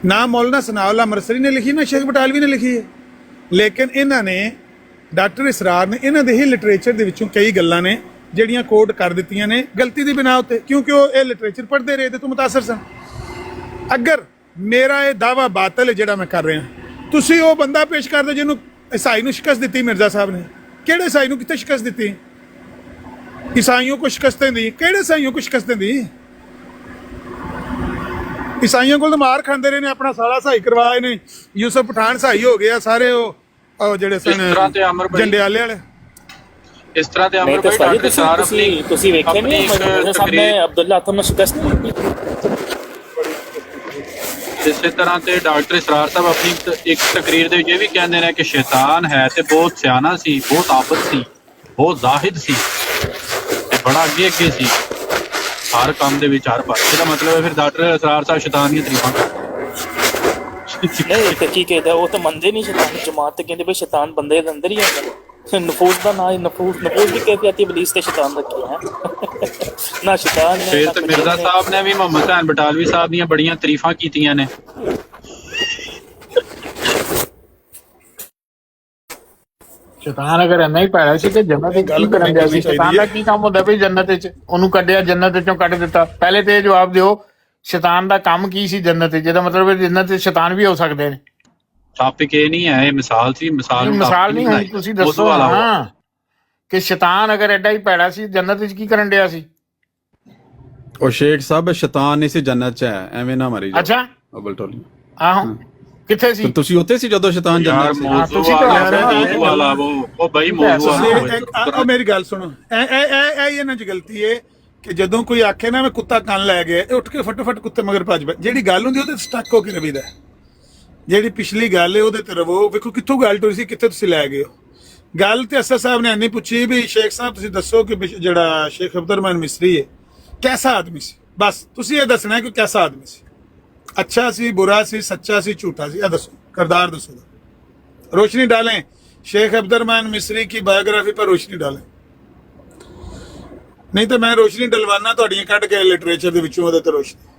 ना मौलाना सनाउल्लाह मरसरी ने लिखी, ना शेख बटालवी ने लिखी है। लेकिन इन्होंने डॉक्टर इसरार ने इन्हों के ही लिटरेचर के विचों कई गल्लां ने ਜਿਹੜੀਆਂ ਕੋਡ ਕਰ ਦਿੱਤੀਆਂ ਨੇ ਗਲਤੀ ਦੀ ਬਿਨਾ ਉੱਤੇ, ਕਿਉਂਕਿ ਉਹ ਇਹ ਲਿਟਰੇਚਰ ਪੜ੍ਹਦੇ ਰਹੇ ਤੇ ਤੋਂ ਮੁਤਾਸਰ ਸਨ। ਅਗਰ ਮੇਰਾ ਇਹ ਦਾਵਾ ਬਾਤਲ ਹੈ ਜਿਹੜਾ ਮੈਂ ਕਰ ਰਿਹਾ, ਤੁਸੀਂ ਉਹ ਬੰਦਾ ਪੇਸ਼ ਕਰ ਦਿਓ ਜਿਹਨੂੰ ਈਸਾਈ ਨੂੰ ਸ਼ਿਕਸਤ ਦਿੱਤੀ ਮਿਰਜ਼ਾ ਸਾਹਿਬ ਨੇ। ਕਿਹੜੇ ਈਸਾਈ ਨੂੰ ਕਿੱਥੇ ਸ਼ਿਕਸਤ ਦਿੱਤੀ? ईसाइयों को शिकस्तें दी, ਕਿਹੜੇ ਈਸਾਈयों को शिकस्तें दी? ਈਸਾਈयों को तो मार खाते रहे ने, अपना सारा सही करवाए ने। यूसुफ पठान सही हो गया, सारे ਉਹ ਜਿਹੜੇ ਸਨ ਜੰਡਿਆਲੇ ਵਾਲੇ। ਇਸ ਤਰ੍ਹਾਂ ਤੇ ਅਮਰ ਭਾਈ ਡਾਕਟਰ ਇਸਰਾਰ ਆਪਣੀ ਤੁਸੀਂ ਵੇਖਿਆ ਨਹੀਂ ਸਾਹਮਣੇ ਅਬਦੁੱਲਾ ਆਤਮ ਨੂੰ ਸ਼ਿਕਸਤ ਨਹੀਂ ਦਿੱਤੀ। ਇਸੇ ਤਰ੍ਹਾਂ ਤੇ ਡਾਕਟਰ ਇਸਰਾਰ ਸਾਹਿਬ ਆਪਣੀ ਇੱਕ ਤਕਰੀਰ ਦੇ ਵਿੱਚ ਇਹ ਵੀ ਕਹਿੰਦੇ ਨੇ ਕਿ ਸ਼ੈਤਾਨ ਹੈ ਤੇ ਬਹੁਤ ਸਿਆਣਾ ਸੀ, ਬਹੁਤ ਆਬਦ ਸੀ, ਬਹੁਤ ਜ਼ਾਹਿਦ ਸੀ, ਬੜਾ ਅੱਗੇ ਸੀ ਹਰ ਕੰਮ ਦੇ ਵਿੱਚ, ਹਰ ਪਾਸੇ। ਇਹਦਾ ਮਤਲਬ ਹੈ ਫਿਰ ਡਾਕਟਰ ਇਸਰਾਰ ਸਾਹਿਬ ਸ਼ੈਤਾਨ ਦੀਆਂ ਤਾਰੀਫਾਂ ਨਹੀਂ ਤੇ ਕੀ ਕਹਿੰਦਾ, ਉਹ ਤਾਂ ਮੰਨਦੇ ਨਹੀਂ ਸ਼ੈਤਾਨ ਜਮਾਤ ਤੇ ਕਹਿੰਦੇ ਬਈ ਸ਼ੈਤਾਨ ਬੰਦੇ ਦੇ ਅੰਦਰ ਹੀ ਹੁੰਦਾ। ਨਫੂਸ ਦਾ ਨਾਂ ਨਫੂਸ ਦੀ ਕੈਫੀਅਤ ਇਬਲੀਸ ਤੇ ਸ਼ੈਤਾਨ ਰੱਖਿਆ ਹੈ ਨਾ ਸ਼ੈਤਾਨ ਨੇ। ਫਿਰ ਤੇ ਮਿਰਜ਼ਾ ਸਾਹਿਬ ਨੇ ਵੀ ਮੁਹੰਮਦ ਹਸਨ ਬਟਾਲਵੀ ਸਾਹਿਬ ਦੀਆਂ ਬੜੀਆਂ ਤਾਰੀਫਾਂ ਕੀਤੀਆਂ ਨੇ। ਸ਼ੈਤਾਨ ਅਗਰ ਇੰਨਾ ਹੀ ਭੈੜਾ ਸੀ ਤੇ ਜੰਨਤ ਵਿੱਚ ਕੀ ਕਰਨ ਗਿਆ ਸੀ? ਸ਼ੈਤਾਨ ਦਾ ਕੀ ਕੰਮ ਹੁੰਦਾ ਵੀ ਜੰਨਤ ਵਿੱਚ? ਉਹਨੂੰ ਕੱਢਿਆ, ਜੰਨਤ ਵਿੱਚੋਂ ਕੱਢ ਦਿੱਤਾ। ਪਹਿਲੇ ਤੇ ਇਹ ਜਵਾਬ ਦਿਓ, ਸ਼ੈਤਾਨ ਦਾ ਕੰਮ ਕੀ ਸੀ ਜੰਨਤ ਵਿੱਚ? ਜਿਹਦਾ ਮਤਲਬ ਹੈ ਜੰਨਤ ਵਿੱਚ ਸ਼ੈਤਾਨ ਵੀ ਹੋ ਸਕਦੇ ਨੇ। ਟਾਪਿਕ ਇਹ ਨਹੀਂ ਹੈ, ਇਹ ਮਿਸਾਲ ਸੀ। ਮਿਸਾਲ ਨਹੀਂ ਹੋਣੀ, ਤੁਸੀਂ ਦੱਸੋ ਹਾਂ ਕਿ ਸ਼ੈਤਾਨ ਅਗਰ ਐਡਾ ਹੀ ਭੈੜਾ ਸੀ ਜੰਨਤ ਵਿੱਚ ਕੀ ਕਰਨ ਡਿਆ ਸੀ? ਉਹ ਸ਼ੇਖ ਸਾਹਿਬ ਸ਼ੈਤਾਨ ਨਹੀਂ ਸੀ ਜੰਨਤ 'ਚ, ਹੈ ਐਵੇਂ ਨਾ ਮਾਰੀ। ਅੱਛਾ ਅਬਲ ਟੋਲੀ ਆਹੋ ਕਿੱਥੇ ਸੀ? ਤੁਸੀਂ ਉੱਥੇ ਸੀ ਜਦੋਂ ਸ਼ੈਤਾਨ ਜੰਨਤ ਸੀ। ਉਹ ਬਈ ਮੌਜੂਦ। ਮੇਰੀ ਗੱਲ ਸੁਣੋ, ਇਹ ਇਹਨਾਂ 'ਚ ਗਲਤੀ ਹੈ ਕਿ ਜਦੋਂ ਕੋਈ ਆਖੇ ਨਾ ਮੈਂ ਕੁੱਤਾ ਕੰਨ ਲੈ ਗਿਆ, ਉੱਠ ਕੇ ਫਟਾਫਟ ਕੁੱਤੇ ਮਗਰ ਭੱਜ ਪਏ। ਜਿਹੜੀ ਗੱਲ ਹੁੰਦੀ ਉਹਦੇ ਸਟੱਕ ਹੋ ਕੇ ਰਵੀਦਾ। ਜਿਹੜੀ ਪਿਛਲੀ ਗੱਲ ਹੈ ਉਹਦੇ ਤੇ ਰਵੋ। ਵੇਖੋ ਕਿੱਥੋਂ ਗੱਲ ਟੁਰੀ ਸੀ, ਕਿੱਥੇ ਤੁਸੀਂ ਲੈ ਗਏ ਹੋ। ਗੱਲ ਤੇ ਅਸਰ ਸਾਹਿਬ ਨੇ ਇੰਨੀ ਪੁੱਛੀ ਵੀ ਸ਼ੇਖ ਸਾਹਿਬ ਤੁਸੀਂ ਦੱਸੋ ਕਿ ਜਿਹੜਾ ਸ਼ੇਖ ਅਬਦੁਰਰਹਿਮਾਨ ਮਿਸਰੀ ਹੈ ਕੈਸਾ ਆਦਮੀ ਸੀ, ਬਸ ਤੁਸੀਂ ਇਹ ਦੱਸਣਾ ਹੈ ਕਿ ਕੈਸਾ ਆਦਮੀ ਸੀ, अच्छा सी, बुरा सी, सच्चा सी, झूठा सी, दसो किरदार दसो, रोशनी डालें। शेख अब्दुर्रहमान मिस्री की बायोग्राफी पर रोशनी डालें, नहीं तो मैं रोशनी डलवाना तुहाड़ियां कट के लिटरेचर दे विचों ओहदे ते रोशनी